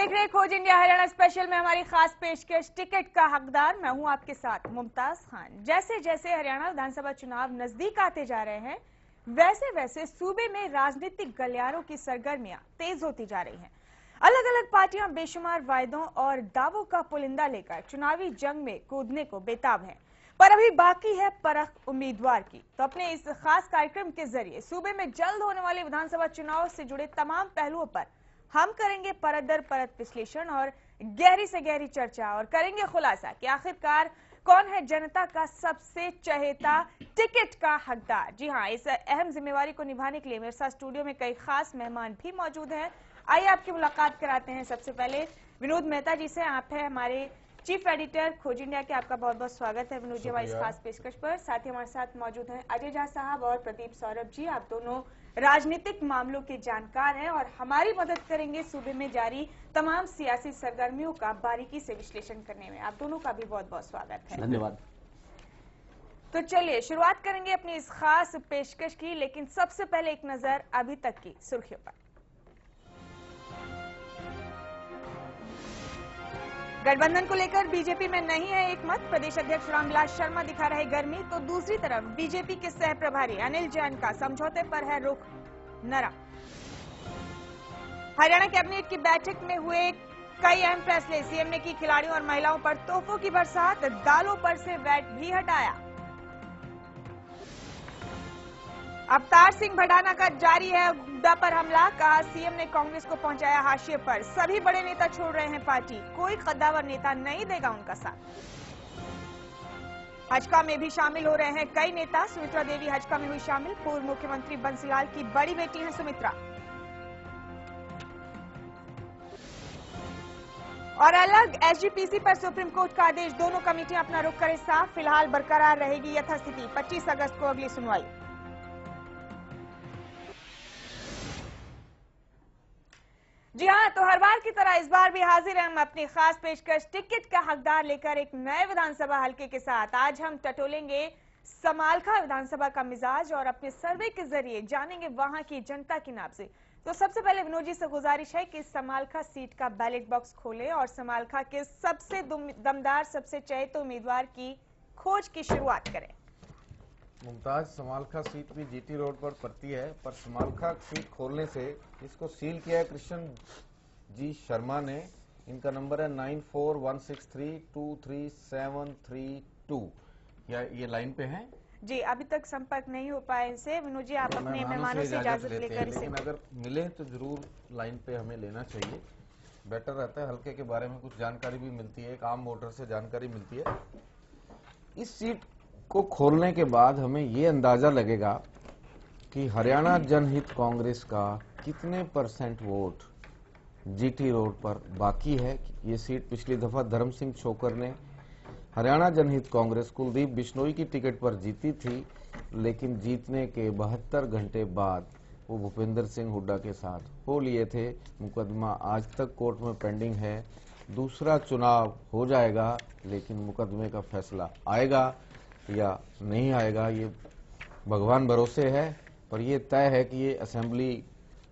देख रहे हैं खोज इंडिया हरियाणा स्पेशल में हमारी खास पेशकश टिकट का हकदार। मैं हूं आपके साथ मुमताज खान। जैसे जैसे हरियाणा विधानसभा चुनाव नजदीक आते जा रहे हैं, वैसे वैसे सूबे में राजनीतिक गलियारों की सरगर्मियां तेज होती जा रही हैं। अलग अलग पार्टियां बेशुमार वायदों और दावों का पुलिंदा लेकर चुनावी जंग में कूदने को बेताब हैं। पर अभी बाकी है परख उम्मीदवार की। तो अपने इस खास कार्यक्रम के जरिए सूबे में जल्द होने वाले विधानसभा चुनाव से जुड़े तमाम पहलुओं पर हम करेंगे परत दर परत विश्लेषण और गहरी से गहरी चर्चा, और करेंगे खुलासा कि आखिरकार कौन है जनता का सबसे चहेता टिकट का हकदार। जी हां, इस अहम जिम्मेवारी को निभाने के लिए मेरे साथ स्टूडियो में कई खास मेहमान भी मौजूद हैं। आइए आपकी मुलाकात कराते हैं। सबसे पहले विनोद मेहता जी से। आप है हमारे चीफ एडिटर खोज इंडिया के। आपका बहुत बहुत स्वागत है विनोद जी हमारी इस खास पेशकश पर। साथ ही हमारे साथ मौजूद हैं अजय झा साहब और प्रदीप सौरभ जी। आप दोनों राजनीतिक मामलों के जानकार हैं और हमारी मदद करेंगे सूबे में जारी तमाम सियासी सरगर्मियों का बारीकी से विश्लेषण करने में। आप दोनों का भी बहुत बहुत स्वागत है। धन्यवाद। तो चलिए शुरुआत करेंगे अपनी इस खास पेशकश की, लेकिन सबसे पहले एक नजर अभी तक की सुर्खियों पर। गठबंधन को लेकर बीजेपी में नहीं है एक मत। प्रदेश अध्यक्ष रामविलास शर्मा दिखा रहे गर्मी, तो दूसरी तरफ बीजेपी के सह प्रभारी अनिल जैन का समझौते पर है रुख नरम। हरियाणा कैबिनेट की बैठक में हुए कई अहम फैसले। सीएम ने की खिलाड़ियों और महिलाओं पर तोहफों की बरसात, दालों पर से वैट भी हटाया। अवतार सिंह भडाना का जारी है हुड्डा पर हमला। कहा सीएम ने कांग्रेस को पहुंचाया हाशिए पर। सभी बड़े नेता छोड़ रहे हैं पार्टी, कोई कद्दावर नेता नहीं देगा उनका साथ। हजका में भी शामिल हो रहे हैं कई नेता। सुमित्रा देवी हजका में हुई शामिल। पूर्व मुख्यमंत्री बंसीलाल की बड़ी बेटी हैं सुमित्रा। और अलग एसजीपीसी पर सुप्रीम कोर्ट का आदेश। दोनों कमेटियां अपना रुख करें साफ। फिलहाल बरकरार रहेगी यथास्थिति। 25 अगस्त को अगली सुनवाई। जी हां, तो हर बार की तरह इस बार भी हाजिर हैं हम अपनी खास पेशकश टिकट का हकदार लेकर एक नए विधानसभा हलके के साथ। आज हम टटोलेंगे समालखा विधानसभा का मिजाज और अपने सर्वे के जरिए जानेंगे वहां की जनता की नाब्ज़। तो सबसे पहले विनोद जी से गुजारिश है कि समालखा सीट का बैलेट बॉक्स खोलें और समालखा के सबसे दमदार, सबसे चहेते उम्मीदवार की खोज की शुरुआत करें। मुमताज, समालखा सीट भी जीटी रोड पर पड़ती है, पर समालखा सीट खोलने से इसको सील किया है कृष्ण जी शर्मा ने। इनका नंबर है 9416323732। ये लाइन पे हैं जी। अभी तक संपर्क नहीं हो पाए इनसे। विनोद जी, आप अपने मेहमानों से इजाजत लेकर इसे, लेकिन अगर मिले तो जरूर लाइन पे हमें लेना चाहिए। बेटर रहता है, हल्के के बारे में कुछ जानकारी भी मिलती है, एक आम वोटर से जानकारी मिलती है। इस सीट को खोलने के बाद हमें ये अंदाजा लगेगा कि हरियाणा जनहित कांग्रेस का कितने % वोट जीटी रोड पर बाकी है। ये सीट पिछली दफा धर्म सिंह छोकर ने हरियाणा जनहित कांग्रेस कुलदीप बिश्नोई की टिकट पर जीती थी, लेकिन जीतने के 72 घंटे बाद वो भूपेंद्र सिंह हुड्डा के साथ हो लिए थे। मुकदमा आज तक कोर्ट में पेंडिंग है। दूसरा चुनाव हो जाएगा, लेकिन मुकदमे का फैसला आएगा या नहीं आएगा ये भगवान भरोसे है। पर ये तय है कि ये असेंबली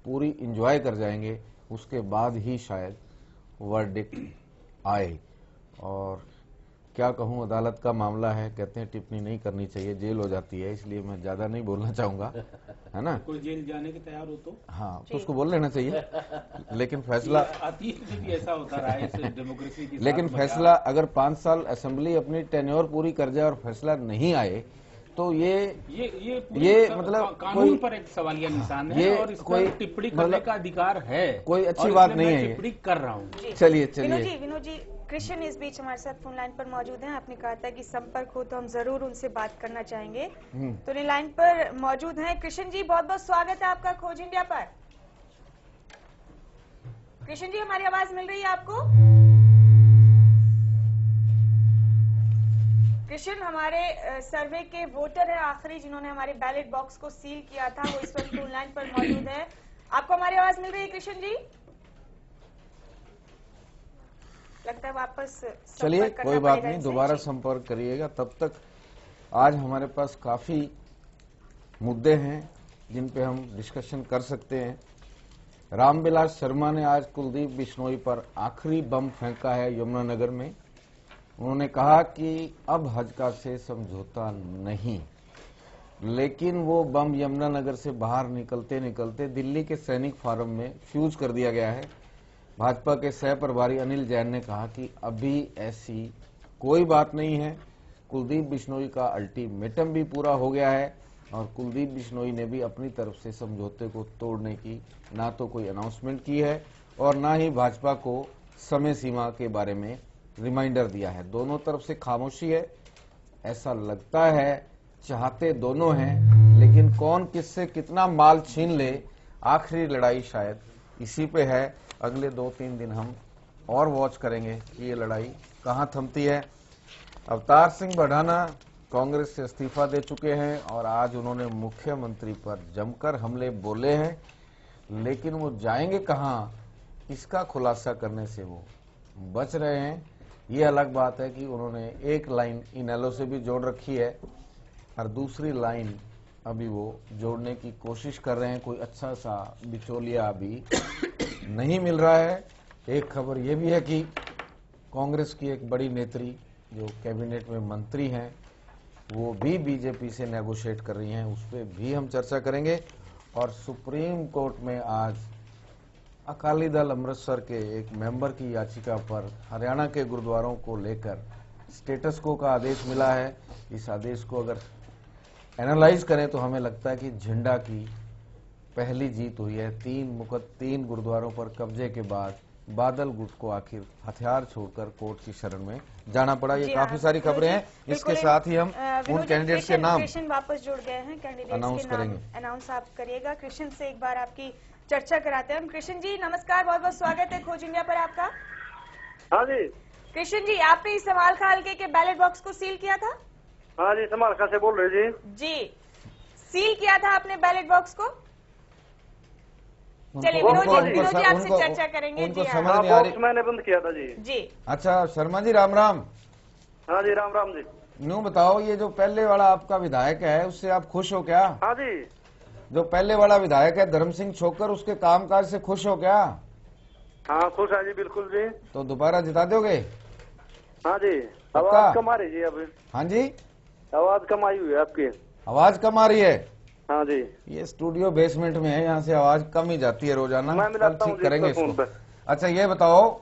पूरी इंजॉय कर जाएंगे, उसके बाद ही शायद वर्डिक्ट आए। और क्या कहूं, अदालत का मामला है, कहते हैं टिप्पणी नहीं करनी चाहिए, जेल हो जाती है, इसलिए मैं ज्यादा नहीं बोलना चाहूंगा, है ना। कोई जेल जाने के तैयार हो तो हाँ, तो उसको बोल लेना चाहिए। लेकिन फैसला अतीत में भी ऐसा होता रहा है इस डेमोक्रेसी की। लेकिन फैसला अगर 5 साल असेंबली अपनी टेन्योर पूरी कर जाए और फैसला नहीं आए तो ये मतलब कानून पर एक सवालिया निशान है और इस पर टिप्पणी करने का अधिकार है। कोई अच्छी बात नहीं है, टिप्पणी कर रहा हूँ। चलिए विनोद जी कृष्ण इस बीच हमारे साथ फोन लाइन पर मौजूद हैं। आपने कहा था कि संपर्क हो तो हम जरूर उनसे बात करना चाहेंगे, तो लाइन पर मौजूद हैं कृष्ण जी। बहुत बहुत स्वागत है आपका खोज इंडिया पर। कृष्ण जी, हमारी आवाज मिल रही है आपको? कृष्ण हमारे सर्वे के वोटर है आखिरी, जिन्होंने हमारे बैलेट बॉक्स को सील किया था, वो इस वक्त फोन लाइन पर मौजूद है। आपको हमारी आवाज मिल रही है कृष्ण जी? लगता है वापस चलिए, कोई बात नहीं, दोबारा संपर्क करिएगा। तब तक आज हमारे पास काफी मुद्दे हैं जिन पे हम डिस्कशन कर सकते हैं। रामविलास शर्मा ने आज कुलदीप बिश्नोई पर आखिरी बम फेंका है यमुनानगर में। उन्होंने कहा कि अब हजका से समझौता नहीं, लेकिन वो बम यमुनानगर से बाहर निकलते निकलते दिल्ली के सैनिक फार्म में फ्यूज कर दिया गया है। भाजपा के सह प्रभारी अनिल जैन ने कहा कि अभी ऐसी कोई बात नहीं है, कुलदीप बिश्नोई का अल्टीमेटम भी पूरा हो गया है और कुलदीप बिश्नोई ने भी अपनी तरफ से समझौते को तोड़ने की ना तो कोई अनाउंसमेंट की है और ना ही भाजपा को समय सीमा के बारे में रिमाइंडर दिया है। दोनों तरफ से खामोशी है। ऐसा लगता है चाहते दोनों हैं, लेकिन कौन किससे कितना माल छीन ले, आखिरी लड़ाई शायद इसी पे है। अगले 2-3 दिन हम और वॉच करेंगे कि ये लड़ाई कहां थमती है। अवतार सिंह बढ़ाना कांग्रेस से इस्तीफा दे चुके हैं और आज उन्होंने मुख्यमंत्री पर जमकर हमले बोले हैं, लेकिन वो जाएंगे कहां, इसका खुलासा करने से वो बच रहे हैं। ये अलग बात है कि उन्होंने एक लाइन इनेलो से भी जोड़ रखी है और दूसरी लाइन अभी वो जोड़ने की कोशिश कर रहे हैं। कोई अच्छा सा बिचौलिया अभी नहीं मिल रहा है। एक खबर ये भी है कि कांग्रेस की एक बड़ी नेत्री जो कैबिनेट में मंत्री हैं, वो भी बीजेपी से नेगोशिएट कर रही हैं, उस पर भी हम चर्चा करेंगे। और सुप्रीम कोर्ट में आज अकाली दल अमृतसर के एक मेंबर की याचिका पर हरियाणा के गुरुद्वारों को लेकर स्टेटस को का आदेश मिला है। इस आदेश को अगर एनालाइज करें तो हमें लगता है कि झंडा की पहली जीत हुई है। 3 गुरुद्वारों पर कब्जे के बाद बादल गुट को आखिर हथियार छोड़कर कोर्ट की शरण में जाना पड़ा। ये काफी सारी खबरें हैं। इसके साथ ही हम उन कैंडिडेट्स के नाम कृष्ण वापस जुड़ गए हैं, कैंडिडेट्स अनाउंस के नाम करेंगे। अनाउंस आप करिएगा। कृष्ण से एक बार आपकी चर्चा कराते हैं। कृष्ण जी नमस्कार, बहुत बहुत स्वागत है खोज इंडिया पर आपका। हाँ जी कृष्ण जी, आपने इस समालखा हल्के के बैलेट बॉक्स को सील किया था? हाँ जी, समालखा से बोल रहे जी, सील किया था आपने बैलेट बॉक्स को? चलिए उनको- विनोद जी आपसे उनको- चर्चा करेंगे। उनको जी समझ हाँ नहीं आ रही। बॉक्स मैंने बंद किया था जी। जी अच्छा शर्मा जी, राम राम। हाँ जी, राम राम जी। यूँ बताओ, ये जो पहले वाला आपका विधायक है उससे आप खुश हो क्या? हाँ जी, जो पहले वाला विधायक है धर्म सिंह छोकर, उसके कामकाज से खुश हो क्या? हाँ खुश है जी, बिल्कुल जी। तो दोबारा जिता दोगे? हाँ जी, पक्का? आवाज कम आ रही जी अभी। हाँ जी, आवाज कम आई हुई है आपकी। आवाज कम आ रही है। हाँ जी, ये स्टूडियो बेसमेंट में है, यहाँ से आवाज कम ही जाती है रोजाना। मैं कल मिलाता हूँ ठीक जी करेंगे इसको फोन इसको। पे। अच्छा ये बताओ,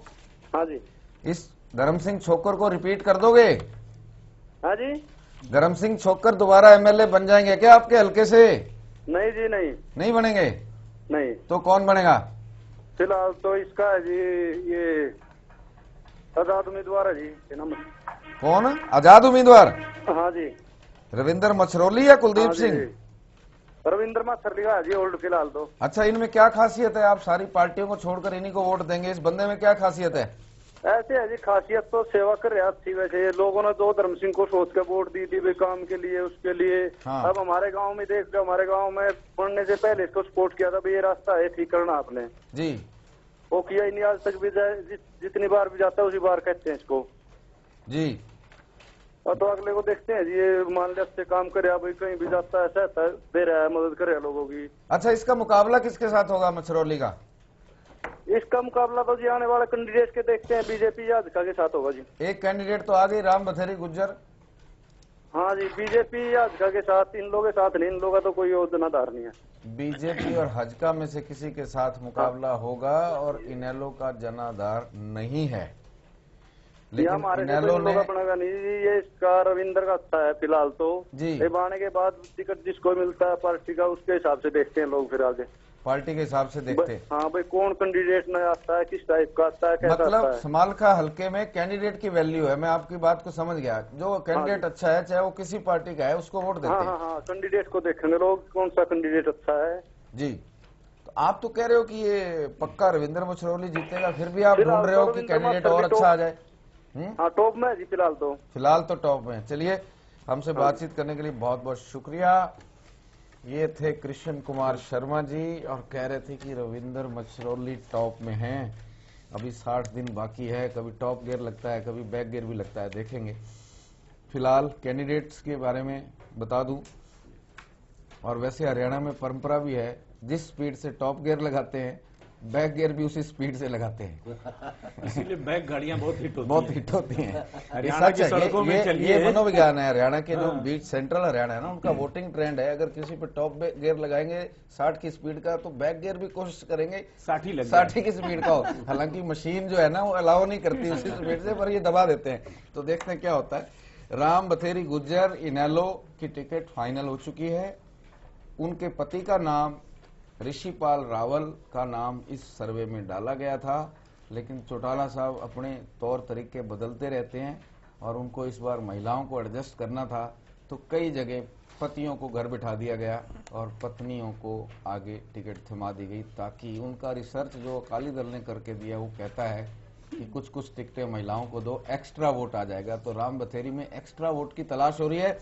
हाँ जी। इस धर्म सिंह छोकर को रिपीट कर दोगे? हाँ जी, धर्म सिंह छोकर दोबारा एमएलए बन जाएंगे क्या आपके हल्के से? नहीं जी, नहीं नहीं बनेंगे? नहीं, तो कौन बनेगा? फिलहाल तो इसका है जी, ये आजाद उम्मीदवार है जी। क्या नाम है? कौन आजाद उम्मीदवार? हाँ जी। रविंदर मछरौली या कुलदीप हाँ जी, सिंह? रविंद्र माथुर है जी ओल्ड फिलहाल तो। अच्छा, इनमें क्या खासियत है? आप सारी पार्टियों को छोड़कर इन्हीं को वोट देंगे? इस बंदे में क्या खासियत है? ऐसे है जी, खासियत तो सेवा कर रहा थी वैसे। ये लोगों ने तो धर्म सिंह को सोच के वोट दी थी भाई काम के लिए, उसके लिए। हाँ। अब हमारे गांव में देख लो, हमारे गांव में पढ़ने से पहले इसको सपोर्ट किया था भाई ये रास्ता है ठीक करना आपने, जी वो किया ही नहीं आज तक भी। जितनी बार भी जाता है उसी बार कहते हैं इसको। जी। और तो अगले को देखते हैं जी, ये मान लिया अच्छे काम करे भाई, कहीं भी जाता है सहता दे रहा है, मदद करे लोगों की। अच्छा, इसका मुकाबला किसके साथ होगा मछरौली का? इसका मुकाबला तो जी आने वाले कैंडिडेट के देखते हैं, बीजेपी या भाजपा के साथ होगा जी। एक कैंडिडेट तो आ गई, राम बथेरी गुज्जर। हाँ जी, बीजेपी या भाजपा के साथ, इन लोगों के साथ नहीं, इन लोगों का तो कोई और जनाधार नहीं है। बीजेपी और हजका में से किसी के साथ मुकाबला होगा और इनेलो का जनाधार नहीं है। ये लेकिन हमारे से इनेलो तो ने बनेगा नहीं जी, ये इसका रविंद्र का अच्छा है फिलहाल तो जी। ये आने के बाद टिकट जिसको मिलता है पार्टी का, उसके हिसाब से देखते हैं लोग फिर आगे। पार्टी के हिसाब से देखते हैं। हाँ भाई, कौन कैंडिडेट नया आता है, किस टाइप का आता है, कैसा आता मतलब है। समालखा हल्के में कैंडिडेट की वैल्यू है। मैं आपकी बात को समझ गया। जो कैंडिडेट अच्छा है, चाहे वो किसी पार्टी का है, उसको वोट देते हाँ हैं। हाँ हाँ, कैंडिडेट को देखेंगे लोग, कौन सा कैंडिडेट अच्छा है जी। तो आप तो कह रहे हो कि ये पक्का रविंद्र मछरौली जीतेगा, फिर भी आप फिलहाल ढूंढ रहे हो तो कि रविंद्र कैंडिडेट मछरौली और अच्छा आ जाए। हाँ, टॉप में है जी फिलहाल तो। फिलहाल तो टॉप में। चलिए, हमसे बातचीत करने के लिए बहुत बहुत शुक्रिया। ये थे कृष्ण कुमार शर्मा जी और कह रहे थे कि रविंद्र मछरौली टॉप में हैं। अभी 60 दिन बाकी है, कभी टॉप गियर लगता है, कभी बैक गियर भी लगता है, देखेंगे। फिलहाल कैंडिडेट्स के बारे में बता दूं, और वैसे हरियाणा में परंपरा भी है, जिस स्पीड से टॉप गियर लगाते हैं बैक गियर भी उसी स्पीड से लगाते हैं। इसीलिए बैक गाड़ियां बहुत हिट होती हैं। हरियाणा की सड़कों में चलिए, ये मनोविज्ञान है हरियाणा के। जो बीच सेंट्रल हरियाणा है ना, उनका वोटिंग ट्रेंड है। अगर किसी पे टॉप गियर लगाएंगे 60 की स्पीड का, तो बैक गियर भी कोशिश करेंगे 60 की स्पीड का हो। हालांकि मशीन जो है ना, वो अलाउ नहीं करती उसी स्पीड से, पर ये दबा देते हैं। तो देखते हैं क्या होता है। राम बथेरी गुज्जर इनेलो की टिकट फाइनल हो चुकी है। उनके पति का नाम ऋषिपाल रावल का नाम इस सर्वे में डाला गया था, लेकिन चौटाला साहब अपने तौर तरीके बदलते रहते हैं और उनको इस बार महिलाओं को एडजस्ट करना था, तो कई जगह पतियों को घर बिठा दिया गया और पत्नियों को आगे टिकट थमा दी गई, ताकि उनका रिसर्च जो अकाली दल ने करके दिया वो कहता है कि कुछ कुछ टिकटें महिलाओं को दो, एक्स्ट्रा वोट आ जाएगा। तो राम बथेरी में एक्स्ट्रा वोट की तलाश हो रही है।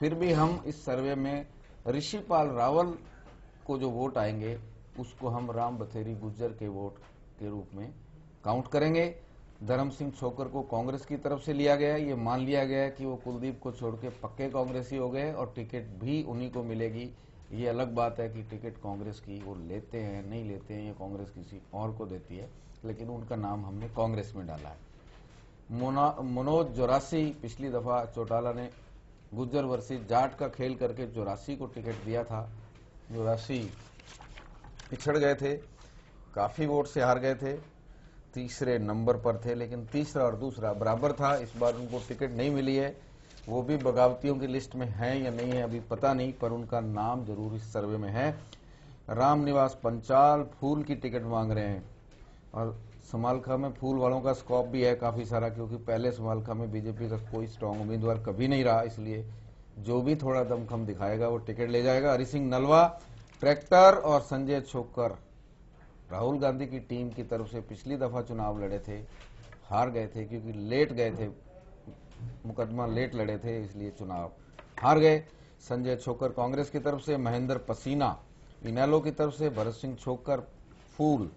फिर भी हम इस सर्वे में ऋषिपाल रावल को जो वोट आएंगे उसको हम राम बथेरी गुज्जर के वोट के रूप में काउंट करेंगे। धर्म सिंह छोकर को कांग्रेस की तरफ से लिया गया। ये मान लिया गया कि वो कुलदीप को छोड़ के पक्के कांग्रेसी हो गए और टिकट भी उन्हीं को मिलेगी। ये अलग बात है कि टिकट कांग्रेस की वो लेते हैं नहीं लेते हैं, ये कांग्रेस किसी और को देती है, लेकिन उनका नाम हमने कांग्रेस में डाला है। मनोज जोरासी, पिछली दफा चौटाला ने गुज्जर वर्सेस जाट का खेल करके जोरासी को टिकट दिया था। जोरासी पिछड़ गए थे, काफी वोट से हार गए थे, तीसरे नंबर पर थे, लेकिन तीसरा और दूसरा बराबर था। इस बार उनको टिकट नहीं मिली है। वो भी बगावतियों की लिस्ट में है या नहीं है अभी पता नहीं, पर उनका नाम जरूर इस सर्वे में है। रामनिवास पंचाल फूल की टिकट मांग रहे हैं और समालखा में फूल वालों का स्कोप भी है काफी सारा, क्योंकि पहले समालखा में बीजेपी का कोई स्ट्रांग उम्मीदवार कभी नहीं रहा, इसलिए जो भी थोड़ा दमखम दिखाएगा वो टिकट ले जाएगा। हरि सिंह नलवा ट्रैक्टर और संजय छोकर राहुल गांधी की टीम की तरफ से पिछली दफा चुनाव लड़े थे, हार गए थे क्योंकि लेट गए थे, मुकदमा लेट लड़े थे, इसलिए चुनाव हार गए। संजय छोकर कांग्रेस की तरफ से, महेंद्र पसीना इनेलो की तरफ से, भरत सिंह छोकर फूल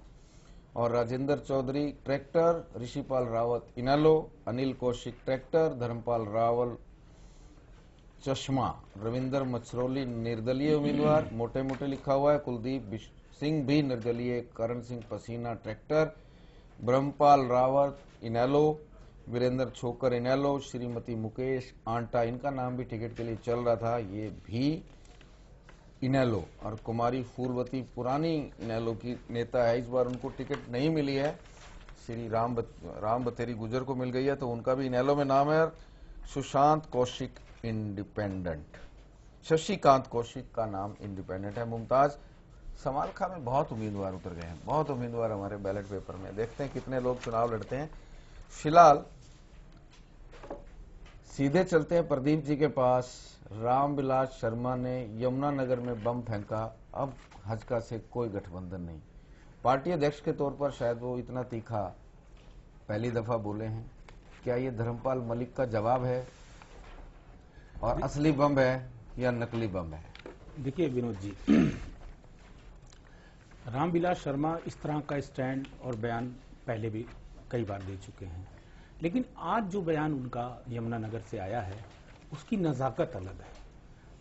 और राजेंद्र चौधरी ट्रैक्टर, ऋषिपाल रावत इनेलो, अनिल कौशिक ट्रैक्टर, धर्मपाल रावल चश्मा, रविंदर मछरौली निर्दलीय उम्मीदवार, मोटे मोटे लिखा हुआ है, कुलदीप सिंह भी निर्दलीय, करण सिंह पसीना ट्रैक्टर, ब्रह्मपाल रावत इनेलो, वीरेंद्र छोकर इनेलो, श्रीमती मुकेश आंटा, इनका नाम भी टिकट के लिए चल रहा था, ये भी इनेलो, और कुमारी फूलवती पुरानी इनेलो की नेता है, इस बार उनको टिकट नहीं मिली है। श्री राम बथेरी गुजर को मिल गई है, तो उनका भी इनेलो में नाम है। सुशांत कौशिक इंडिपेंडेंट, शशिकांत कौशिक का नाम इंडिपेंडेंट है। मुमताज समालखा में बहुत उम्मीदवार उतर गए हैं, बहुत उम्मीदवार हमारे बैलेट पेपर में, देखते हैं कितने लोग चुनाव लड़ते हैं। फिलहाल सीधे चलते हैं प्रदीप जी के पास। रामविलास शर्मा ने यमुनानगर में बम फेंका, अब हजका से कोई गठबंधन नहीं। पार्टी अध्यक्ष के तौर पर शायद वो इतना तीखा पहली दफा बोले हैं। क्या ये धर्मपाल मलिक का जवाब है और असली बम है या नकली बम है? देखिए विनोद जी, रामविलास शर्मा इस तरह का स्टैंड और बयान पहले भी कई बार दे चुके हैं, लेकिन आज जो बयान उनका यमुनानगर से आया है उसकी नज़ाकत अलग है।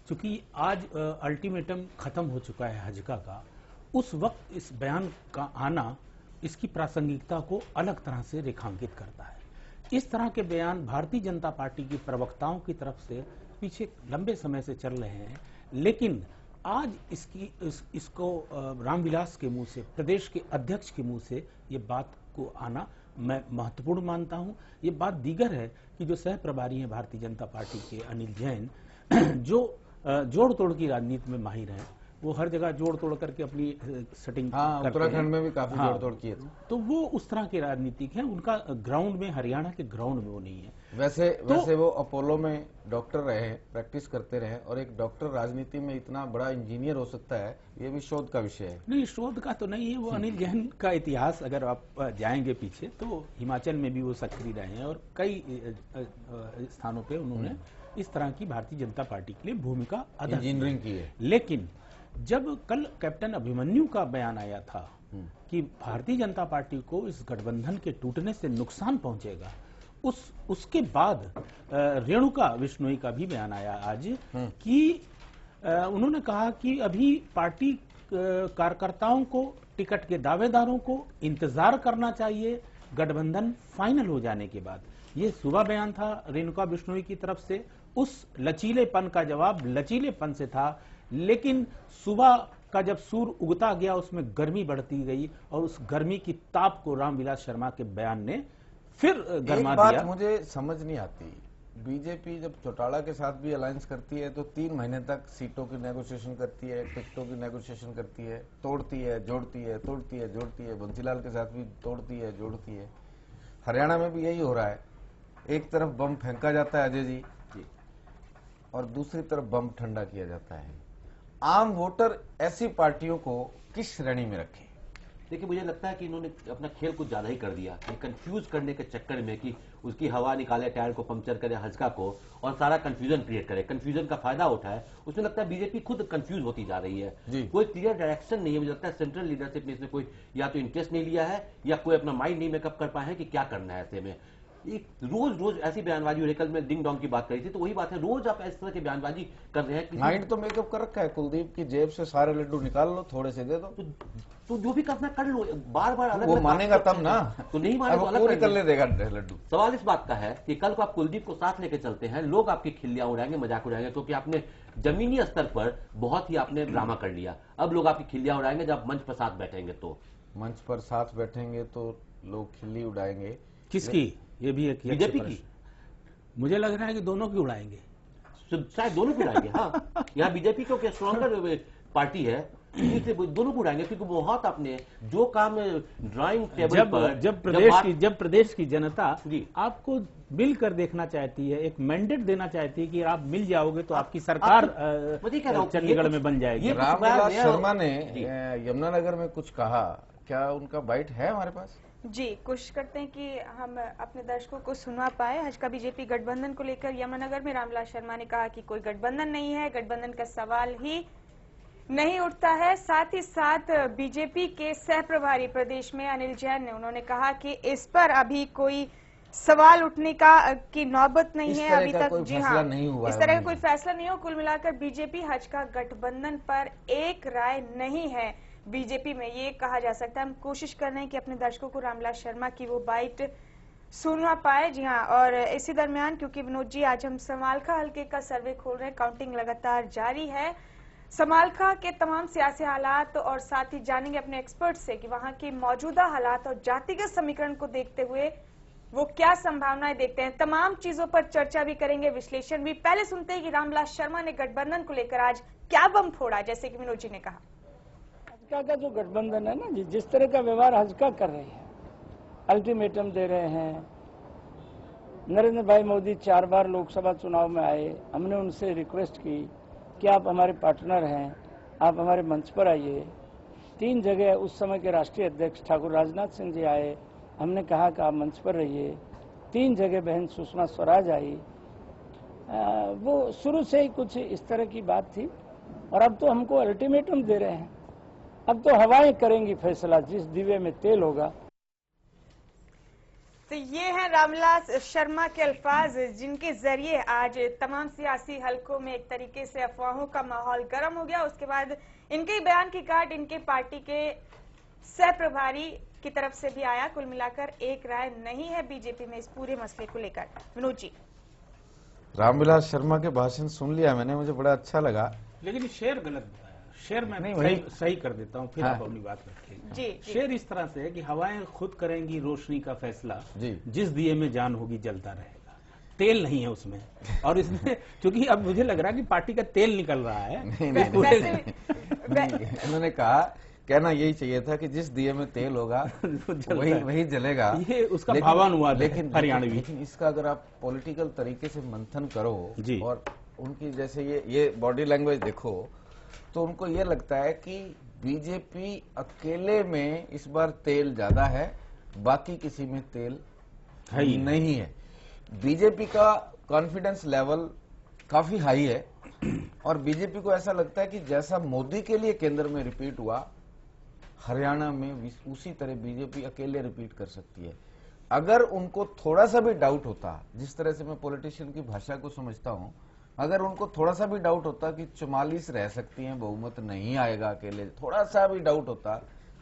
क्योंकि आज अल्टीमेटम खत्म हो चुका है हजका का, उस वक्त इस बयान का आना इसकी प्रासंगिकता को अलग तरह से रेखांकित करता है। इस तरह के बयान भारतीय जनता पार्टी की प्रवक्ताओं की तरफ से पीछे लंबे समय से चल रहे हैं, लेकिन आज इसको रामविलास के मुंह से, प्रदेश के अध्यक्ष के मुंह से ये बात को आना मैं महत्वपूर्ण मानता हूं। ये बात दीगर है कि जो सह प्रभारी हैं भारतीय जनता पार्टी के अनिल जैन, जो जोड़ तोड़ की राजनीति में माहिर हैं, वो हर जगह जोड़ तोड़ करके अपनी सेटिंग उत्तराखंड में भी काफी जोड़ तोड़ किए थे, तो वो उस तरह के राजनीतिक हैं। उनका ग्राउंड में, हरियाणा के ग्राउंड में वो नहीं है। वैसे वो अपोलो में डॉक्टर रहे, प्रैक्टिस करते रहे, और एक डॉक्टर राजनीति में इतना बड़ा इंजीनियर हो सकता है, ये भी शोध का विषय है। नहीं, शोध का तो नहीं है वो। अनिल जैन का इतिहास अगर आप जाएंगे पीछे, तो हिमाचल में भी वो सक्रिय रहे हैं और कई स्थानों पे उन्होंने इस तरह की भारतीय जनता पार्टी के लिए भूमिका अदा इंजीनियरिंग की है। लेकिन जब कल कैप्टन अभिमन्यु का बयान आया था कि भारतीय जनता पार्टी को इस गठबंधन के टूटने से नुकसान पहुंचेगा, उसके बाद रेणुका बिश्नोई का भी बयान आया आज कि उन्होंने कहा कि अभी पार्टी कार्यकर्ताओं को, टिकट के दावेदारों को इंतजार करना चाहिए गठबंधन फाइनल हो जाने के बाद। ये सुबह बयान था रेणुका बिश्नोई की तरफ से, उस लचीलेपन का जवाब लचीलेपन से था, लेकिन सुबह का जब सूर्य उगता गया उसमें गर्मी बढ़ती गई और उस गर्मी की ताप को रामविलास शर्मा के बयान ने फिर गरमा एक बात दिया। मुझे समझ नहीं आती, बीजेपी जब चौटाला के साथ भी अलायंस करती है तो 3 महीने तक सीटों की नेगोशिएशन करती है, टिकटों की नेगोशिएशन करती है, तोड़ती है, जोड़ती है, तोड़ती है, जोड़ती है। बंसीलाल के साथ भी तोड़ती है, जोड़ती है। हरियाणा में भी यही हो रहा है, एक तरफ बम फेंका जाता है अजय जी और दूसरी तरफ बम ठंडा किया जाता है। आम वोटर ऐसी पार्टियों को किस श्रेणी में रखे? देखिए, मुझे लगता है कि इन्होंने अपना खेल कुछ ज्यादा ही कर दिया, ये कंफ्यूज करने के चक्कर में कि उसकी हवा निकाले, टायर को पंक्चर करे, हल्का को, और सारा कंफ्यूजन क्रिएट करे, कंफ्यूजन का फायदा उठाए। उसमें लगता है बीजेपी खुद कंफ्यूज होती जा रही है, कोई क्लियर डायरेक्शन नहीं है। मुझे लगता है सेंट्रल लीडरशिप ने इसमें कोई या तो इंटरेस्ट नहीं लिया है या कोई अपना माइंड नहीं मेकअप कर पाए हैं कि क्या करना है। ऐसे में रोज रोज ऐसी बयानबाजी हो रही। कल मैं डिंग डोंग की बात करी थी, तो वही बात है, रोज आप इस तरह की बयानबाजी कर रहे हैं। माइंड तो मेकअप कर रखा है, कुलदीप की जेब से सारे लड्डू निकाल लो, थोड़े से दे दो, तो जो भी करना कर लो, बार बार अलग वो मानेगा तब ना, तो नहीं माने तो अलग पूरी कर ले देगा लड्डू। सवाल इस बात का है कि कल को आप कुलदीप को साथ लेके चलते हैं, लोग आपकी खिल्लियां उड़ाएंगे, मजाक उड़ाएंगे, क्योंकि आपने जमीनी स्तर पर बहुत ही आपने ड्रामा कर लिया। अब लोग आपकी खिल्लियां उड़ाएंगे जब मंच पर साथ बैठेंगे, तो मंच पर साथ बैठेंगे तो लोग खिल्ली उड़ाएंगे। किसकी? ये भी एक बीजेपी की। मुझे लग रहा है कि दोनों की उड़ाएंगे, शायद दोनों को उड़ाएंगे। हाँ, यहाँ बीजेपी क्योंकि स्ट्रॉन्गर पार्टी है, इसलिए दोनों को उड़ाएंगे, क्योंकि बहुत आपने जो काम ड्राइंग टेबल पर जब प्रदेश की जनता आपको मिलकर देखना चाहती है, एक मैंडेट देना चाहती है कि आप मिल जाओगे तो आपकी सरकार चंडीगढ़ में बन जाएगी। रामविलास शर्मा ने यमुनानगर में कुछ कहा, क्या उनका बाइट है हमारे पास? जी, कोशिश करते हैं कि हम अपने दर्शकों को सुनवा पाए। हजका बीजेपी गठबंधन को लेकर यमुनानगर में रामविलास शर्मा ने कहा कि कोई गठबंधन नहीं है, गठबंधन का सवाल ही नहीं उठता है। साथ ही साथ बीजेपी के सह प्रभारी प्रदेश में अनिल जैन ने उन्होंने कहा कि इस पर अभी कोई सवाल उठने की नौबत नहीं है अभी तक। जी हाँ, इस तरह का कोई फैसला नहीं हो। कुल मिलाकर बीजेपी हजका गठबंधन पर एक राय नहीं है बीजेपी में, ये कहा जा सकता है। हम कोशिश कर रहे हैं कि अपने दर्शकों को रामविलास शर्मा की वो बाइट सुनवा पाए। जी हाँ, और इसी दरमियान क्योंकि विनोद जी आज हम समालखा हल्के का सर्वे खोल रहे हैं, काउंटिंग लगातार जारी है। समालखा के तमाम सियासी हालात और साथ ही जानेंगे अपने एक्सपर्ट से कि वहां के मौजूदा हालात और जातिगत समीकरण को देखते हुए वो क्या संभावनाएं देखते हैं। तमाम चीजों पर चर्चा भी करेंगे, विश्लेषण भी। पहले सुनते हैं कि रामविलास शर्मा ने गठबंधन को लेकर आज क्या बम फोड़ा, जैसे कि विनोद जी ने कहा। हजका का जो गठबंधन है ना जी, जिस तरह का व्यवहार हजका कर रही है, अल्टीमेटम दे रहे हैं। नरेंद्र भाई मोदी 4 बार लोकसभा चुनाव में आए, हमने उनसे रिक्वेस्ट की कि आप हमारे पार्टनर हैं, आप हमारे मंच पर आइए। 3 जगह उस समय के राष्ट्रीय अध्यक्ष ठाकुर राजनाथ सिंह जी आए, हमने कहा कि आप मंच पर रहिए। 3 जगह बहन सुषमा स्वराज आई। वो शुरू से ही कुछ इस तरह की बात थी, और अब तो हमको अल्टीमेटम दे रहे हैं। अब तो हवाएं करेंगी फैसला, जिस दिवे में तेल होगा। तो ये हैं रामविलास शर्मा के अल्फाज, जिनके जरिए आज तमाम सियासी हलकों में एक तरीके से अफवाहों का माहौल गर्म हो गया। उसके बाद इनके बयान की काट इनके पार्टी के सह प्रभारी की तरफ से भी आया। कुल मिलाकर एक राय नहीं है बीजेपी में इस पूरे मसले को लेकर। विनोद जी, रामविलास शर्मा के भाषण सुन लिया मैंने, मुझे बड़ा अच्छा लगा, लेकिन शेर गलत बताया। शेर मैं नहीं सही कर देता हूँ, फिर आप अपनी बात रखिए। जी। शेर इस तरह से है कि हवाएं खुद करेंगी रोशनी का फैसला, जिस दिए में जान होगी जलता रहेगा। तेल नहीं है उसमें, और इसमें क्योंकि अब मुझे लग रहा है कि पार्टी का तेल निकल रहा है। उन्होंने कहा, कहना यही चाहिए था कि जिस दिए में तेल होगा वही जलेगा। ये उसका भावानुवाद है हरियाणवी। लेकिन इसका अगर आप पॉलिटिकल तरीके से मंथन करो और उनकी जैसे ये बॉडी लैंग्वेज देखो, तो उनको ये लगता है कि बीजेपी अकेले में इस बार तेल ज्यादा है, बाकी किसी में तेल नहीं है। बीजेपी का कॉन्फिडेंस लेवल काफी हाई है, और बीजेपी को ऐसा लगता है कि जैसा मोदी के लिए केंद्र में रिपीट हुआ, हरियाणा में उसी तरह बीजेपी अकेले रिपीट कर सकती है। अगर उनको थोड़ा सा भी डाउट होता, जिस तरह से मैं पॉलिटिशियन की भाषा को समझता हूं, अगर उनको थोड़ा सा भी डाउट होता कि 44 रह सकती हैं, बहुमत नहीं आएगा अकेले, थोड़ा सा भी डाउट होता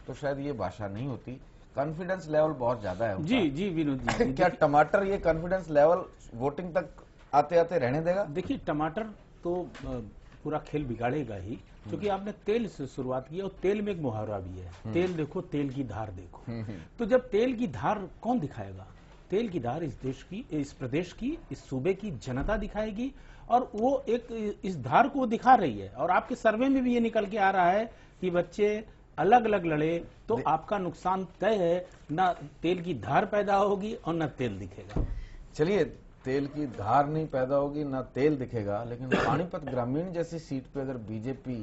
तो शायद ये भाषा नहीं होती। कॉन्फिडेंस लेवल बहुत ज्यादा है उनका। जी जी विनोद जी क्या टमाटर ये कॉन्फिडेंस लेवल वोटिंग तक आते आते रहने देगा? देखिए, टमाटर तो पूरा खेल बिगाड़ेगा ही, क्योंकि आपने तेल से शुरुआत की और तेल में एक मुहावरा भी है, तेल देखो तेल की धार देखो। तो जब तेल की धार कौन दिखाएगा? तेल की धार इस देश की, इस प्रदेश की, इस सूबे की जनता दिखाएगी, और वो एक इस धार को दिखा रही है। और आपके सर्वे में भी ये निकल के आ रहा है कि बच्चे अलग अलग लड़े तो आपका नुकसान तय है, ना तेल की धार पैदा होगी और ना तेल दिखेगा। चलिए, तेल की धार नहीं पैदा होगी ना तेल दिखेगा, लेकिन पानीपत ग्रामीण जैसी सीट पे अगर बीजेपी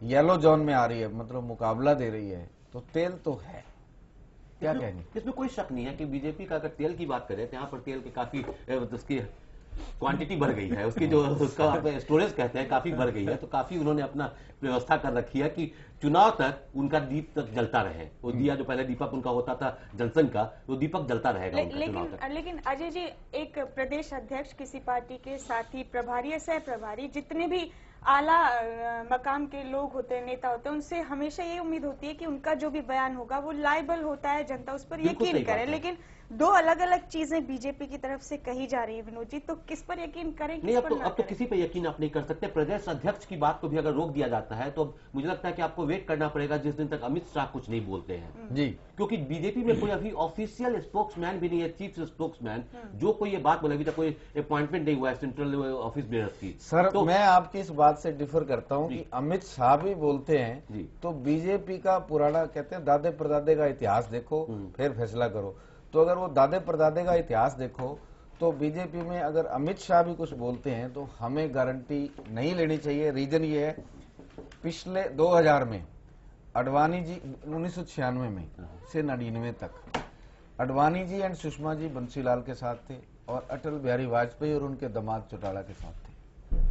येलो जोन में आ रही है, मतलब मुकाबला दे रही है, तो तेल तो है। क्या कहेंगे? इसमें कोई शक नहीं है कि बीजेपी का अगर तेल की बात करें तो यहाँ पर तेल की काफी उसकी क्वांटिटी बढ़ गई है, उसकी जो उसका स्टोरेज कहते हैं काफी बढ़ गई है। तो काफी उन्होंने अपना व्यवस्था कर रखी है कि चुनाव तक उनका दीप तक जलता रहे। वो दिया जो पहले दीपक उनका होता था जनसंघ का, वो दीपक जलता रहेगा उनका चुनाव तक। लेकिन अजय जी, एक प्रदेश अध्यक्ष किसी पार्टी के साथी, प्रभारी या सह प्रभारी, जितने भी आला मकाम के लोग होते हैं, नेता होते हैं, उनसे हमेशा ये उम्मीद होती है कि उनका जो भी बयान होगा वो लायबल होता है, जनता उस पर यकीन करे। लेकिन दो अलग अलग चीजें बीजेपी की तरफ से कही जा रही है विनोद जी, तो किस पर यकीन करें, नहीं, किस पर अब तो किसी पे यकीन आप नहीं कर सकते। प्रदेश अध्यक्ष की बात को भी अगर रोक दिया जाता है तो मुझे लगता है कि आपको वेट करना पड़ेगा जिस दिन तक अमित शाह कुछ नहीं बोलते हैं जी, क्योंकि बीजेपी में कोई अभी ऑफिशियल स्पोक्समैन भी नहीं है, चीफ स्पोक्समैन जो कोई ये बात बोले। अभी तक कोई अपॉइंटमेंट नहीं हुआ है सेंट्रल ऑफिस बेयर्स की। सर तो मैं आपकी इस बात से डिफर करता हूं कि अमित शाह भी बोलते हैं तो बीजेपी का पुराना, कहते हैं दादे परदादे का इतिहास देखो फिर फैसला करो। तो अगर वो दादे परदादे का इतिहास देखो तो बीजेपी में अगर अमित शाह भी कुछ बोलते हैं तो हमें गारंटी नहीं लेनी चाहिए। रीजन ये है, पिछले 2000 में अडवाणी जी, 1996 में से 99 तक अडवाणी जी एंड सुषमा जी बंसीलाल के साथ थे और अटल बिहारी वाजपेयी और उनके दामाद चौटाला के साथ थे।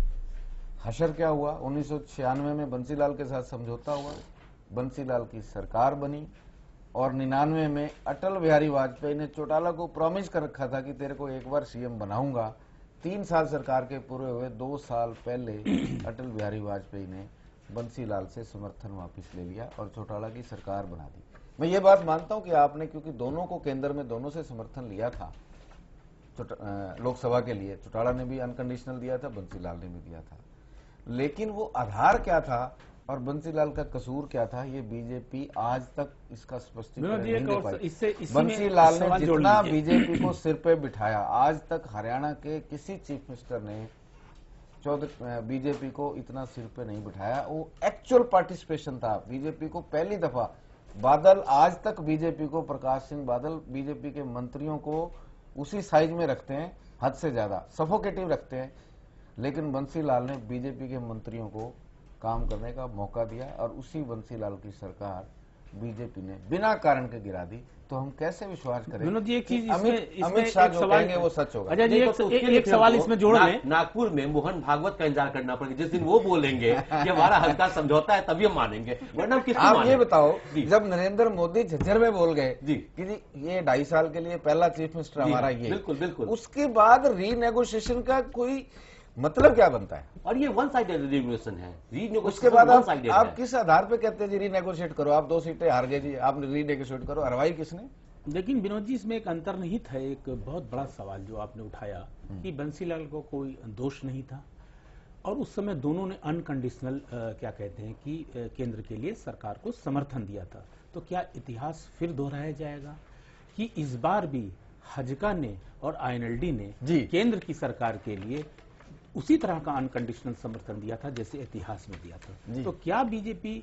हशर क्या हुआ? 1996 में बंसीलाल के साथ समझौता हुआ, बंसीलाल की सरकार बनी और 99 में अटल बिहारी वाजपेयी ने चौटाला को प्रॉमिस कर रखा था कि तेरे को एक बार सीएम बनाऊंगा। 3 साल सरकार के पूरे हुए, 2 साल पहले अटल बिहारी वाजपेयी ने बंसीलाल से समर्थन वापस ले लिया और चौटाला की सरकार बना दी। मैं ये बात मानता हूं कि आपने, क्योंकि दोनों को केंद्र में दोनों से समर्थन लिया था लोकसभा के लिए, चौटाला ने भी अनकंडीशनल दिया था, बंसीलाल ने भी दिया था, लेकिन वो आधार क्या था और बंसीलाल का कसूर क्या था, ये बीजेपी आज तक इसका स्पष्टीकरण नहीं दे पाई। बंसीलाल ने जितना बीजेपी को सिर पे बिठाया, आज तक हरियाणा के किसी चीफ मिनिस्टर ने बीजेपी को इतना सिर पे नहीं बिठाया। वो एक्चुअल पार्टिसिपेशन था बीजेपी को। पहली दफा बादल, आज तक बीजेपी को, प्रकाश सिंह बादल बीजेपी के मंत्रियों को उसी साइज में रखते हैं, हद से ज्यादा सफोकेटिव रखते हैं, लेकिन बंसीलाल ने बीजेपी के मंत्रियों को काम करने का मौका दिया और उसी बंसीलाल की सरकार बीजेपी ने बिना कारण के गिरा दी। तो हम कैसे विश्वास करें विनोद जी, एक चीज अमित शाह जो कहेंगे वो सच होगा? अजय जी, एक सवाल इसमें जोड़ लें। नागपुर में मोहन भागवत का इंतजार करना पड़ेगा, जिस दिन वो बोलेंगे कि हमारा हल्का समझौता है तभी हम मानेंगे, वरना किसको आप मानेंगे? ये बताओ, जब नरेंद्र मोदी झज्जर में बोल गए कि जी ये 2.5 साल के लिए पहला चीफ मिनिस्टर हमारा ये, बिल्कुल बिल्कुल, उसके बाद रीनेगोशिएशन का कोई मतलब क्या बनता है? और ये वन साइडेड रिनेगोशिएशन है। उसके बाद आप किस आधार पे कहते हैं जी रीनेगोशिएट करो? आप 2 सीटें हार गए जी, आपने रीनेगोशिएट करो, हरवाई किसने? लेकिन विनोद जी, इसमें एक अंतर्निहित है, एक बहुत बड़ा सवाल जो आपने उठाया कि बंसीलाल को कोई दोष नहीं था और उस समय दोनों ने अनकंडीशनल क्या कहते हैं कि केंद्र के लिए सरकार को समर्थन दिया था। तो क्या इतिहास फिर दोहराया जाएगा कि इस बार भी हजका ने और आईएनएलडी ने केंद्र की सरकार के लिए उसी तरह का अनकंडीशनल समर्थन दिया था जैसे इतिहास में दिया था? तो क्या बीजेपी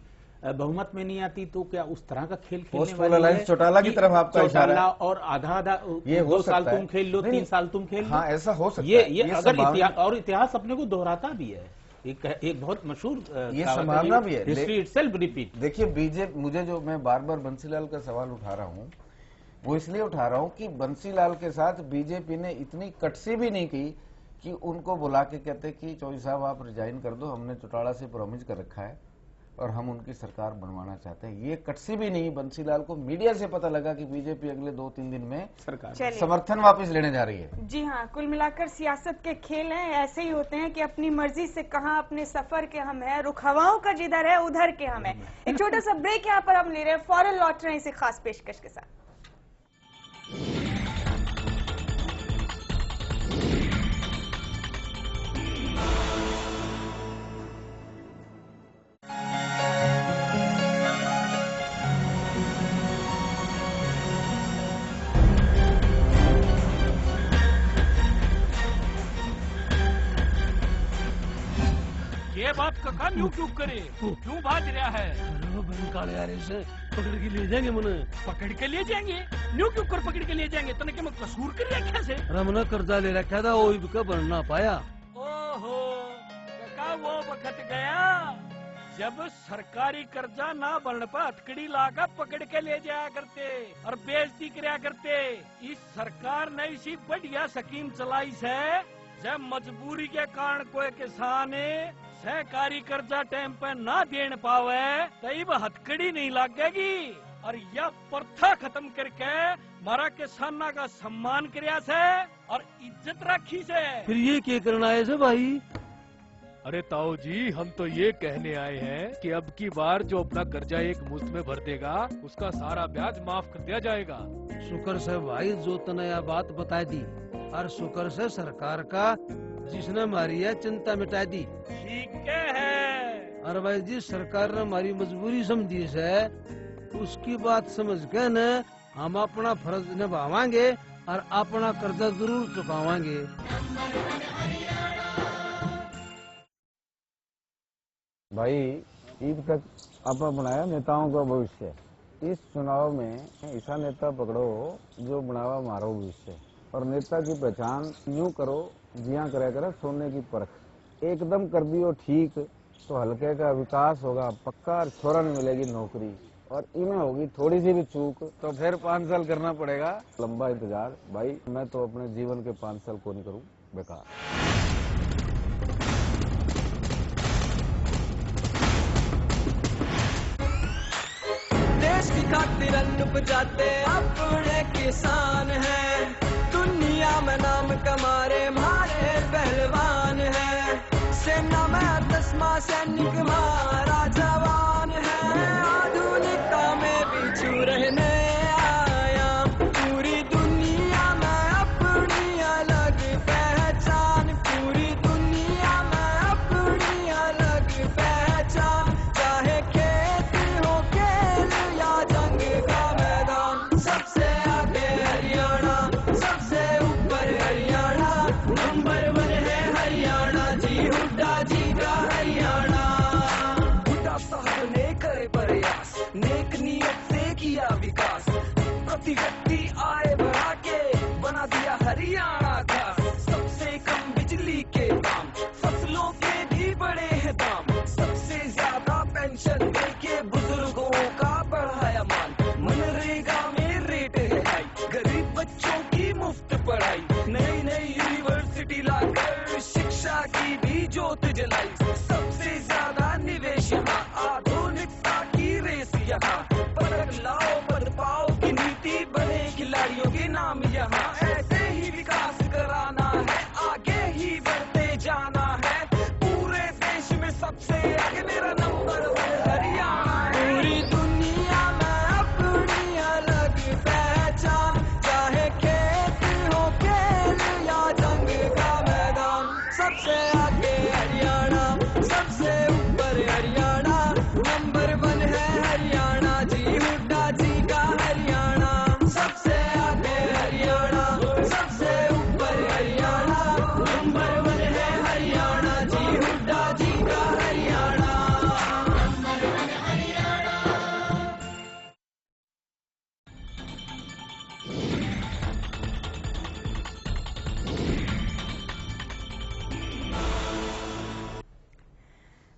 बहुमत में नहीं आती तो क्या उस तरह का खेल खेलने वाली है? चौटाला की तरफ आपका इशारा है, और आधा ये 2 साल तुम खेल लो, 3 साल तुम खेल लो। हाँ, ऐसा हो सकता है। ये अगर इतिहास अपने को दोहराता भी है, एक बहुत मशहूर ये संभावना भी है, हिस्ट्री इटसेल्फ रिपीट। देखिए बीजेपी, मुझे जो मैं बार बार बंसीलाल का सवाल उठा रहा हूँ वो इसलिए उठा रहा हूँ कि बंसीलाल के साथ बीजेपी ने इतनी कटसी भी नहीं की कि उनको बुला के कहते कि चौधरी साहब आप रिजाइन कर दो, हमने चौटाला से प्रॉमिस कर रखा है और हम उनकी सरकार बनवाना चाहते हैं। ये कटसी भी नहीं, बंसीलाल को मीडिया से पता लगा कि बीजेपी अगले 2-3 दिन में सरकार समर्थन वापस लेने जा रही है। जी हाँ, कुल मिलाकर सियासत के खेल हैं, ऐसे ही होते हैं कि अपनी मर्जी से कहां अपने सफर के हम है, रुख हवाओं का जिधर है उधर के हम है। एक छोटा सा ब्रेक यहाँ पर हम ले रहे हैं, फौरन लौट रहे हैं इसी खास पेशकश के साथ। ये बात का काम यूं क्यों करे, क्यों भाग रहा है? काले यार से पकड़ के ले जाएंगे मन, पकड़ के ले जाएंगे? न्यू क्यों कर पकड़ के ले जाएंगे? तने क्या मैं कसूर कर रखा से? रमना कर्जा ले रखा था, वो भी बन ना पाया। ओहो, काका वो वक्त गया जब सरकारी कर्जा ना बनने पर हथकड़ी लाकर पकड़ के ले जाया करते और बेइज्जती कराया करते। इस सरकार ने इसी बढ़िया स्कीम चलाई से, जब मजबूरी के कारण कोई किसान सहकारी कर्जा टाइम पे ना देने पावे तब हथकड़ी नहीं लगेगी और यह प्रथा खत्म करके हमारा किसाना का सम्मान करया से और इज्जत रखी से। फिर ये क्या करना है से भाई? अरे ताऊ जी, हम तो ये कहने आए हैं कि अब की बार जो अपना कर्जा एक मुश्त में भर देगा उसका सारा ब्याज माफ कर दिया जाएगा। शुक्र से भाई जो तनया बात बता दी, और शुक्र से सरकार का जिसने हमारी है चिंता मिटा दी। ठीक है। और भाई जी सरकार ने हमारी मजबूरी समझी से उसकी बात समझ के न हम अपना फर्ज निभावांगे और अपना कर्जा जरूर चुकावांगे। भाई ईद तक आपने बनाया नेताओं का भविष्य, इस चुनाव में ऐसा नेता पकड़ो जो बनावा मारो भविष्य। और नेता की पहचान यूं करो जिया करे सोने की परख। एकदम कर दियो ठीक तो हल्के का विकास होगा पक्का, और छोरा में मिलेगी नौकरी। और इनमें होगी थोड़ी सी भी चूक तो फिर 5 साल करना पड़ेगा लंबा इंतजार। भाई मैं तो अपने जीवन के 5 साल को नहीं करूं बेकार। देश की खातिर अन्न उपजाते अपने किसान हैं, दुनिया में नाम कमारे हमारे पहलवान हैं। सेना में 10वां सैनिक हमारा जवान है, आधुनिकता में बिछू रहने आया। पूरी दुनिया में अपनी अलग पहचान, पूरी दुनिया में अपनी अलग पहचान। चाहे खेत हो खेल या जंग का मैदान, सबसे आगे हरियाणा, सबसे ऊपर हरियाणा। नंबर 1 है हरियाणा जी, हुड्डा जी का हरियाणा। हुड्डा साहब ने करे प्रयास, नेक नियत से किया विकास, प्रति व्यक्ति आय बढ़ा के बना दिया हरियाणा का। सबसे कम बिजली के दाम, फसलों के भी बड़े हैं दाम, सबसे ज्यादा पेंशन देके बुजुर्गों का बढ़ाया मान। मनरेगा में रेट है हाई, गरीब बच्चों की मुफ्त पढ़ाई। नई नई यूनिवर्सिटी लाकर शिक्षा की भी ज्योत जलाई। सबसे ज्यादा निवेश यहाँ, आधुनिकता की रेस यहाँ। पलट लाओ पद पाओ की नीति, बने खिलाड़ियों के नाम यहाँ। ऐसे ही विकास कराना है, आगे ही बढ़ते जाना है। पूरे देश में सबसे आगे मेरा नंबर 1 हरियाणा है। पूरी दुनिया में अपनी अलग पहचान, चाहे खेत हो खेल या जंग का मैदान। सबसे आगे हरियाणा, सबसे ऊपर हरियाणा। नंबर 1 है हरियाणा जी, हुड्डा जी का हरियाणा। सबसे आगे हरियाणा, सबसे ऊपर हरियाणा। नंबर 1 है हरियाणा जी, हुड्डा जी का हरियाणा।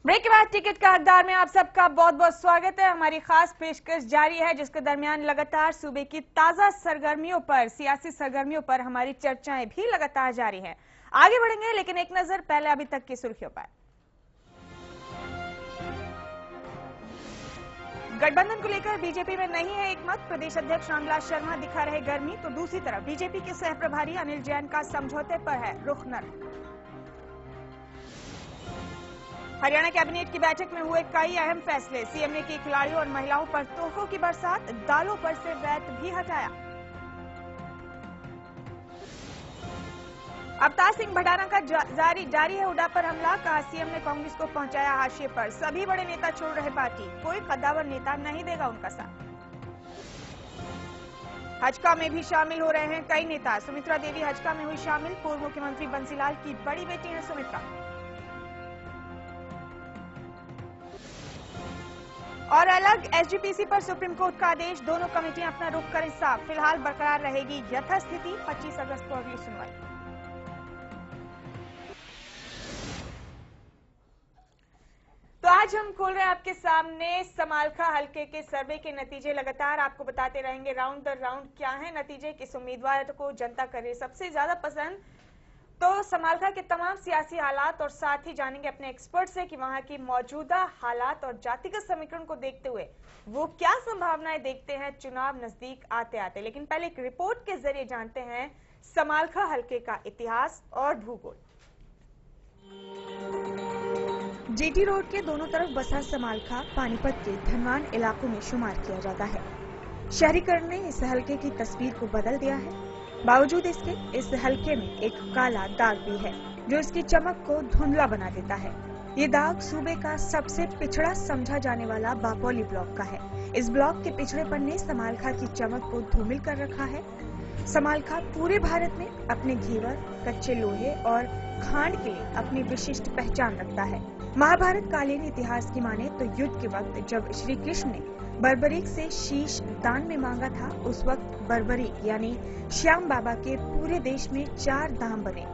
ब्रेक के बाद टिकट का हकदार में आप सबका बहुत बहुत स्वागत है। हमारी खास पेशकश जारी है, जिसके दरमियान लगातार सूबे की ताजा सरगर्मियों पर, सियासी सरगर्मियों पर हमारी चर्चाएं भी लगातार जारी हैं। आगे बढ़ेंगे, लेकिन एक नजर पहले अभी तक की सुर्खियों पर। गठबंधन को लेकर बीजेपी में नहीं है एकमत। प्रदेश अध्यक्ष रामविलास शर्मा दिखा रहे गर्मी, तो दूसरी तरफ बीजेपी के सह प्रभारी अनिल जैन का समझौते पर है रुख नरम। हरियाणा कैबिनेट की बैठक में हुए कई अहम फैसले। सीएम ने की खिलाड़ियों और महिलाओं पर तोहफों की बरसात, दालों पर से वैट भी हटाया। अवतार सिंह भडाना का जारी है उड़ा पर हमला, कहा सीएम ने कांग्रेस को पहुंचाया हाशिए पर। सभी बड़े नेता छोड़ रहे पार्टी, कोई कद्दावर नेता नहीं देगा उनका साथ। हजका में भी शामिल हो रहे हैं कई नेता। सुमित्रा देवी हजका में हुई शामिल। पूर्व मुख्यमंत्री बंसीलाल की बड़ी बेटी है सुमित्रा। और अलग एसजीपीसी पर सुप्रीम कोर्ट का आदेश, दोनों कमेटियां अपना रुख करें साफ। फिलहाल बरकरार रहेगी यथास्थिति, 25 अगस्त को अगली सुनवाई। तो आज हम खोल रहे हैं आपके सामने समालखा हलके के सर्वे के नतीजे। लगातार आपको बताते रहेंगे राउंड दर राउंड क्या है नतीजे, किस उम्मीदवार को जनता करे सबसे ज्यादा पसंद। तो समालखा के तमाम सियासी हालात और साथ ही जानेंगे अपने एक्सपर्ट से कि वहां की मौजूदा हालात और जातिगत समीकरण को देखते हुए वो क्या संभावनाएं देखते हैं चुनाव नजदीक आते आते। लेकिन पहले एक रिपोर्ट के जरिए जानते हैं समालखा हलके का इतिहास और भूगोल। जीटी रोड के दोनों तरफ बसा समालखा पानीपत के धनवान इलाकों में शुमार किया जाता है। शहरीकरण ने इस हलके की तस्वीर को बदल दिया है। बावजूद इसके इस हलके में एक काला दाग भी है जो इसकी चमक को धुंधला बना देता है। ये दाग सूबे का सबसे पिछड़ा समझा जाने वाला बापोली ब्लॉक का है। इस ब्लॉक के पिछड़ेपन ने समालखा की चमक को धूमिल कर रखा है। समालखा पूरे भारत में अपने घेवर, कच्चे लोहे और खांड के लिए अपनी विशिष्ट पहचान रखता है। महाभारत कालीन इतिहास की माने तो युद्ध के वक्त जब श्री कृष्ण ने बर्बरीक से शीश दान में मांगा था, उस वक्त बर्बरीक यानी श्याम बाबा के पूरे देश में 4 धाम बने,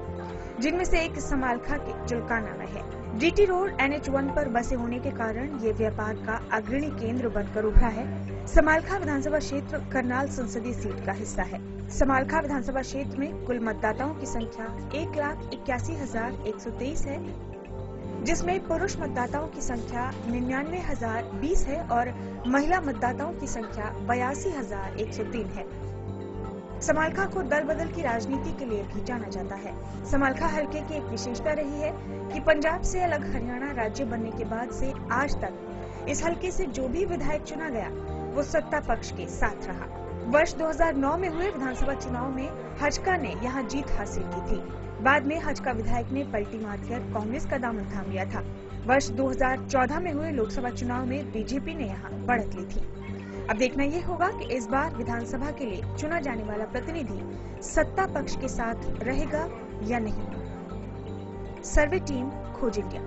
जिनमें से एक समालखा के जुलकाना में है। जीटी रोड NH1 पर बसे होने के कारण ये व्यापार का अग्रणी केंद्र बनकर उभरा है। समालखा विधानसभा क्षेत्र करनाल संसदीय सीट का हिस्सा है। समालखा विधानसभा क्षेत्र में कुल मतदाताओं की संख्या 1,81,123 है, जिसमें पुरुष मतदाताओं की संख्या 99,020 है और महिला मतदाताओं की संख्या 82,103 है। समालखा को दल बदल की राजनीति के लिए भी जाना जाता है। समालखा हलके की एक विशेषता रही है कि पंजाब से अलग हरियाणा राज्य बनने के बाद से आज तक इस हलके से जो भी विधायक चुना गया वो सत्ता पक्ष के साथ रहा। वर्ष 2009 में हुए विधानसभा चुनाव में हजका ने यहां जीत हासिल की थी। बाद में हजका विधायक ने पलटी मारकर कांग्रेस का दामन थाम लिया था। वर्ष 2014 में हुए लोकसभा चुनाव में बीजेपी ने यहां बढ़त ली थी। अब देखना ये होगा कि इस बार विधानसभा के लिए चुना जाने वाला प्रतिनिधि सत्ता पक्ष के साथ रहेगा या नहीं। सर्वे टीम खोज इंडिया।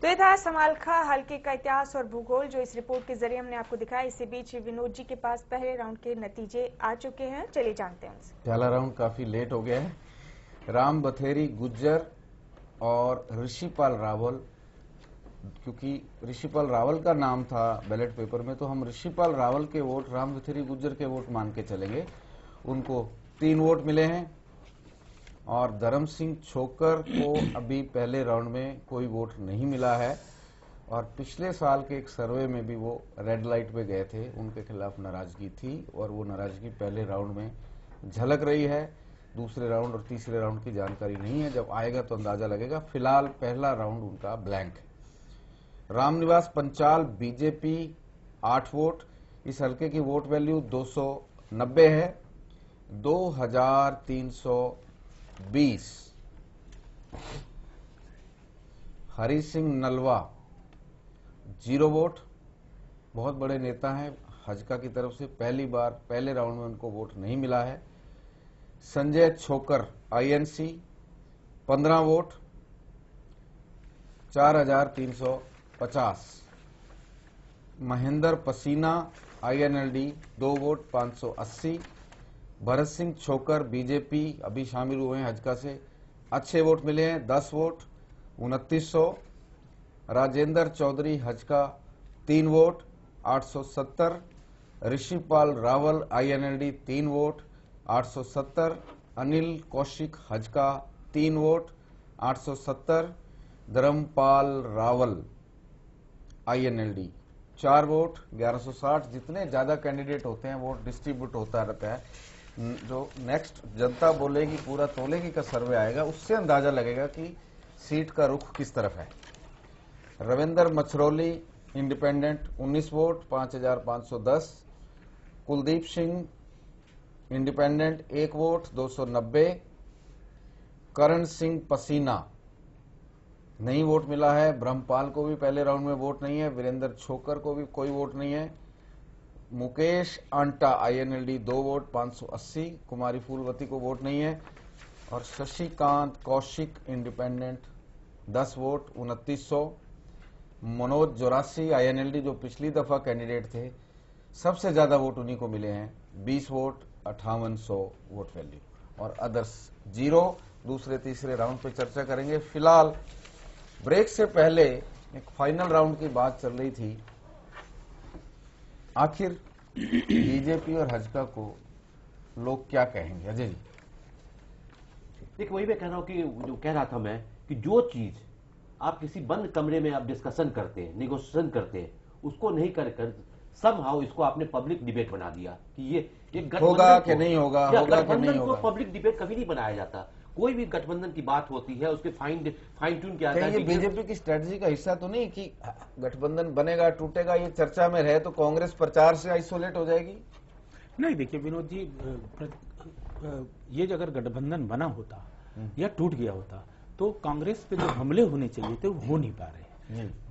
तो ये था समालखा हलके का इतिहास और भूगोल जो इस रिपोर्ट के जरिए हमने आपको दिखाया। इसी बीच विनोद जी के पास पहले राउंड के नतीजे आ चुके हैं, चलिए जानते हैं उनसे। पहला राउंड काफी लेट हो गया है। राम बथेरी गुज्जर और ऋषिपाल रावल, क्योंकि ऋषिपाल रावल का नाम था बैलेट पेपर में, तो हम ऋषिपाल रावल के वोट राम बथेरी गुज्जर के वोट मान के चलेंगे। उनको 3 वोट मिले हैं और धर्म सिंह छोकर को अभी पहले राउंड में कोई वोट नहीं मिला है और पिछले साल के एक सर्वे में भी वो रेड लाइट पे गए थे, उनके खिलाफ नाराजगी थी और वो नाराजगी पहले राउंड में झलक रही है। दूसरे राउंड और तीसरे राउंड की जानकारी नहीं है, जब आएगा तो अंदाजा लगेगा। फिलहाल पहला राउंड उनका ब्लैंक है। रामनिवास पंचाल बीजेपी 8 वोट, इस हल्के की वोट वैल्यू 290 है, 2320। हरि सिंह नलवा 0 वोट, बहुत बड़े नेता हैं हजका की तरफ से, पहली बार पहले राउंड में उनको वोट नहीं मिला है। Sanjay Chhokar INC 15 vote, 4350। महेंद्र पसीना INLD 2 vote, 580। Bharat Singh Chhokar BJP अभी शामिल हुए हैं हजका से, अच्छे वोट मिले हैं, 10 vote, 2900। Rajendra Chaudhary Hajka 3 vote, 870। Rishipal Rawal INLD 3 vote, 870। Anil Kaushik Hajka 3 vote, 870। Dharampal Rawal INLD 4 vote 1160। जितने ज्यादा कैंडिडेट होते हैं वोट डिस्ट्रीब्यूट होता रहता है। जो नेक्स्ट जनता बोलेगी पूरा तोलेगी का सर्वे आएगा उससे अंदाजा लगेगा कि सीट का रुख किस तरफ है। Ravinder Machhrauli independent 19 vote 5510। Kuldeep Singh independent 1 vote 290। Karan Singh Pasina नहीं वोट मिला है। ब्रह्मपाल को भी पहले राउंड में वोट नहीं है। वीरेंद्र छोकर को भी कोई वोट नहीं है। मुकेश आंटा INLD 2 वोट 580। कुमारी फूलवती को वोट नहीं है। और Shashikant Kaushik independent 10 vote 2900। Manoj Jorasi INLD जो पिछली दफा कैंडिडेट थे सबसे ज्यादा वोट उन्हीं को मिले हैं 20 वोट 5800 वोट वैल्यू। और अदर्स 0। दूसरे तीसरे राउंड पे चर्चा करेंगे। फिलहाल ब्रेक से पहले एक फाइनल राउंड की बात चल रही थी। आखिर बीजेपी और हजका को लोग क्या कहेंगे? अजय जी। देखिए वही मैं कह रहा हूं कि जो कह रहा था मैं कि जो चीज आप किसी बंद कमरे में आप डिस्कशन करते हैं, निगोशिएशन करते हैं, उसको नहीं कर समहाउ इसको आपने पब्लिक डिबेट बना दिया कि ये होगा कि नहीं होगा, होगा कि नहीं होगा। पब्लिक डिबेट कभी नहीं बनाया जाता। कोई भी गठबंधन की बात होती है उसके फाइन ट्यून किया जाता है। ये बीजेपी की स्ट्रेटजी का हिस्सा तो नहीं कि गठबंधन बनेगा टूटेगा ये चर्चा में रहे तो कांग्रेस प्रचार से आइसोलेट हो जाएगी? नहीं, देखिए विनोद जी, ये अगर गठबंधन बना होता या टूट गया होता तो कांग्रेस पे जो हमले होने चाहिए थे वो हो नहीं पा रहे।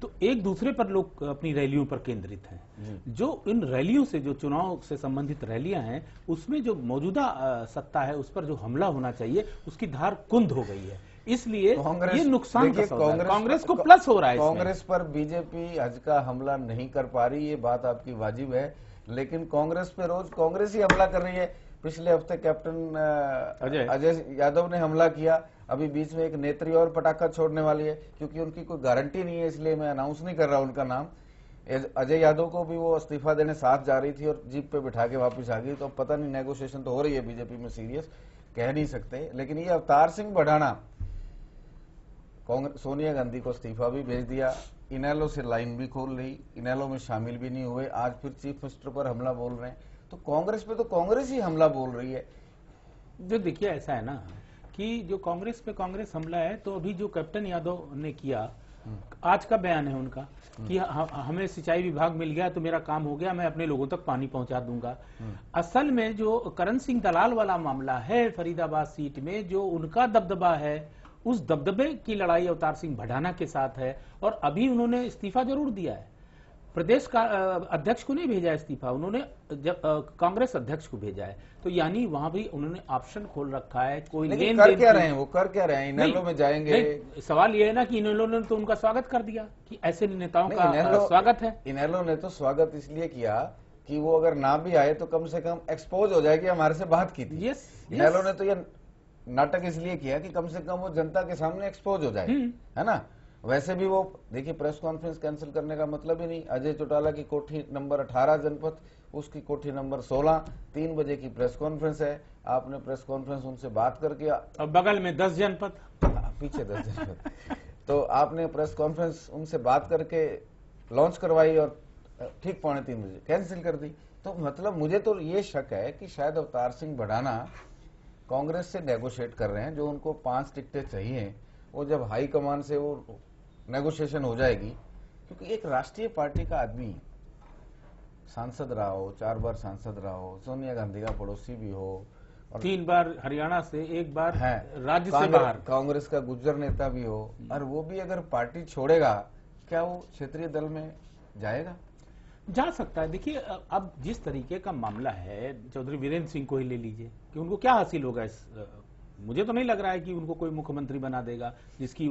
तो एक दूसरे पर लोग अपनी रैलियों पर केंद्रित हैं। जो इन रैलियों से, जो चुनाव से संबंधित रैलियां हैं, उसमें जो मौजूदा सत्ता है उस पर जो हमला होना चाहिए उसकी धार कुंद हो गई है। इसलिए ये नुकसान का सौदा है। कांग्रेस को प्लस हो रहा है। कांग्रेस पर बीजेपी हजका हमला नहीं कर पा रही, ये बात आपकी वाजिब है, लेकिन कांग्रेस पे रोज कांग्रेस ही हमला कर रही है। पिछले हफ्ते कैप्टन अजय यादव ने हमला किया। अभी बीच में एक नेत्री और पटाखा छोड़ने वाली है, क्योंकि उनकी कोई गारंटी नहीं है इसलिए मैं अनाउंस नहीं कर रहा उनका नाम। अजय यादव को भी वो इस्तीफा देने साथ जा रही थी और जीप पे बिठा के वापस आ गई। तो पता नहीं, नेगोशिएशन तो हो रही है बीजेपी में सीरियस, कह नहीं सकते। लेकिन ये अवतार सिंह बढ़ाना, कांग्रेस सोनिया गांधी को इस्तीफा भी भेज दिया, इनेलो से लाइन भी खोल रही, इनेलो में शामिल भी नहीं हुए, आज फिर चीफ मिनिस्टर पर हमला बोल रहे हैं। तो कांग्रेस पे तो कांग्रेस ही हमला बोल रही है। जो देखिए ऐसा है ना कि जो कांग्रेस पे कांग्रेस हमला है, तो अभी जो कैप्टन यादव ने किया, आज का बयान है उनका कि हमें सिंचाई विभाग मिल गया तो मेरा काम हो गया, मैं अपने लोगों तक पानी पहुंचा दूंगा। असल में जो करण सिंह दलाल वाला मामला है फरीदाबाद सीट में, जो उनका दबदबा है, उस दबदबे की लड़ाई अवतार सिंह भडाना के साथ है। और अभी उन्होंने इस्तीफा जरूर दिया है, प्रदेश का अध्यक्ष को नहीं भेजा इस्तीफा, उन्होंने कांग्रेस अध्यक्ष को भेजा है। तो यानी वहां भी उन्होंने ऑप्शन खोल रखा है। कोई लेन कर क्या रहे हैं, वो कर क्या रहे हैं? इनेलो में जाएंगे? सवाल ये है ना कि इनेलो ने तो उनका स्वागत कर दिया कि ऐसे नेताओं का स्वागत है। इनेलो ने तो स्वागत इसलिए किया कि वो अगर ना भी आए तो कम से कम एक्सपोज हो जाए कि हमारे से बात की थी। इनेलो ने तो ये नाटक इसलिए किया कि कम से कम वो जनता के सामने एक्सपोज हो जाए, है ना। वैसे भी वो देखिए प्रेस कॉन्फ्रेंस कैंसिल करने का मतलब ही नहीं। अजय चौटाला की कोठी नंबर 18 जनपद, उसकी कोठी नंबर 16, 3 बजे की प्रेस कॉन्फ्रेंस है। आपने प्रेस कॉन्फ्रेंस उनसे बात करके, और बगल में 10 जनपद, पीछे 10 जनपद तो आपने प्रेस कॉन्फ्रेंस उनसे बात करके लॉन्च करवाई और ठीक 2:45 बजे कैंसिल कर दी। तो मतलब मुझे तो ये शक है कि शायद अवतार सिंह भडाना कांग्रेस से नेगोशिएट कर रहे हैं। जो उनको 5 टिकटें चाहिए, वो जब हाई कमान से वो नेगोशिएशन हो जाएगी, क्योंकि एक राष्ट्रीय पार्टी का आदमी सांसद रहा हो, 4 बार सांसद रहा हो, सोनिया गांधी का पड़ोसी भी हो, और 3 बार हरियाणा से, 1 बार राज्य से बाहर, कांग्रेस का गुज्जर नेता भी हो, और वो भी अगर पार्टी छोड़ेगा, क्या वो क्षेत्रीय दल में जाएगा? जा सकता है। देखिए अब जिस तरीके का मामला है, चौधरी वीरेंद्र सिंह को ही ले लीजिए कि उनको क्या हासिल होगा इस, मुझे तो नहीं लग रहा है कि उनको कोई मुख्यमंत्री बना देगा, जिसकी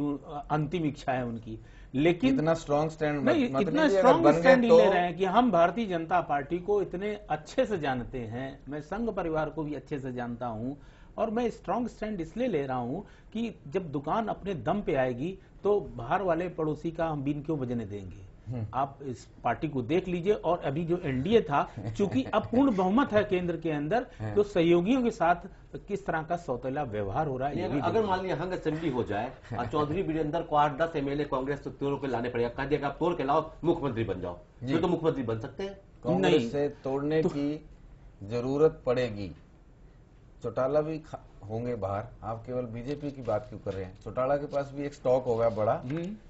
अंतिम इच्छा है उनकी। लेकिन इतना स्ट्रॉन्ग स्टैंड नहीं, इतना स्ट्रॉन्ग स्टैंड ले रहे हैं कि हम भारतीय जनता पार्टी को इतने अच्छे से जानते हैं, मैं संघ परिवार को भी अच्छे से जानता हूं, और मैं स्ट्रॉन्ग स्टैंड इसलिए ले रहा हूं कि जब दुकान अपने दम पे आएगी तो बाहर वाले पड़ोसी का हम बीन क्यों बजने देंगे। आप इस पार्टी को देख लीजिए। और अभी जो एनडीए था, चूंकि अब पूर्ण बहुमत है केंद्र के अंदर, तो सहयोगियों के साथ किस तरह का सौतेला व्यवहार हो रहा है ये भी अगर मान लिया हंग असेंबली हो जाए और चौधरी वीरेंद्र को 8-10 एमएलए कांग्रेस तोड़ के लाने पड़ेगा, कह दिया आप तोड़ के लाओ, मुख्यमंत्री बन जाओ, फिर तो मुख्यमंत्री बन सकते हैं। कांग्रेस से तोड़ने की जरूरत पड़ेगी। चौटाला भी होंगे बाहर, आप केवल बीजेपी की बात क्यों कर रहे हैं? चौटाला के पास भी एक स्टॉक होगा बड़ा,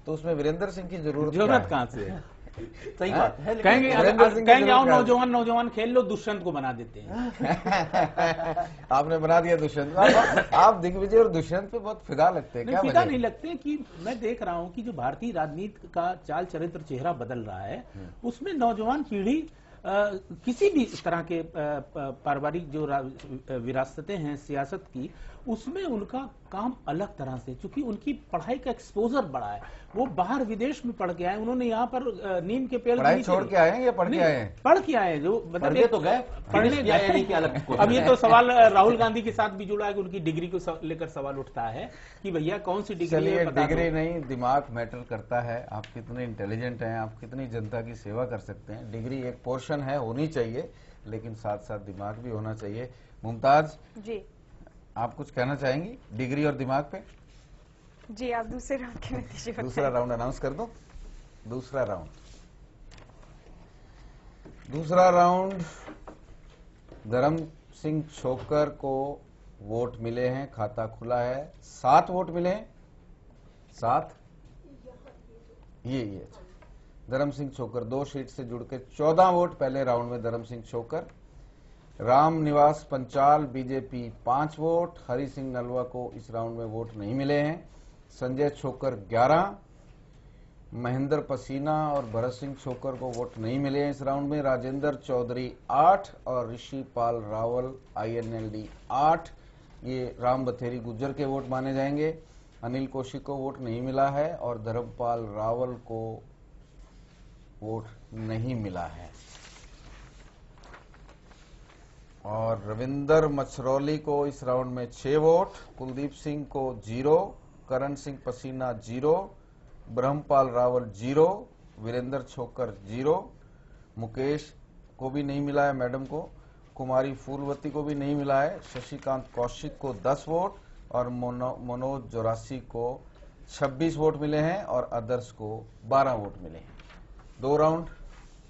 तो उसमें वीरेंद्र सिंह की जरूरत कहां से है? सही बात है। कहेंगे आओ नौजवान खेल लो, दुष्यंत को बना देते हैं। आपने बना दिया दुष्यंत। आप दिग्विजय और दुष्यंत पे बहुत फिदा लगते हैं। क्या फिदा नहीं लगते कि मैं देख रहा हूं कि जो भारतीय राजनीति का चाल चरित्र चेहरा बदल रहा है, उसमें नौजवान पीढ़ी किसी भी तरह के पारिवारिक जो विरासतें हैं सियासत की, उसमें उनका काम अलग तरह से, क्योंकि उनकी पढ़ाई का एक्सपोजर बड़ा है। वो बाहर विदेश में पढ़ के आए, उन्होंने यहाँ पर नीम के पेड़ पढ़ाई छोड़ के आए या पढ़ के आए? पढ़ के आए, जो मतलब तो गए पढ़ने गए। अब ये तो सवाल राहुल गांधी के साथ भी जुड़ा है कि उनकी डिग्री को लेकर सवाल उठता है कि भैया कौन सी डिग्री है। डिग्री नहीं, दिमाग मैटर करता है। आप कितने इंटेलिजेंट हैं, आप कितनी जनता की सेवा कर सकते हैं। डिग्री एक पोर्शन है, होनी चाहिए, लेकिन साथ साथ दिमाग भी होना चाहिए। मुमताज जी, आप कुछ कहना चाहेंगी डिग्री और दिमाग पे? जी, आप दूसरे राउंड के नतीजे बताइए। दूसरा राउंड अनाउंस कर दो। दूसरा राउंड धर्म सिंह छोकर को वोट मिले हैं, खाता खुला है, 7 वोट मिले हैं। 7 ये धर्म सिंह छोकर 2 सीट से जुड़ के 14 वोट पहले राउंड में धर्म सिंह छोकर। Ram Niwas Panchal BJP 5 vote. हरि सिंह नलवा को इस राउंड में वोट नहीं मिले हैं। संजय छोकर 11, महेंद्र पसीना और भरत सिंह छोकर को वोट नहीं मिले हैं इस राउंड में। राजेंद्र चौधरी 8 और ऋषि पाल रावल INLD 8, ये राम बथेरी गुज्जर के वोट माने जाएंगे। अनिल कौशिक को वोट नहीं मिला है और धर्मपाल रावल को वोट नहीं मिला है। और रविंदर मछरौली को इस राउंड में 6 वोट, कुलदीप सिंह को 0, करण सिंह पसीना 0, ब्रह्मपाल रावल 0, वीरेंद्र छोकर 0, मुकेश को भी नहीं मिला है मैडम को, कुमारी फूलवती को भी नहीं मिला है, शशिकांत कौशिक को 10 वोट और मनोज जोरासी को 26 वोट मिले हैं और अदर्स को 12 वोट मिले हैं। 2 राउंड।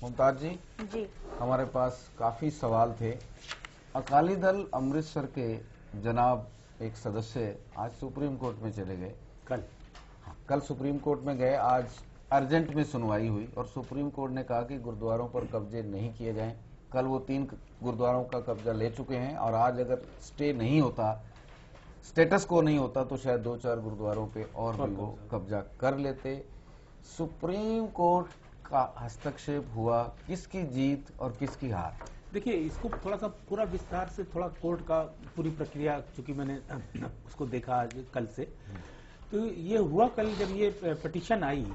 मुमताज जी, हमारे पास काफी सवाल थे। अकाली दल अमृतसर के जनाब एक सदस्य आज सुप्रीम कोर्ट में चले गए। कल सुप्रीम कोर्ट में गए, आज अर्जेंट में सुनवाई हुई और सुप्रीम कोर्ट ने कहा कि गुरुद्वारों पर कब्जे नहीं किए जाएं। कल वो 3 गुरुद्वारों का कब्जा ले चुके हैं और आज अगर स्टे नहीं होता, स्टेटस को नहीं होता, तो शायद 2-4 गुरुद्वारों पे और भी वो कब्जा कर लेते। सुप्रीम कोर्ट का हस्तक्षेप हुआ, किसकी जीत और किसकी हार? देखिए, इसको थोड़ा सा पूरा विस्तार से थोड़ा कोर्ट का पूरी प्रक्रिया, चूंकि मैंने उसको देखा आज कल से, तो ये हुआ कल जब ये पिटीशन आई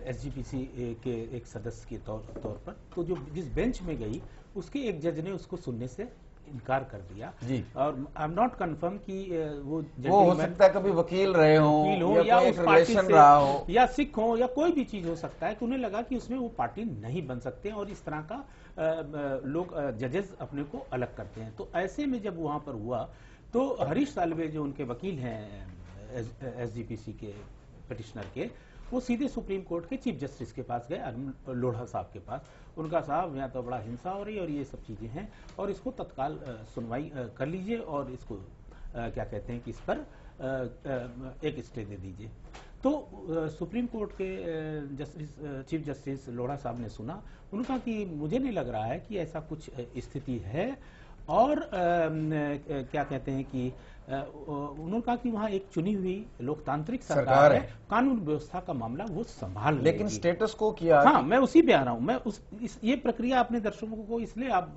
SGPC के एक सदस्य के तौर पर, तो जो जिस बेंच में गई उसके एक जज ने उसको सुनने से इनकार कर दिया जी। और आई एम नॉट कन्फर्म कि वो हो सकता है कभी वकील रहे हो या उस पार्टी से रहा हो या सिख हो या कोई भी चीज हो सकता है कि उन्हें लगा कि उसमें वो पार्टी नहीं बन सकते और इस तरह का लोग जजेस अपने को अलग करते हैं। तो ऐसे में जब वहां पर हुआ तो हरीश साल्वे जो उनके वकील हैं SGPC के पिटिशनर के, वो सीधे सुप्रीम कोर्ट के चीफ जस्टिस के पास गए, अरुण लोढ़ा साहब के पास। उनका साहब यहाँ तो बड़ा हिंसा हो रही है और ये सब चीजें हैं और इसको तत्काल सुनवाई कर लीजिए और इसको क्या कहते हैं कि इस पर एक स्टे दे दीजिए। तो सुप्रीम कोर्ट के चीफ जस्टिस लोढ़ा साहब ने सुना, उन्होंने कहा कि मुझे नहीं लग रहा है कि ऐसा कुछ स्थिति है और क्या कहते हैं कि उन्होंने कहा कि वहाँ एक चुनी हुई लोकतांत्रिक सरकार है, कानून व्यवस्था का मामला वो संभाल लेकिन स्टेटस को किया। हाँ, मैं उसी पे आ रहा हूँ। मैं ये प्रक्रिया अपने दर्शकों को इसलिए आप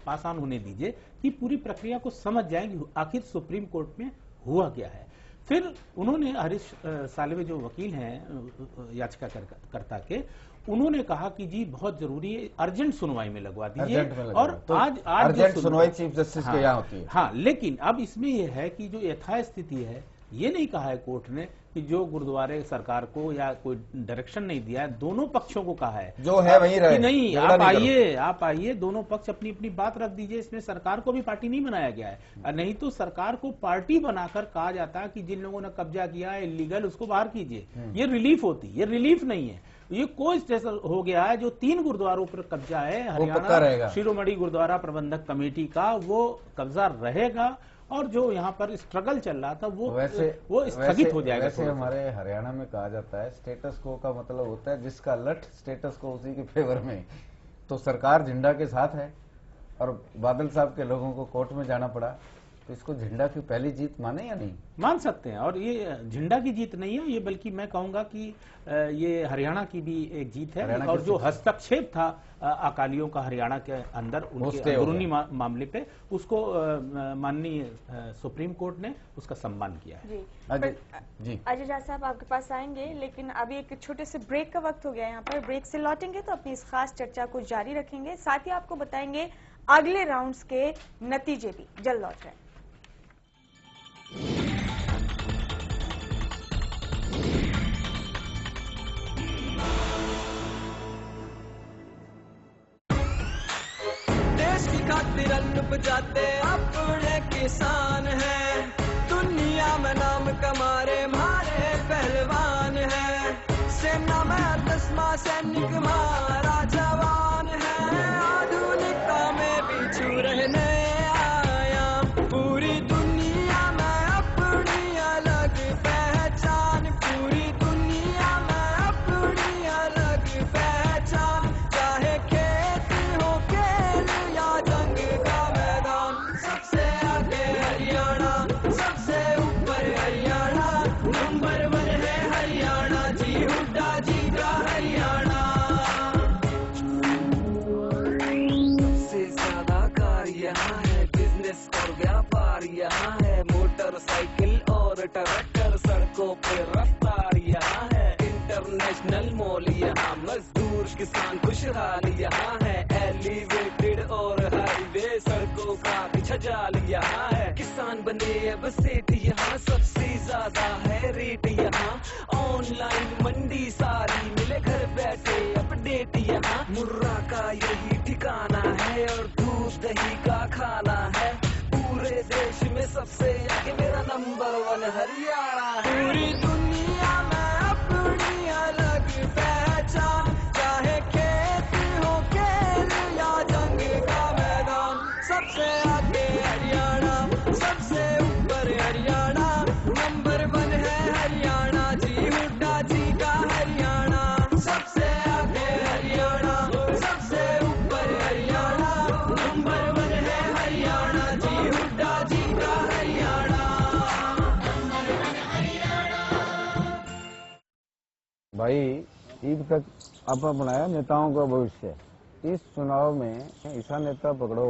पास ऑन होने दीजिए कि पूरी प्रक्रिया को समझ जाएंगे आखिर सुप्रीम कोर्ट में हुआ क्या है। फिर उन्होंने हरीश साल्वे जो वकील हैं याचिकाकर्ता के, उन्होंने कहा कि जी बहुत जरूरी है, अर्जेंट सुनवाई में लगवा दीजिए और तो आज अर्जेंट सुनवाई चीफ जस्टिस के यहाँ होती है। हाँ, लेकिन अब इसमें यह है कि जो यथास्थिति है ये नहीं कहा है कोर्ट ने कि जो गुरुद्वारे सरकार को या कोई डायरेक्शन नहीं दिया है, दोनों पक्षों को कहा है जो है वहीं रहे, कि नहीं झगड़ा आप आइए दोनों पक्ष अपनी अपनी बात रख दीजिए। इसमें सरकार को भी पार्टी नहीं बनाया गया है, और नहीं तो सरकार को पार्टी बनाकर कहा जाता कि जिन लोगों ने कब्जा किया है इलीगल, उसको बाहर कीजिए, ये रिलीफ होती। ये रिलीफ नहीं है, ये कोई स्टेशन हो गया है। जो 3 गुरुद्वारों पर कब्जा है हरियाणा शिरोमणि गुरुद्वारा प्रबंधक कमेटी का, वो कब्जा रहेगा, और जो यहाँ पर स्ट्रगल चल रहा था वो स्थगित हो जाएगा। वैसे हमारे हरियाणा में कहा जाता है स्टेटस को का मतलब होता है जिसका लठ स्टेटस को उसी के फेवर में। तो सरकार झंडा के साथ है और बादल साहब के लोगों को कोर्ट में जाना पड़ा, तो इसको झंडा की पहली जीत माने या नहीं? मान सकते हैं, और ये झंडा की जीत नहीं है, ये बल्कि मैं कहूंगा कि ये हरियाणा की भी एक जीत है। और जो हस्तक्षेप था अकालियों का हरियाणा के अंदर उनके अंदरूनी मामले पे, उसको माननीय सुप्रीम कोर्ट ने उसका सम्मान किया है। जी अजय झा साहब आपके पास आएंगे, लेकिन अभी एक छोटे से ब्रेक का वक्त हो गया है। यहाँ पर ब्रेक से लौटेंगे तो अपनी इस खास चर्चा को जारी रखेंगे, साथ ही आपको बताएंगे अगले राउंड्स के नतीजे भी। जल्द लौट रहे हैं। देश की खातिर अन्न उपजाते अपने किसान हैं, दुनिया में नाम कमारे हमारे पहलवान हैं। सेना में 10वां सैनिक हमारा जवान है, आधुनिकता में भी छू रहने आया। पूरी दुनिया में अपनी अलग पहचान, पूरी दुनिया में अपनी अलग पहचान। चाहे खेती हो खेल या जंग का मैदान, सबसे आगे हरियाणा, सबसे ऊपर हरियाणा। नंबर 1 है हरियाणा जी, हुड्डा जी का हरियाणा। सबसे ज्यादा कार यहाँ है, बिजनेस और व्यापार यहाँ है। मोटरसाइकिल और ट्रैक्टर सड़कों पे रफ्तार यहाँ है। इंटरनेशनल मॉल यहाँ, मजदूर किसान खुशहाल यहाँ है। एलिवेटेड और हाईवे सड़कों का छजाल यहाँ है। किसान बने अब सेठ यहाँ, सबसे ज्यादा है रेट यहाँ। ऑनलाइन मंडी सारी मिले घर बैठे अपडेट यहाँ। मुर्रा का यही ठिकाना है और दूध दही का खाना है। पूरे देश में सबसे आगे मेरा नंबर 1 हरियाणा है। पूरी दुनिया में अपनी अलग पहचान, चाहे खेती हो खेल या जंग का मैदान। सबसे आगे हरियाणा, सबसे ऊपर हरियाणा। नंबर 1 है हरियाणा जी, हुड्डा जी का हरियाणा। सबसे आगे हरियाणा, सबसे ऊपर हरियाणा। नंबर 1 है हरियाणा जी, हुड्डा जी का हरियाणा। भाई ईद तक आपा बनाया नेताओं का भविष्य। इस चुनाव में ऐसा नेता पकड़ो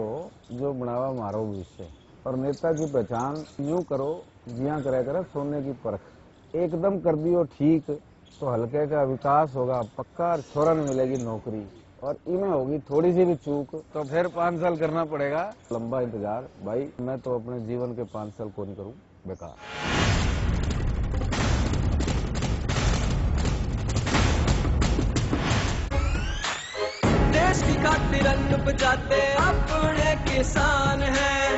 जो बनावा मारो भविष्य। और नेता की पहचान यूं करो जिया करे सोने की परख। एकदम कर दियो ठीक तो हल्के का विकास होगा पक्का, और छोरा में मिलेगी नौकरी। और इनमें होगी थोड़ी सी भी चूक तो फिर 5 साल करना पड़ेगा लंबा इंतजार। भाई मैं तो अपने जीवन के 5 साल को नहीं करूं बेकार। देश की खातिर अन्न उपजाते अपने किसान हैं,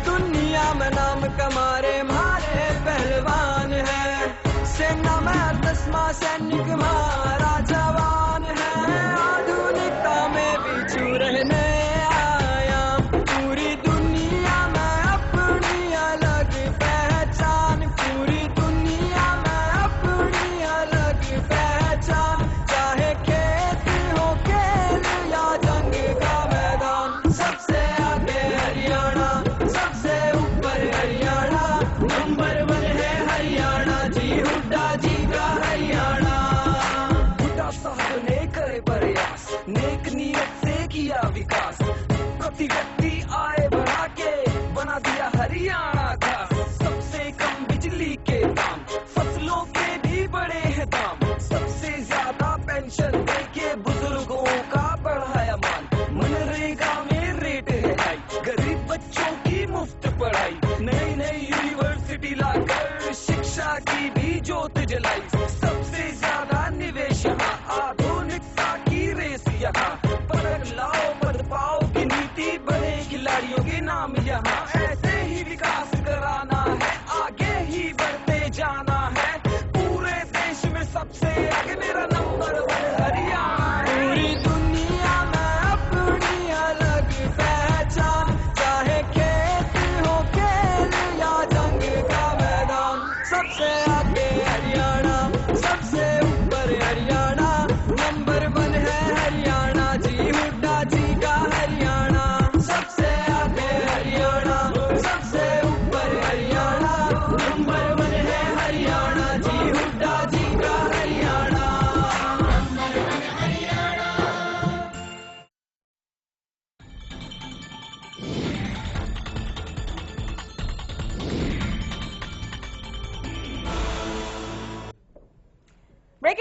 दुनिया में नाम कमारे हमारे पहलवान हैं। सेना में 10वां सैनिक हमारा जवान है, आधुनिकता में भी छू रहने आया। पूरी दुनिया में अपनी अलग पहचान, पूरी दुनिया में अपनी अलग पहचान। चाहे खेती हो खेल या जंग का मैदान, सबसे आगे हरियाणा, सबसे ऊपर हरियाणा। नंबर 1 है हरियाणा जी, हुड्डा जी का हरियाणा। हुड्डा साहब ने करे प्रयास, नेक नीयत से किया विकास। प्रति व्यक्ति आय बढ़ा के बना दिया हरियाणा खास। सबसे कम बिजली के दाम, फसलों के भी बड़े हैं दाम। सबसे ज्यादा पेंशन दे के बुजुर्गों का बढ़ाया मान। मनरेगा में रेट है हाई, गरीब बच्चों की मुफ्त पढ़ाई। नई नई यूनिवर्सिटी लाकर शिक्षा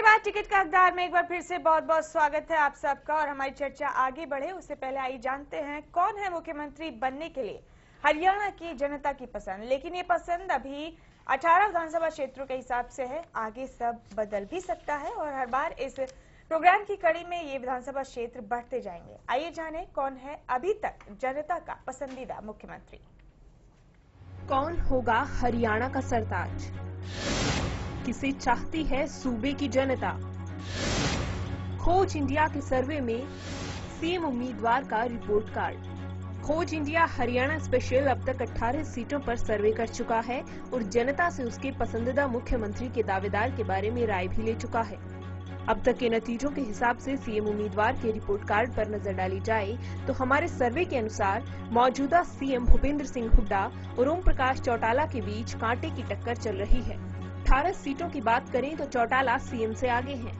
धन्यवाद। टिकट का हकदार में एक बार फिर से बहुत बहुत स्वागत है आप सबका। और हमारी चर्चा आगे बढ़े उससे पहले आइए जानते हैं कौन है मुख्यमंत्री बनने के लिए हरियाणा की जनता की पसंद। लेकिन ये पसंद अभी 18 विधानसभा क्षेत्रों के हिसाब से है, आगे सब बदल भी सकता है और हर बार इस प्रोग्राम की कड़ी में ये विधानसभा क्षेत्र बढ़ते जाएंगे। आइए जाने कौन है अभी तक जनता का पसंदीदा मुख्यमंत्री। कौन होगा हरियाणा का सरताज, किसे चाहती है सूबे की जनता। खोज इंडिया के सर्वे में सीएम उम्मीदवार का रिपोर्ट कार्ड। खोज इंडिया हरियाणा स्पेशल अब तक 18 सीटों पर सर्वे कर चुका है और जनता से उसके पसंदीदा मुख्यमंत्री के दावेदार के बारे में राय भी ले चुका है। अब तक के नतीजों के हिसाब से सीएम उम्मीदवार के रिपोर्ट कार्ड पर नजर डाली जाए तो हमारे सर्वे के अनुसार मौजूदा सीएम भूपेंद्र सिंह हुड्डा और ओम प्रकाश चौटाला के बीच कांटे की टक्कर चल रही है। 18 सीटों की बात करें तो चौटाला सीएम से आगे हैं।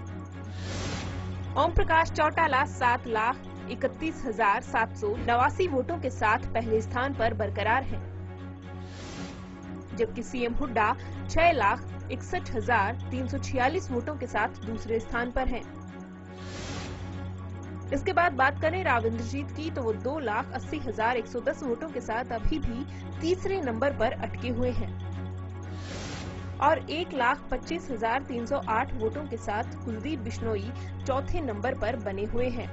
ओम प्रकाश चौटाला 7,31,789 वोटों के साथ पहले स्थान पर बरकरार हैं, जबकि सीएम हुड्डा 6,61,346 वोटों के साथ दूसरे स्थान पर हैं। इसके बाद बात करें राव इंद्रजीत की तो वो 2,80,110 वोटों के साथ अभी भी तीसरे नंबर पर अटके हुए हैं और 1,25,308 वोटों के साथ कुलदीप बिश्नोई चौथे नंबर पर बने हुए हैं।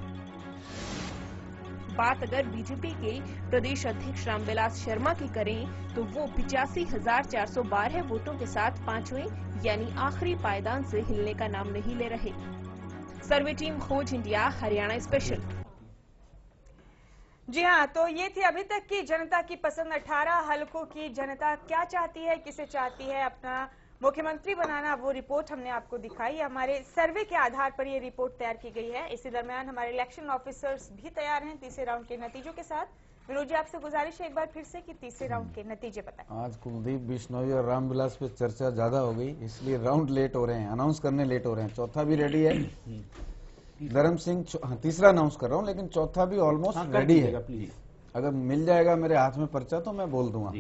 बात अगर बीजेपी के प्रदेश अध्यक्ष रामविलास शर्मा की करें तो वो 85,412 वोटों के साथ पांचवें यानी आखिरी पायदान से हिलने का नाम नहीं ले रहे। सर्वे टीम खोज इंडिया हरियाणा स्पेशल। जी हाँ, तो ये थी अभी तक की जनता की पसंद। 18 हलकों की जनता क्या चाहती है, किसे चाहती है अपना मुख्यमंत्री बनाना, वो रिपोर्ट हमने आपको दिखाई। हमारे सर्वे के आधार पर ये रिपोर्ट तैयार की गई है। इसी दरमियान हमारे इलेक्शन ऑफिसर्स भी तैयार हैं तीसरे राउंड के नतीजों के साथ। विनोद जी, आपसे गुजारिश है एक बार फिर से कि तीसरे राउंड के नतीजे बताएं। आज कुलदीप बिश्नोई और रामविलास पे चर्चा ज्यादा हो गई, इसलिए राउंड लेट हो रहे हैं, अनाउंस करने लेट हो रहे हैं। चौथा भी रेडी है, धर्म सिंह तीसरा अनाउंस कर रहा हूँ, लेकिन चौथा भी ऑलमोस्ट रेडी है। अगर मिल जाएगा मेरे हाथ में पर्चा तो मैं बोल दूंगा।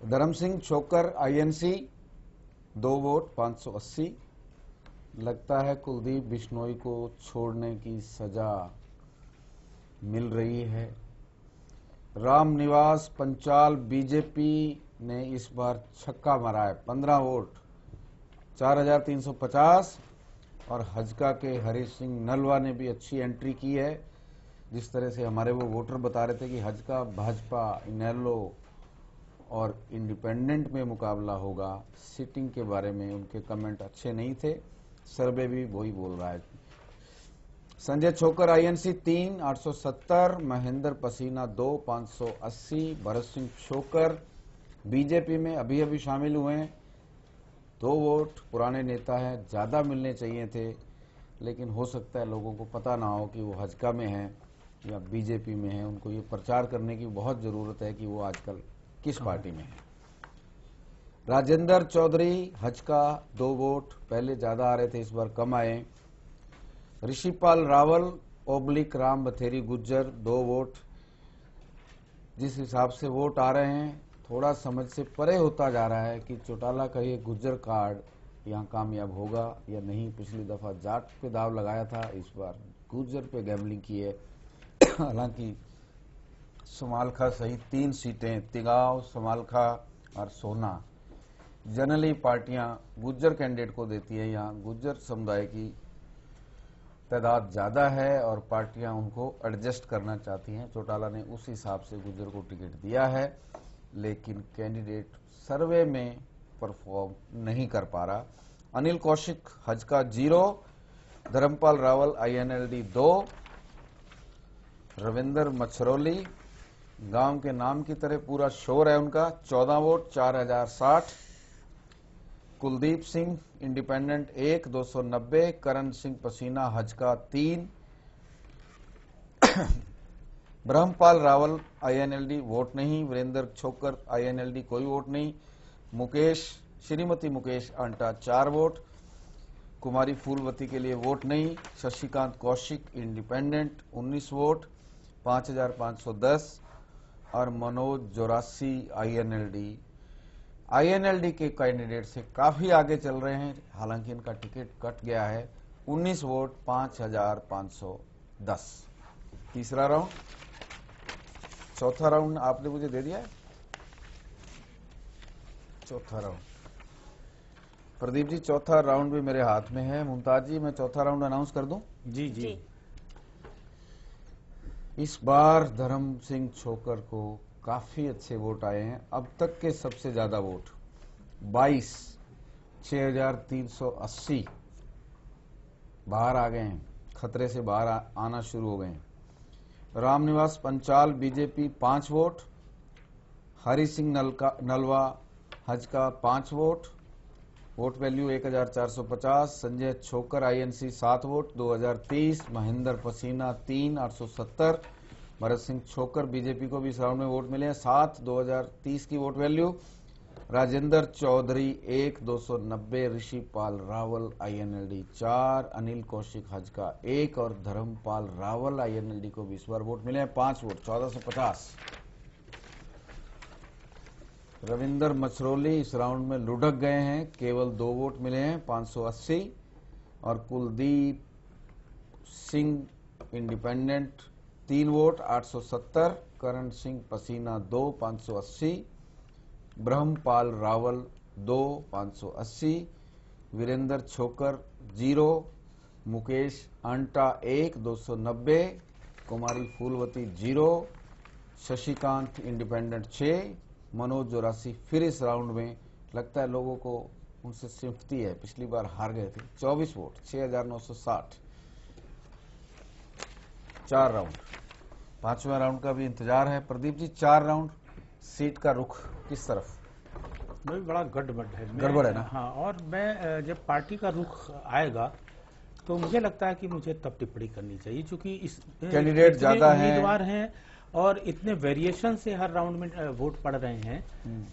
धर्म सिंह छोकर INC 2 वोट 580। लगता है कुलदीप बिश्नोई को छोड़ने की सजा मिल रही है। रामनिवास पंचाल बीजेपी ने इस बार छक्का मारा है, 15 वोट 4,350। और हजका के हरीश सिंह नलवा ने भी अच्छी एंट्री की है। जिस तरह से हमारे वो वोटर बता रहे थे कि हजका, भाजपा, इनेलो और इंडिपेंडेंट में मुकाबला होगा, सीटिंग के बारे में उनके कमेंट अच्छे नहीं थे। सर्वे भी वही बोल रहा है। संजय छोकर INC 3 870, महेंद्र पसीना 2 580, भरत सिंह छोकर बीजेपी में अभी अभी शामिल हुए हैं, 2 वोट। पुराने नेता है, ज्यादा मिलने चाहिए थे, लेकिन हो सकता है लोगों को पता ना हो कि वो हजका में है या बीजेपी में है। उनको ये प्रचार करने की बहुत जरूरत है कि वो आजकल किस पार्टी में है। राजेंद्र चौधरी हजका 2 वोट, पहले ज्यादा आ रहे थे, इस बार कम आए। Rishipal Rawal oblique Ram Batheri Gujjar 2 vote. जिस हिसाब से वोट आ रहे हैं थोड़ा समझ से परे होता जा रहा है कि चौटाला का ये गुज्जर कार्ड यहाँ कामयाब होगा या नहीं। पिछली दफा जाट पे दाव लगाया था, इस बार गुज्जर पे गैम्बलिंग की है। हालांकि समालखा सहित 3 सीटें, तिगांव, समालखा और सोना, जनरली पार्टियां गुज्जर कैंडिडेट को देती है। यहाँ गुज्जर समुदाय की तादाद ज्यादा है और पार्टियां उनको एडजस्ट करना चाहती हैं। चौटाला ने उस हिसाब से गुज्जर को टिकट दिया है, लेकिन कैंडिडेट सर्वे में परफॉर्म नहीं कर पा रहा। अनिल कौशिक हजका 0, धर्मपाल रावल INLD 2, रविंदर मछरौली गांव के नाम की तरह पूरा शोर है उनका, 14 वोट 4,060। कुलदीप सिंह इंडिपेंडेंट 1 290, करण सिंह पसीना हजका 3, ब्रह्मपाल रावल INLD वोट नहीं, वीरेंद्र छोकर INLD कोई वोट नहीं, मुकेश श्रीमती मुकेश अंटा 4 वोट, कुमारी फूलवती के लिए वोट नहीं, शशिकांत कौशिक इंडिपेंडेंट 19 वोट 5,510 और मनोज जोरासी INLD INLD के कैंडिडेट से काफी आगे चल रहे हैं, हालांकि इनका टिकट कट गया है। 19 वोट 5510। तीसरा राउंड, चौथा राउंड आपने मुझे दे दिया है। चौथा राउंड प्रदीप जी, चौथा राउंड भी मेरे हाथ में है। मुमताज जी, मैं चौथा राउंड अनाउंस कर दूं? जी जी। इस बार धर्म सिंह छोकर को काफी अच्छे वोट आए हैं। अब तक के सबसे ज्यादा वोट 22, 6380 बाहर आ गए हैं, खतरे से बाहर आना शुरू हो गए हैं। Ramniwas Panchal BJP 5 vote, Hari Singh Nalwa Hajka 5 vote, vote value 1450। Sanjay Chhokar INC 7 vote 2030। Mahendra Pasina 3 870। Bharat Singh Chhokar BJP को भी इस राउंड में वोट मिले हैं 7 2030 की vote value. Rajendra Chaudhary 1 290। Rishipal Rawal INLD 4। Anil Kaushik Hajka 1 और धर्मपाल रावल INLD को भी इस बार वोट मिले हैं 5 वोट 1450। रविंदर मछरोली इस राउंड में लुढ़क गए हैं, केवल 2 वोट मिले हैं 580। और कुलदीप सिंह इंडिपेंडेंट 3 वोट 870। करण सिंह पसीना 2 580। ब्रह्मपाल रावल 2 580। वीरेंद्र छोकर 0। मुकेश अंटा 1 290। कुमारी फूलवती 0। शशिकांत इंडिपेंडेंट 6। मनोज जोरासी फिर इस राउंड में लगता है लोगों को उनसे सिंपैथी है, पिछली बार हार गए थे। 24 वोट 6960। 4 राउंड, 5वां राउंड का भी इंतजार है। प्रदीप जी, 4 राउंड, सीट का रुख किस तरफ? भाई बड़ा गड़बड़ है, गड़बड़ है ना? हाँ, और मैं जब पार्टी का रुख आएगा तो मुझे लगता है कि मुझे तब टिप्पणी करनी चाहिए, क्योंकि इस कैंडिडेट ज्यादा हैं, उम्मीदवार हैं और इतने वेरिएशन से हर राउंड में वोट पड़ रहे हैं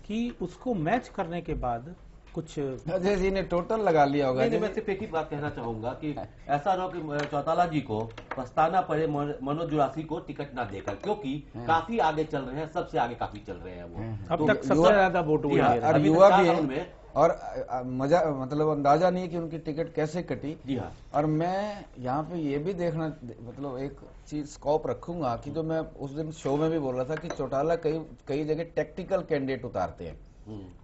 कि उसको मैच करने के बाद कुछ अजय जी ने टोटल लगा लिया होगा। नहीं, मैं सिर्फ एक ही बात कहना चाहूंगा कि ऐसा ना हो कि चौटाला जी को पछताना पड़े मनोज जोरासी को टिकट ना देकर, क्योंकि काफी आगे चल रहे हैं, सबसे आगे काफी चल रहे हैं वो। अब तक सबसे ज्यादा वोट हुए हैं और युवा भी है, और मजा मतलब अंदाजा नहीं है कि उनकी टिकट कैसे कटी। जी हाँ। और मैं यहाँ पे ये भी देखना, मतलब एक चीज स्कोप रखूंगा कि जो मैं उस दिन शो में भी बोल रहा था कि चौटाला कई जगह टेक्निकल कैंडिडेट उतारते हैं।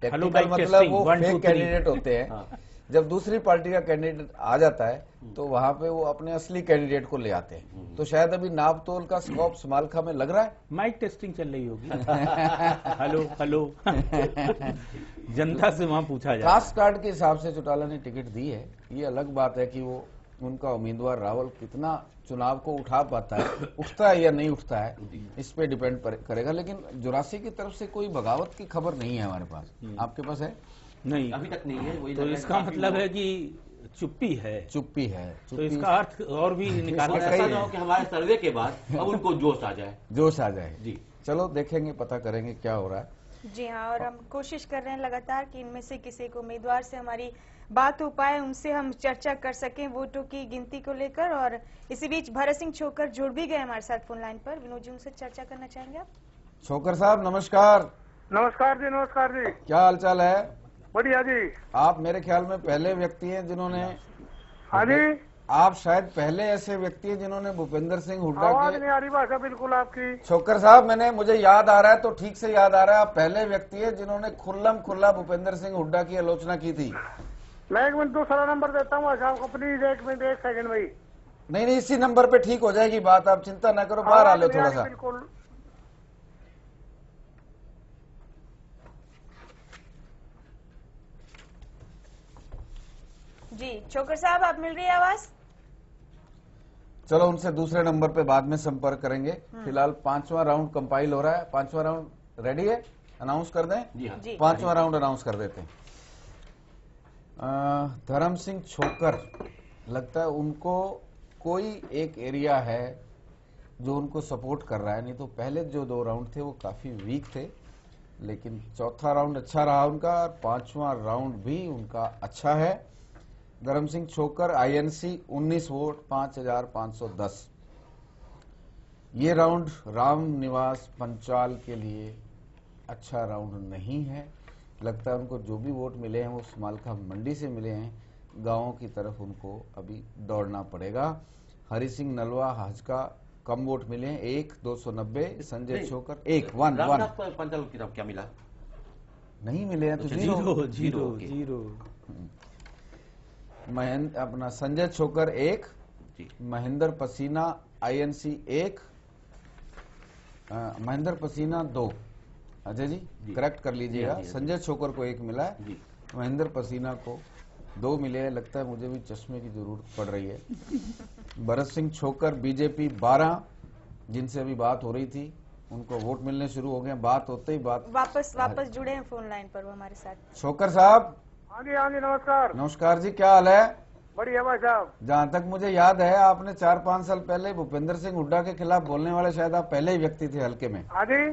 टेक्निकल मतलब वो फेक कैंडिडेट होते हैं। हाँ। जब दूसरी पार्टी का कैंडिडेट आ जाता है तो वहां पे वो अपने असली कैंडिडेट को ले आते हैं। तो शायद अभी नाप तोल का स्कोप समालखा में लग रहा है। माइक टेस्टिंग चल रही होगी। हेलो हेलो जनता से वहां पूछा जाए। कास्ट कार्ड के हिसाब से चौटाला ने टिकट दी है। ये अलग बात है कि वो उनका उम्मीदवार रावल कितना चुनाव को उठा पाता है, उठता है या नहीं उठता है, इस पे डिपेंड करेगा। लेकिन जोरासी की तरफ से कोई बगावत की खबर नहीं है हमारे पास। आपके पास है? नहीं, अभी तक नहीं है। तो इसका मतलब है कि चुप्पी है। चुप्पी है। तो इसका अर्थ और भी निकालना ऐसा ना हो कि हमारे सर्वे के बाद अब उनको जोश आ जाए। जोश आ जाए जी। चलो देखेंगे, पता करेंगे क्या हो रहा है। जी हाँ, और हम कोशिश कर रहे हैं लगातार कि इनमें से किसी को उम्मीदवार से हमारी बात हो पाए, उनसे हम चर्चा कर सकें वोटों की गिनती को लेकर। और इसी बीच भरत सिंह छोकर जुड़ भी गए हमारे साथ फोन लाइन पर। विनोद जी, उनसे चर्चा करना चाहेंगे आप? छोकर साहब नमस्कार। नमस्कार जी, नमस्कार जी। क्या हाल चाल है? बढ़िया जी। आप मेरे ख्याल में पहले व्यक्ति हैं जिन्होंने, हाँ जी, आप शायद पहले ऐसे व्यक्ति हैं जिन्होंने भूपेंद्र सिंह हुड्डा आवाज के। नहीं आ रही भाषा बिल्कुल आपकी। छोकर साहब, मुझे याद आ रहा है, तो ठीक से याद आ रहा है, आप पहले व्यक्ति हैं जिन्होंने खुल्लम खुल्ला भूपेंद्र सिंह हुड्डा की आलोचना की थी। मैं 1 मिनट दूसरा नंबर देता हूँ आपको, प्लीज 1 मिनट 1 सेकंड भाई। नहीं, इसी नंबर पे ठीक हो जाएगी बात, आप चिंता ना करो। बाहर आ लो थोड़ा सा। बिल्कुल। जी छोकर साहब, आप मिल रही है आवाज? चलो उनसे दूसरे नंबर पे बाद में संपर्क करेंगे। फिलहाल 5वां राउंड कंपाइल हो रहा है। 5वां राउंड रेडी है? अनाउंस कर दें? जी हाँ। 5वां राउंड अनाउंस कर देते हैं। धर्म सिंह छोकर, लगता है उनको कोई एक एरिया है जो उनको सपोर्ट कर रहा है। नहीं तो पहले जो 2 राउंड थे वो काफी वीक थे, लेकिन चौथा राउंड अच्छा रहा उनका, और 5वां राउंड भी उनका अच्छा है। धर्म सिंह छोकर INC 19 वोट 5510। ये राउंड राम निवास पंचाल के लिए अच्छा राउंड नहीं है। लगता है उनको जो भी वोट मिले हैं वो समालखा मंडी से मिले हैं, गांवों की तरफ उनको अभी दौड़ना पड़ेगा। हरि सिंह नलवा हजका कम वोट मिले हैं, 1,290, संजय छोकर 1 1 पंचाल की तरफ क्या मिला? नहीं मिले हैं तो जीरो। महेंद्र अपना संजय छोकर 1, महेंद्र पसीना INC 1, महेंद्र पसीना 2। अजय जी करेक्ट कर लीजिएगा, संजय छोकर को 1 मिला है, महेंद्र पसीना को 2 मिले हैं। लगता है मुझे भी चश्मे की जरूरत पड़ रही है। भरत सिंह छोकर बीजेपी 12, जिनसे अभी बात हो रही थी, उनको वोट मिलने शुरू हो गए। बात होते ही बात वापस जुड़े हैं फोन लाइन पर वो हमारे साथ। छोकर साहब। हाँ जी नमस्कार। नमस्कार जी, क्या हाल है? बढ़िया भाई साहब। जहाँ तक मुझे याद है आपने 4-5 साल पहले भूपेंद्र सिंह हुड्डा के खिलाफ बोलने वाले शायद आप पहले ही व्यक्ति थे हल्के में। हाँ जी।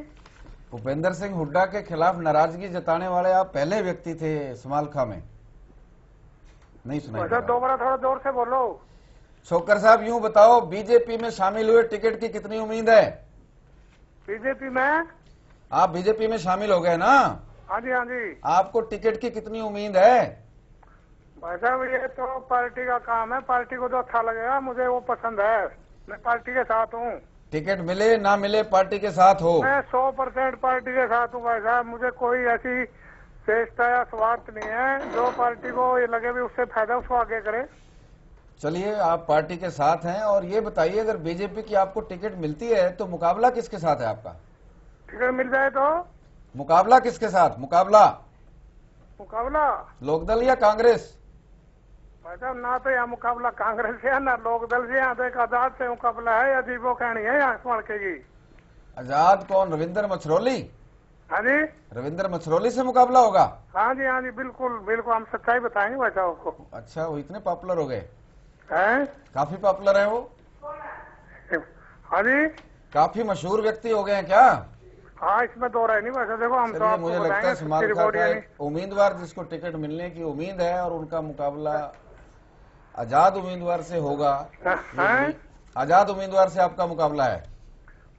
भूपेंद्र सिंह हुड्डा के खिलाफ नाराजगी जताने वाले आप पहले व्यक्ति थे समालखा में। नहीं सुना? दोबारा थोड़ा जोर से बोलो। छोकर साहब यूं बताओ, बीजेपी में शामिल हुए टिकट की कितनी उम्मीद है? बीजेपी में? आप बीजेपी में शामिल हो गए ना? हाँ जी हाँ जी। आपको टिकट की कितनी उम्मीद है? भाई साहब ये तो पार्टी का काम है, पार्टी को जो अच्छा लगेगा मुझे वो पसंद है, मैं पार्टी के साथ हूँ। टिकट मिले ना मिले पार्टी के साथ हो? मैं 100% पार्टी के साथ हूँ भाई साहब। मुझे कोई ऐसी चेष्टा या स्वार्थ नहीं है, जो पार्टी को ये लगे भी उससे फायदा उसको आगे करे। चलिए आप पार्टी के साथ हैं, और ये बताइए अगर बीजेपी की आपको टिकट मिलती है तो मुकाबला किसके साथ है आपका? टिकट मिल जाए तो मुकाबला किसके साथ? मुकाबला लोकदल या कांग्रेस? भाई साहब ना तो यहाँ मुकाबला कांग्रेस से है ना लोकदल से, यहाँ तो एक आजाद से मुकाबला है, अजीबो कहनी है यहाँ की। आजाद कौन? रविंद्र मछरौली? हाँ जी, रविंद्र मछरौली से मुकाबला होगा? हाँ जी बिल्कुल बिल्कुल, हम सच्चाई बताएंगे भाई साहब आपको। अच्छा, वो इतने पॉपुलर हो गए हैं? काफी पॉपुलर है वो? हाँ जी, काफी मशहूर व्यक्ति हो गए हैं क्या? हाँ, इसमें दो राय नहीं वैसे। देखो हम तो मुझे लगता है समालखा का एक उम्मीदवार जिसको टिकट मिलने की उम्मीद है और उनका मुकाबला आजाद उम्मीदवार से होगा। आजाद उम्मीदवार से आपका मुकाबला है?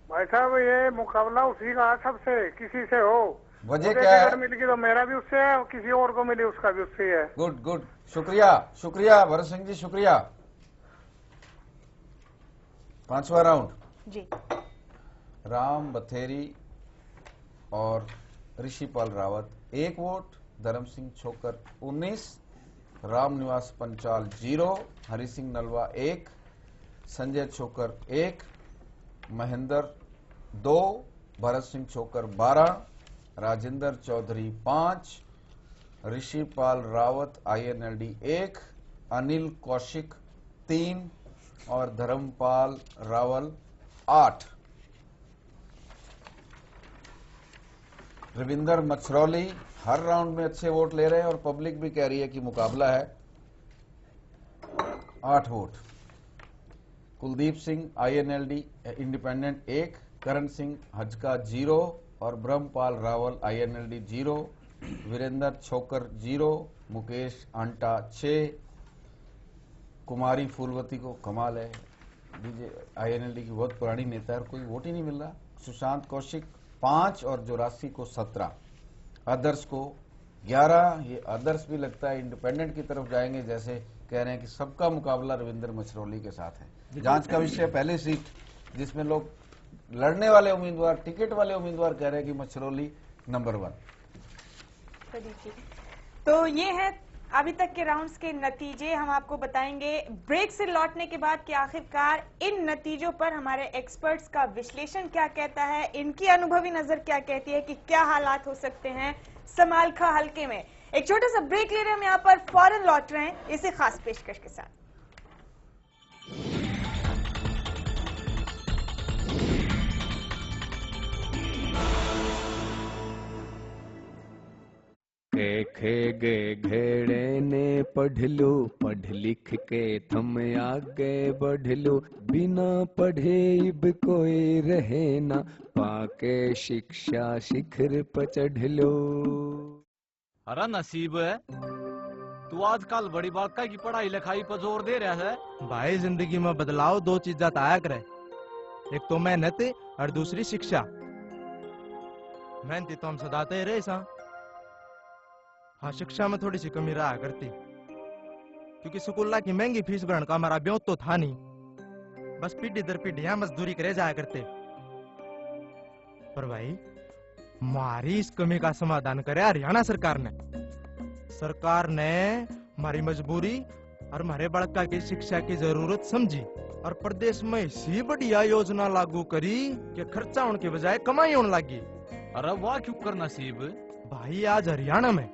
भाई साहब ये मुकाबला उसी का सबसे, किसी से हो। वजह क्या है? मिलेगी तो मेरा भी उससे है, और किसी और को मिली उसका भी उससे है। गुड, शुक्रिया भरत सिंह जी, शुक्रिया। 5वां राउंड जी। राम बथेरी और ऋषिपाल रावत 1 वोट, धर्म सिंह छोकर 19, राम निवास पंचाल 0, हरि सिंह नलवा 1, संजय छोकर 1, महेंद्र 2, भरत सिंह छोकर 12, राजेंद्र चौधरी 5, ऋषिपाल रावत INLD 1, अनिल कौशिक 3 और धर्मपाल रावल 8। रविंद्र मछरौली हर राउंड में अच्छे वोट ले रहे हैं और पब्लिक भी कह रही है कि मुकाबला है। 8 vote. Kuldeep Singh INLD independent 1, Karan Singh हजका 0 और ब्रह्मपाल रावल INLD 0, वीरेंद्र छोकर 0, मुकेश आंटा 6, कुमारी फूलवती को कमाल है, INLD की बहुत पुरानी नेता है और कोई वोट ही नहीं मिल रहा। सुशांत कौशिक 5 और जोरासी को 17, अदर्स को 11। ये अदर्स भी लगता है इंडिपेंडेंट की तरफ जाएंगे, जैसे कह रहे हैं कि सबका मुकाबला रविंद्र मछरौली के साथ है। जांच का विषय पहली सीट जिसमें लोग लड़ने वाले उम्मीदवार, टिकट वाले उम्मीदवार कह रहे हैं कि मछरौली नंबर 1। तो ये है अभी तक के राउंड्स के नतीजे। हम आपको बताएंगे ब्रेक से लौटने के बाद कि आखिरकार इन नतीजों पर हमारे एक्सपर्ट्स का विश्लेषण क्या कहता है, इनकी अनुभवी नजर क्या कहती है कि क्या हालात हो सकते हैं समालखा हल्के में। एक छोटा सा ब्रेक ले रहे हैं हम यहाँ पर, फौरन लौट रहे हैं इसी खास पेशकश के साथ। गे घेड़े ने पढ़ लो, पढ़ लिख के थम आगे बढ़ लो, बिना पढ़े इब कोई रहे ना, पाके शिक्षा शिखर पर चढ़ लो। अरे नसीब है, तू आजकल बड़ी बात की पढ़ाई लिखाई पर जोर दे रहा है। भाई जिंदगी में बदलाव 2 चीजें आया करे, एक तो मेहनत और दूसरी शिक्षा। मेहनती तो हम सदाते रहे सा, हाँ शिक्षा में थोड़ी सी कमी रहा करती, क्योंकि स्कूल की महंगी फीस भरने का हमारा ब्योत तो था नहीं, बस पीढ़ी दर पीढ़ी यहाँ मजदूरी करे जाया करते। पर भाई हमारी इस कमी का समाधान करे हरियाणा सरकार ने। सरकार ने हमारी मजबूरी और हमारे बालका की शिक्षा की जरूरत समझी और प्रदेश में ऐसी बढ़िया योजना लागू करी कि खर्चा होने के बजाय कमाई होने लगी। अरे वाह क्यों कर नसीब भाई आज हरियाणा में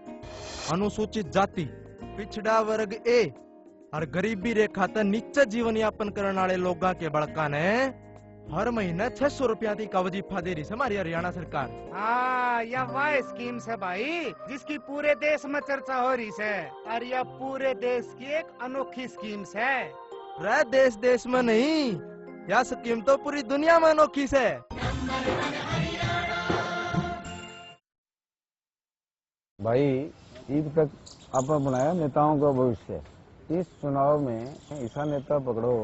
अनुसूचित जाति, पिछड़ा वर्ग ए और गरीबी रेखा तक नीचे जीवन यापन करने वाले लोगों के बड़का ने हर महीने 600 रुपया का वजीफा दे रही है हमारी हरियाणा सरकार। हाँ यह वह स्कीम है भाई जिसकी पूरे देश में चर्चा हो रही है और यह पूरे देश की एक अनोखी स्कीम है। रह देश देश में नहीं, यह स्कीम तो पूरी दुनिया में अनोखी है। भाई ईद तक आपने बनाया नेताओं का भविष्य। इस चुनाव में ऐसा नेता पकड़ो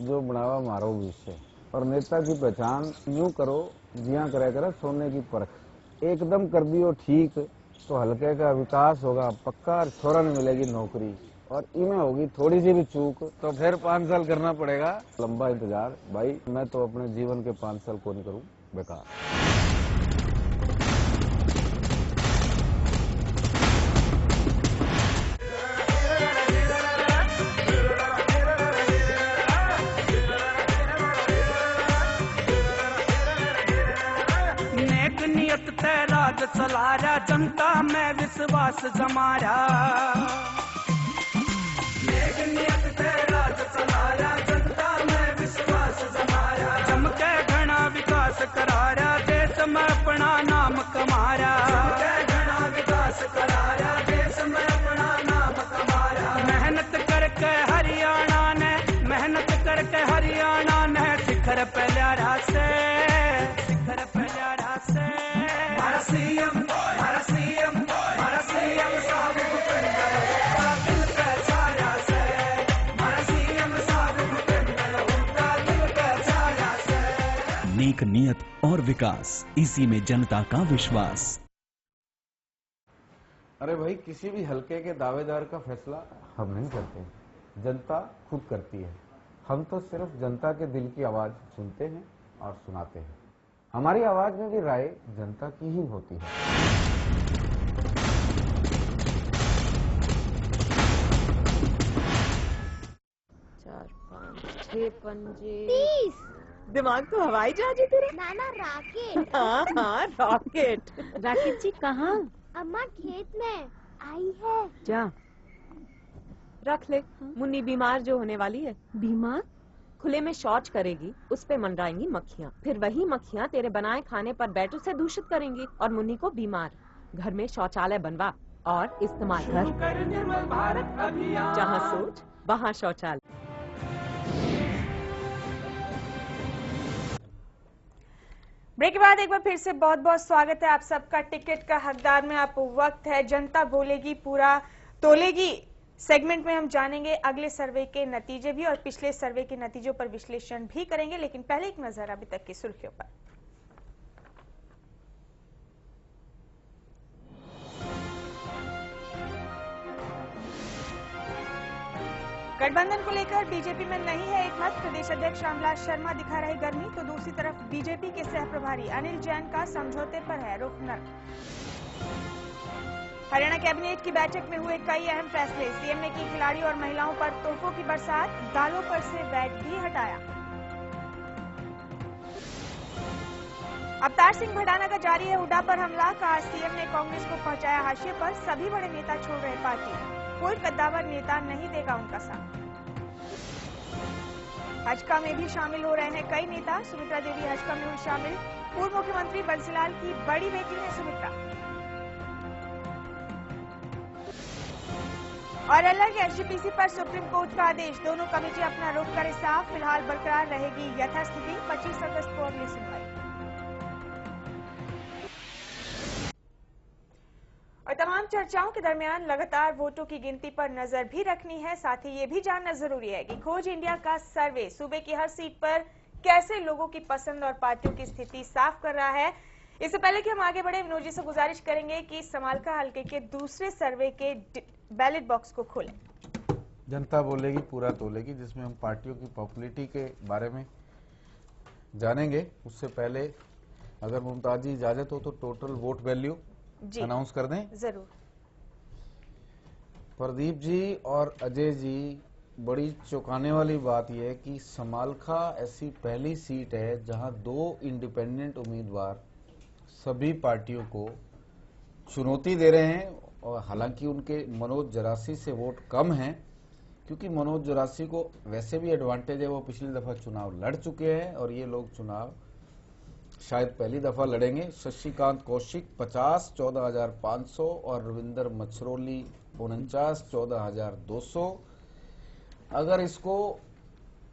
जो बनावा मारो भविष्य। और नेता की पहचान यूं करो जिया करे सोने की परख। एकदम कर दियो ठीक तो हल्के का विकास होगा पक्का और छोरा नहीं मिलेगी नौकरी। और इनमें होगी थोड़ी सी भी चूक तो फिर 5 साल करना पड़ेगा लंबा इंतजार। भाई मैं तो अपने जीवन के 5 साल को नहीं करूं बेकार। नेक नियत ते राज चला रहा जनता में विश्वास जमा रहा। नेक नियत ते राज चला रहा जनता में विश्वास जमा रहा। जम के घना विकास करा रहा देश में अपना नाम कमा रहा। घना विकास करा रहा देश में अपना नाम कमा रहा। मेहनत करके हरियाणा ने शिखर पे ल्यारा से नेक नियत और विकास, इसी में जनता का विश्वास। अरे भाई किसी भी हलके के दावेदार का फैसला हम नहीं करते, जनता खुद करती है। हम तो सिर्फ जनता के दिल की आवाज सुनते हैं और सुनाते हैं। हमारी आवाज में भी राय जनता की ही होती है। 4, 5, 6 पंजे 30। दिमाग तो हवाई जहाज है तेरा। नाना रॉकेट। हाँ रॉकेट। राकेट जी कहाँ? अम्मा खेत में आई है। जा रख ले। मुन्नी बीमार जो होने वाली है। बीमार? खुले में शौच करेगी, उस पे मंडराएंगी मक्खियाँ, फिर वही मक्खियाँ तेरे बनाए खाने पर बैठ उसे दूषित करेंगी और मुन्नी को बीमार। घर में शौचालय बनवा और इस्तेमाल कर। जहाँ सोच वहाँ शौचालय। ब्रेक के बाद एक बार फिर से बहुत बहुत स्वागत है आप सबका टिकट का हकदार में। आप वक्त है जनता बोलेगी पूरा तोलेगी सेगमेंट में हम जानेंगे अगले सर्वे के नतीजे भी और पिछले सर्वे के नतीजों पर विश्लेषण भी करेंगे, लेकिन पहले एक नजर अभी तक की सुर्खियों पर। गठबंधन को लेकर बीजेपी में नहीं है एक मत। प्रदेश अध्यक्ष रामविलास शर्मा दिखा रहे गर्मी, तो दूसरी तरफ बीजेपी के सह प्रभारी अनिल जैन का समझौते पर है रुख नर्म। हरियाणा कैबिनेट की बैठक में हुए कई अहम फैसले। सीएम ने की खिलाड़ियों और महिलाओं पर तोहफों की बरसात, दालों पर से वैट भी हटाया। अवतार सिंह भडाना का जारी है हुड्डा पर हमला, कहा सीएम ने कांग्रेस को पहुंचाया हाशिए पर, सभी बड़े नेता छोड़ रहे पार्टी, कोई कद्दावर नेता नहीं देगा उनका साथ। हजका में भी शामिल हो रहे हैं कई नेता। सुमित्रा देवी हजका में हुई शामिल, पूर्व मुख्यमंत्री बंसीलाल की बड़ी बेटी है सुमित्रा। और अलग एसजीपीसी पर सुप्रीम कोर्ट का आदेश, दोनों कमेटी अपना रुख करे साफ, फिलहाल बरकरार रहेगी यथास्थिति, 25 अगस्त को अगली सुनवाई। और तमाम चर्चाओं के दरमियान लगातार वोटों की गिनती पर नजर भी रखनी है, साथ ही ये भी जानना जरूरी है कि खोज इंडिया का सर्वे सूबे की हर सीट पर कैसे लोगों की पसंद और पार्टियों की स्थिति साफ कर रहा है। इससे पहले कि हम आगे बढ़े, विनोद जी से गुजारिश करेंगे कि समालखा हल्के के दूसरे सर्वे के बैलेट बॉक्स को खोलें। जनता बोलेगी पूरा तोलेगी, जिसमें हम पार्टियों की पॉपुलैरिटी के बारे में जानेंगे। उससे पहले अगर मुमताज जी इजाजत हो तो टोटल वोट वैल्यू अनाउंस कर दें। जरूर। प्रदीप जी और अजय जी, बड़ी चौंकाने वाली बात यह है कि समालखा ऐसी पहली सीट है जहां 2 इंडिपेंडेंट उम्मीदवार सभी पार्टियों को चुनौती दे रहे हैं। और हालांकि उनके मनोज जरासी से वोट कम हैं, क्योंकि मनोज जरासी को वैसे भी एडवांटेज है, वो पिछली दफा चुनाव लड़ चुके हैं और ये लोग चुनाव शायद पहली दफा लड़ेंगे। शशिकांत कौशिक 50 14,500 और रविंदर मछरोली 49 14,200। अगर इसको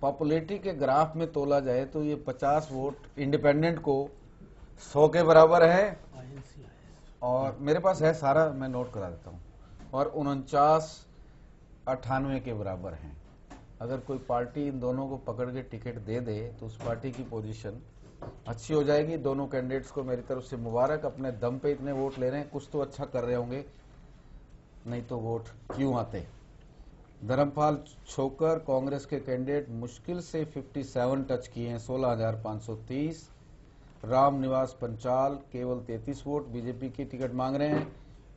पॉपुलैरिटी के ग्राफ में तोला जाए तो ये 50 वोट इंडिपेंडेंट को 100 के बराबर है, और मेरे पास है सारा, मैं नोट करा देता हूँ, और 49-98 के बराबर हैं। अगर कोई पार्टी इन दोनों को पकड़ के टिकट दे दे तो उस पार्टी की पोजीशन अच्छी हो जाएगी। दोनों कैंडिडेट्स को मेरी तरफ से मुबारक, अपने दम पे इतने वोट ले रहे हैं, कुछ तो अच्छा कर रहे होंगे, नहीं तो वोट क्यों आते। धर्मपाल छोकर कांग्रेस के कैंडिडेट मुश्किल से 57 टच किए हैं, 16,530। राम निवास पंचाल केवल 33 वोट बीजेपी की टिकट मांग रहे हैं,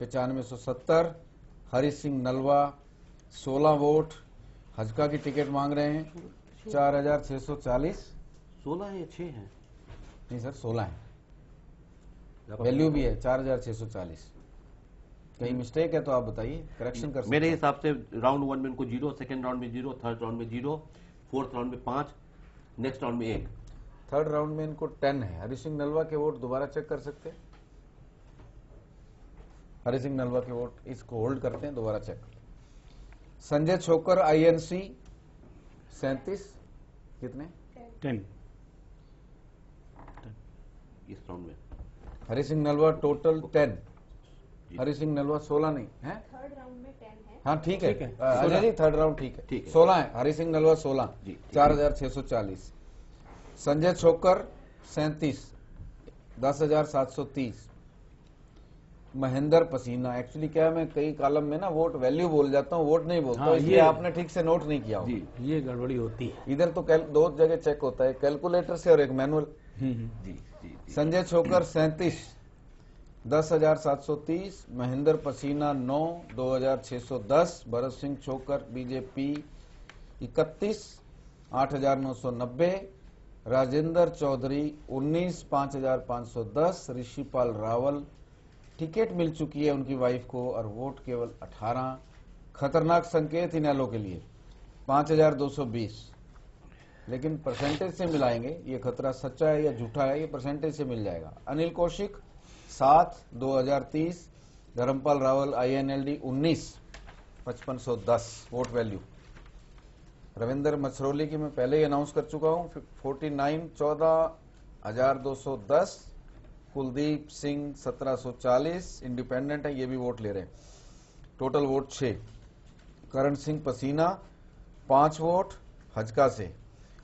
9570। हरि सिंह नलवा 16 वोट हजका की टिकट मांग रहे हैं, 4,640। 16 है या 6 है? नहीं सर, 16 है, वैल्यू भी है 4,640। कहीं मिस्टेक है तो आप बताइए, करेक्शन कर सकते हैं। मेरे हिसाब से राउंड 1 में उनको 0, सेकंड राउंड में 0, थर्ड राउंड में 0, फोर्थ राउंड में 5, नेक्स्ट राउंड में 1। थर्ड राउंड में इनको 10 है। हरि सिंह नलवा के वोट दोबारा चेक कर सकते हैं। हरि सिंह नलवा के वोट इसको होल्ड करते हैं, दोबारा चेक। संजय छोकर आईएनसी 37 कितने? 10 इस राउंड में। हरि सिंह नलवा टोटल 10। हरि सिंह नलवा 16 नहीं है, थर्ड राउंड में 10 है। हाँ ठीक है अजय जी, थर्ड राउंड ठीक है, 16 है। हरि सिंह नलवा 16, 4,640। संजय छोकर 37, 10,730। महेंद्र पसीना, एक्चुअली क्या है, मैं कई कॉलम में ना वोट वैल्यू बोल जाता हूँ, वोट नहीं बोलता। हाँ, इसलिए आपने ठीक से नोट नहीं किया होगा। ये गड़बड़ी होती है। इधर तो 2 जगह चेक होता है, कैलकुलेटर से और एक मैनुअल। संजय छोकर 37, 10,730। महेंद्र पसीना 9, 2,610। भरत सिंह छोकर बीजेपी 31, 8,990। राजेंद्र चौधरी 19, 5,510। ऋषिपाल रावल टिकट मिल चुकी है उनकी वाइफ को और वोट केवल 18। खतरनाक संकेत इनेलो के लिए 5,220, लेकिन परसेंटेज से मिलाएंगे ये खतरा सच्चा है या झूठा है, ये परसेंटेज से मिल जाएगा। Anil Kaushik 7, 2,030। Dharampal Rawal INLD 19, 5,510 vote value. Ravinder Machhrauli की मैं पहले ही अनाउंस कर चुका हूं, 49, 14,210। कुलदीप सिंह 1,740 इंडिपेंडेंट है, ये भी वोट ले रहे हैं। Total vote 6। करण सिंह पसीना 5 वोट हजका से।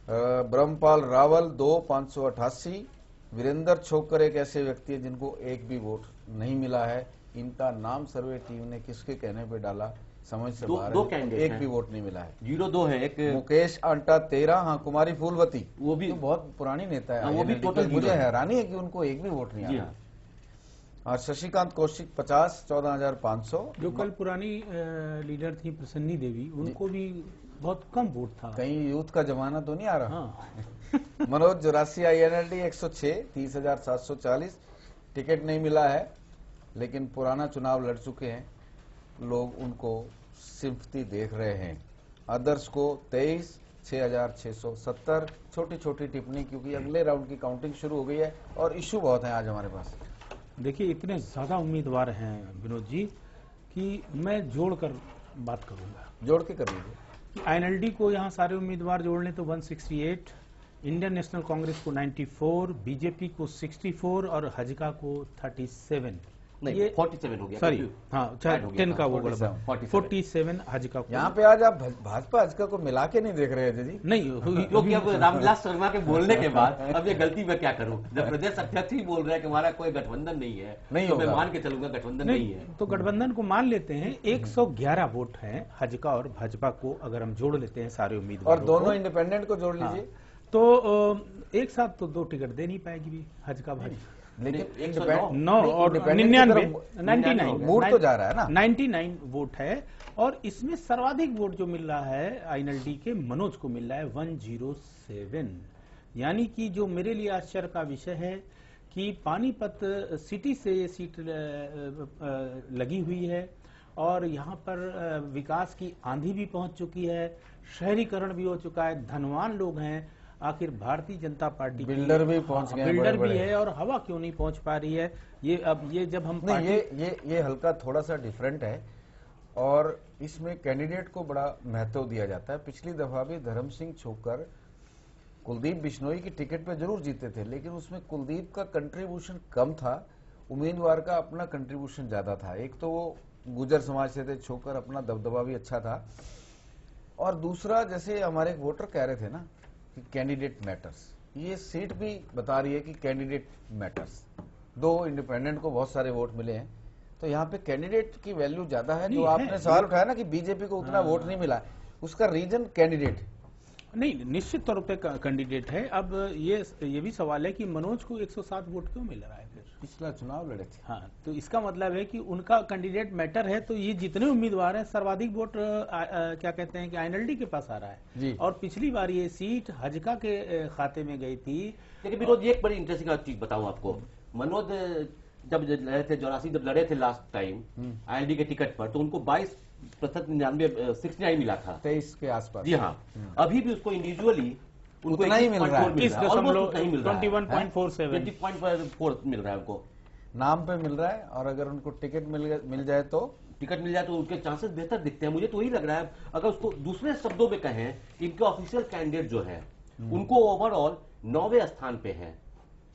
ब्रह्मपाल रावल 2, 588। वीरेंद्र छोकर एक ऐसे व्यक्ति है जिनको एक भी वोट नहीं मिला है। इनका नाम सर्वे टीम ने किसके कहने पे डाला समझ से बाहर है, एक भी वोट नहीं मिला है। 0-2 है। एक मुकेश अंटा 13। हाँ, कुमारी फूलवती वो भी तो बहुत पुरानी नेता है, वो भी टोटल। मुझे हैरानी है कि उनको एक भी वोट नहीं आया। और शशिकांत कौशिक 50, 14,500। जो कल पुरानी लीडर थी प्रसन्नी देवी, उनको भी बहुत कम वोट था। कहीं यूथ का जमाना तो नहीं आ रहा। हाँ। मनोज जोरासी INLD 106, 30,740। टिकट नहीं मिला है, लेकिन पुराना चुनाव लड़ चुके हैं, लोग उनको सिंपथी देख रहे हैं। अदर्स को 23, 6,670। छोटी छोटी टिप्पणी, क्योंकि अगले राउंड की काउंटिंग शुरू हो गई है और इश्यू बहुत है आज हमारे पास। देखिए इतने ज्यादा उम्मीदवार हैं विनोद जी कि मैं जोड़कर बात करूंगा। जोड़ के कर लीजिए। INLD को यहाँ सारे उम्मीदवार जोड़ लें तो 168, इंडियन नेशनल कांग्रेस को 94, बीजेपी को 64 और हजका को 37। नहीं, ये 47 हो गया, सॉरी, हाँ ऐड हो गया 10 का वो 47 हज का यहाँ पे आज आप भाजपा हज का को मिला के नहीं देख रहे थे जी? नहीं, क्योंकि अब रामविलास शर्मा के बोलने के बाद अब ये गलती मैं क्या करूं, जब प्रदेश अध्यक्ष ही बोल रहा है कि हमारा कोई गठबंधन नहीं है, तो मैं मान के चलूंगा गठबंधन नहीं है। तो गठबंधन को मान लेते हैं। 111 वोट हैं हजका और भाजपा को, अगर हम जोड़ लेते हैं सारे उम्मीदवार और दोनों इंडिपेंडेंट को जोड़ लीजिए, तो एक साथ तो 2 टिकट दे नहीं पाएगी भी हजका भाजपा। लेकिन 9 और 99 मूड तो जा रहा है ना, 99 वोट है। और इसमें सर्वाधिक वोट जो मिल रहा है आईएनएलडी के मनोज को मिल रहा है 107। यानी कि जो मेरे लिए आश्चर्य का विषय है कि पानीपत सिटी से ये सीट लगी हुई है और यहाँ पर विकास की आंधी भी पहुंच चुकी है, शहरीकरण भी हो चुका है, धनवान लोग हैं। आखिर भारतीय जनता पार्टी बिल्डर भी पहुंच गए, बिल्डर भी है, और हवा क्यों नहीं पहुंच पा रही है? ये अब ये जब हम ये हल्का थोड़ा सा डिफरेंट है और इसमें कैंडिडेट को बड़ा महत्व दिया जाता है। पिछली दफा भी धर्म सिंह छोकर कुलदीप बिश्नोई की टिकट पे जरूर जीते थे, लेकिन उसमें कुलदीप का कंट्रीब्यूशन कम था, उम्मीदवार का अपना कंट्रीब्यूशन ज्यादा था। एक तो वो गुजर समाज से थे, छोकर अपना दबदबा भी अच्छा था, और दूसरा जैसे हमारे एक वोटर कह रहे थे ना कि कैंडिडेट मैटर्स, ये सीट भी बता रही है कि कैंडिडेट मैटर्स। 2 इंडिपेंडेंट को बहुत सारे वोट मिले हैं, तो यहाँ पे कैंडिडेट की वैल्यू ज्यादा है। जो आपने सवाल उठाया ना कि बीजेपी को उतना वोट नहीं मिला, उसका रीजन कैंडिडेट नहीं, निश्चित तौर पे कैंडिडेट है। अब ये भी सवाल है कि मनोज को 107 वोट क्यों मिल रहा है? फिर पिछला चुनाव लड़े थे। हाँ, तो इसका मतलब है कि उनका कैंडिडेट मैटर है। तो ये जितने उम्मीदवार हैं, सर्वाधिक वोट क्या कहते हैं कि आईएनएलडी के पास आ रहा है जी। और पिछली बार ये सीट हजका के खाते में गई थी। लेकिन विनोद, एक बड़ी इंटरेस्टिंग चीज बताऊं आपको, मनोज जब लड़े थे 84 जब लड़े थे लास्ट टाइम आईएनएलडी के टिकट पर, तो उनको 22% 69 मिला था, 23 के आसपास। जी हाँ, अभी भी उसको इंडिविजुअली उतना ही मिल रहा है, 21.47 20.4 मिल रहा है उनको, नाम पे मिल रहा है। और अगर उनको टिकट मिल जाए तो उनके चांसेस बेहतर दिखते हैं। मुझे तो वही लग रहा है, अगर उसको दूसरे शब्दों में कहें, इनके ऑफिशियल कैंडिडेट जो है उनको ओवरऑल 9वें स्थान पे है।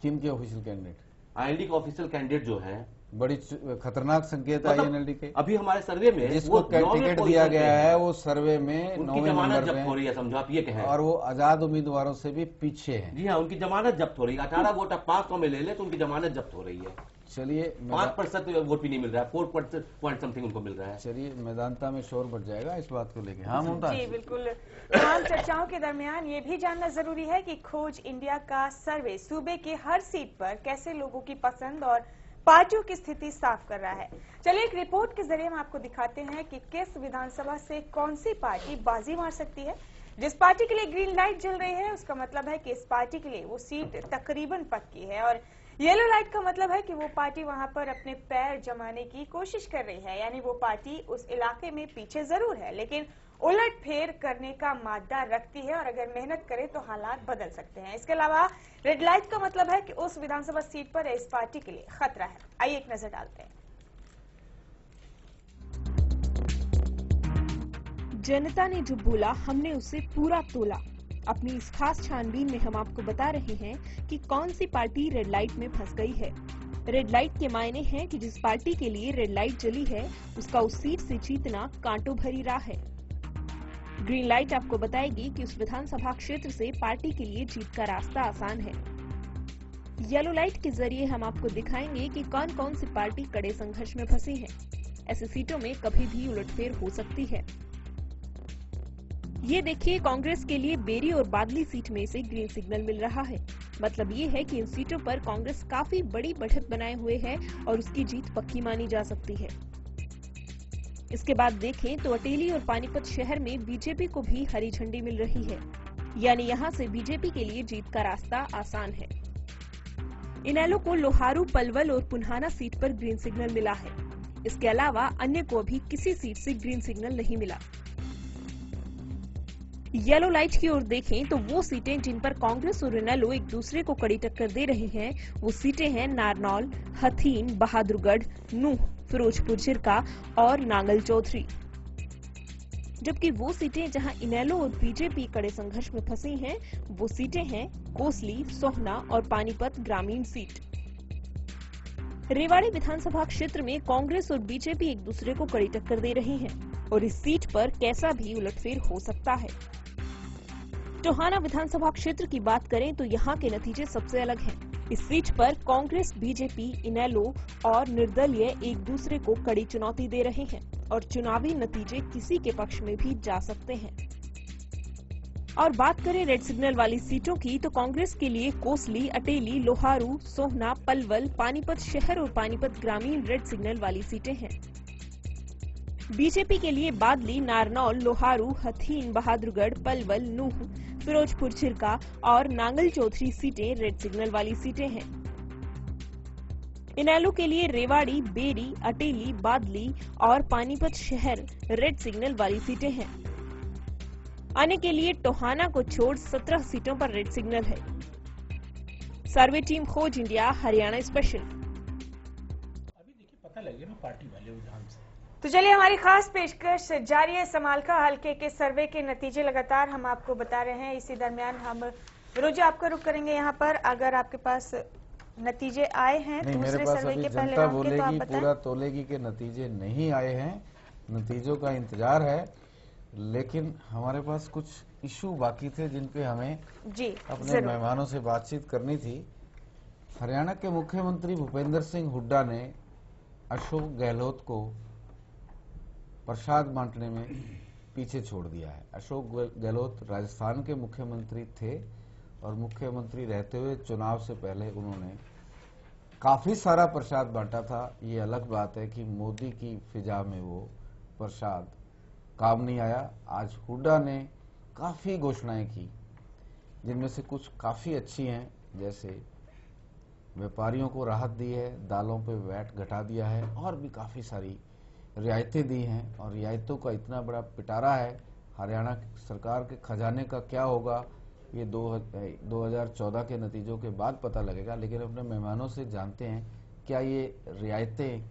किन के ऑफिशियल कैंडिडेट? आईएनएलडी के ऑफिशियल कैंडिडेट जो है, बड़ी खतरनाक संकेत है आईएनएलडी के। अभी हमारे सर्वे में जिसको टिकट दिया गया है वो सर्वे में उनकी जमानत जब्त हो रही है, समझो आप ये कहें, और वो आजाद उम्मीदवारों से भी पीछे है। जी हाँ, उनकी जमानत जब्त हो रही है। 18 वोट आप 500 में ले ले तो उनकी जमानत जब्त हो रही है। चलिए 5% वोट भी नहीं मिल रहा है, 4% पॉइंट समथिंग उनको मिल रहा है। चलिए मैदानता में शोर बढ़ जाएगा इस बात को लेकर। हाँ मुमताज जी बिल्कुल। तमाम चर्चाओं के दरमियान ये भी जानना जरूरी है कि खोज इंडिया का सर्वे सूबे के हर सीट पर कैसे लोगों की पसंद और पार्टियों की स्थिति साफ कर रहा है। चलिए एक रिपोर्ट के जरिए हम आपको दिखाते हैं कि किस विधानसभा से कौन सी पार्टी बाजी मार सकती है। जिस पार्टी के लिए ग्रीन लाइट जल रही है उसका मतलब है कि इस पार्टी के लिए वो सीट तकरीबन पक्की है, और येलो लाइट का मतलब है कि वो पार्टी वहां पर अपने पैर जमाने की कोशिश कर रही है, यानी वो पार्टी उस इलाके में पीछे जरूर है लेकिन उलट फेर करने का मादा रखती है, और अगर मेहनत करे तो हालात बदल सकते हैं। इसके अलावा रेड लाइट का मतलब है कि उस विधानसभा सीट पर इस पार्टी के लिए खतरा है। आइए एक नजर डालते हैं। जनता ने जो बोला हमने उसे पूरा तोला। अपनी इस खास छानबीन में हम आपको बता रहे हैं कि कौन सी पार्टी रेड लाइट में फंस गई है। रेड लाइट के मायने हैं कि जिस पार्टी के लिए रेड लाइट जली है उसका उस सीट से जीतना कांटों भरी राह है। ग्रीन लाइट आपको बताएगी कि उस विधानसभा क्षेत्र से पार्टी के लिए जीत का रास्ता आसान है। येलो लाइट के जरिए हम आपको दिखाएंगे कि कौन कौन सी पार्टी कड़े संघर्ष में फंसी है। ऐसी सीटों में कभी भी उलटफेर हो सकती है। ये देखिए, कांग्रेस के लिए बेरी और बादली सीट में से ग्रीन सिग्नल मिल रहा है। मतलब ये है कि इन सीटों पर कांग्रेस काफी बड़ी बढ़त बनाए हुए है और उसकी जीत पक्की मानी जा सकती है। इसके बाद देखें तो अटेली और पानीपत शहर में बीजेपी को भी हरी झंडी मिल रही है, यानी यहाँ से बीजेपी के लिए जीत का रास्ता आसान है। इनेलो को लोहारू, पलवल और पुन्हाना सीट पर ग्रीन सिग्नल मिला है। इसके अलावा अन्य को अभी किसी सीट से ग्रीन सिग्नल नहीं मिला। येलो लाइट की ओर देखें तो वो सीटें जिन पर कांग्रेस और इनेलो एक दूसरे को कड़ी टक्कर दे रहे हैं वो सीटें हैं नारनौल, हथीन, बहादुरगढ़, नूह, फिरोजपुर झिरका और नांगल चौधरी। जबकि वो सीटें जहां इनेलो और बीजेपी कड़े संघर्ष में फंसी हैं वो सीटें हैं कोसली, सोहना और पानीपत ग्रामीण सीट। रेवाड़ी विधानसभा क्षेत्र में कांग्रेस और बीजेपी एक दूसरे को कड़ी टक्कर दे रही हैं और इस सीट पर कैसा भी उलटफेर हो सकता है। टोहाना विधानसभा क्षेत्र की बात करें तो यहाँ के नतीजे सबसे अलग हैं। इस सीट पर कांग्रेस, बीजेपी, इनेलो और निर्दलीय एक दूसरे को कड़ी चुनौती दे रहे हैं और चुनावी नतीजे किसी के पक्ष में भी जा सकते हैं। और बात करें रेड सिग्नल वाली सीटों की तो कांग्रेस के लिए कोसली, अटेली, लोहारू, सोहना, पलवल, पानीपत शहर और पानीपत ग्रामीण रेड सिग्नल वाली सीटें हैं। बीजेपी के लिए बादली, नारनौल, लोहारू, हथीन, बहादुरगढ़, पलवल, नूह, फिरोजपुर छिरका और नांगल चौधरी सीटें रेड सिग्नल वाली सीटें हैं। इनेलो के लिए रेवाड़ी, बेरी, अटेली, बादली और पानीपत शहर रेड सिग्नल वाली सीटें हैं। आने के लिए टोहाना को छोड़ 17 सीटों पर रेड सिग्नल है। सर्वे टीम खोज इंडिया, हरियाणा स्पेशल। अभी देखिए पता लगे ना पार्टी वाले उधाम से। तो चलिए हमारी खास पेशकश जारी है। समालखा हल्के के सर्वे के नतीजे लगातार हम आपको बता रहे हैं। इसी दरमियान हम रोज आपका रुख करेंगे यहाँ पर। अगर आपके पास नतीजे आए हैं दूसरे सर्वे के पहले राउंड के तो आप बताएं। पूरा तोलेगी के नतीजे नहीं आए हैं, नतीजों का इंतजार है, लेकिन हमारे पास कुछ इशू बाकी थे जिन पे हमें अपने मेहमानों से बातचीत करनी थी। हरियाणा के मुख्यमंत्री भूपेंद्र सिंह हुड्डा ने अशोक गहलोत को प्रसाद बांटने में पीछे छोड़ दिया है। अशोक गहलोत राजस्थान के मुख्यमंत्री थे और मुख्यमंत्री रहते हुए चुनाव से पहले उन्होंने काफी सारा प्रसाद बांटा था। ये अलग बात है कि मोदी की फिजा में वो प्रसाद काम नहीं आया। आज हुड्डा ने काफी घोषणाएं की जिनमें से कुछ काफी अच्छी हैं, जैसे व्यापारियों को राहत दी है, दालों पे वैट घटा दिया है और भी काफी सारी रियायतें दी हैं। और रियायतों का इतना बड़ा पिटारा है, हरियाणा सरकार के खजाने का क्या होगा ये 2014 के नतीजों के बाद पता लगेगा। लेकिन अपने मेहमानों से जानते हैं क्या ये रियायतें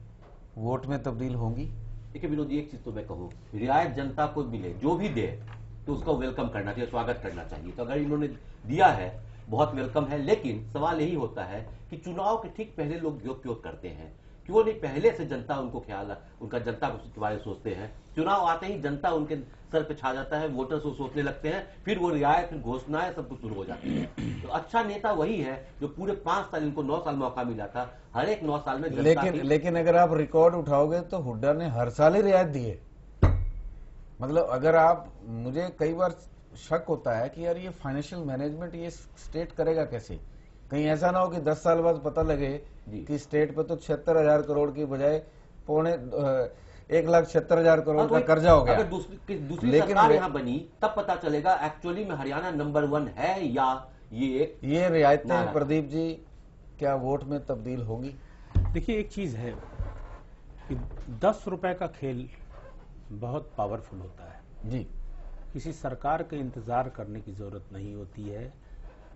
वोट में तब्दील होंगी। देखिए विनोद, एक चीज तो मैं कहूँ, रियायत जनता को मिले, जो भी दे तो उसका वेलकम करना चाहिए, स्वागत करना चाहिए। तो अगर इन्होंने दिया है बहुत वेलकम है, लेकिन सवाल यही होता है कि चुनाव के ठीक पहले लोग योग क्यों करते हैं? क्यों नहीं पहले से जनता उनको ख्याल, उनका जनता के बारे में सोचते हैं? चुनाव आते ही जनता उनके सर पे छा जाता है, वोटर्स को सोचने लगते हैं, फिर वो रियायत, फिर घोषणाएं सब कुछ शुरू हो जाती है। तो अच्छा नेता वही है जो पूरे 5 साल, इनको 9 साल मौका मिला था, हर एक 9 साल में लेकिन अगर आप रिकॉर्ड उठाओगे तो हुड्डा ने हर साल ही रियायत दी है। मतलब अगर आप, मुझे कई बार शक होता है कि यार ये फाइनेंशियल मैनेजमेंट ये स्टेट करेगा कैसे? कहीं ऐसा ना हो कि 10 साल बाद पता लगे कि स्टेट पे तो 76,000 करोड़ की बजाय 1,76,000 करोड़ का कर्जा हो गया। अगर दूसरी सरकार यहाँ बनी तब पता चलेगा एक्चुअली में हरियाणा नंबर 1 है या ये रियायतें प्रदीप जी क्या वोट में तब्दील होंगी? देखिए एक चीज है कि 10 रुपए का खेल बहुत पावरफुल होता है जी। किसी सरकार के इंतजार करने की जरूरत नहीं होती है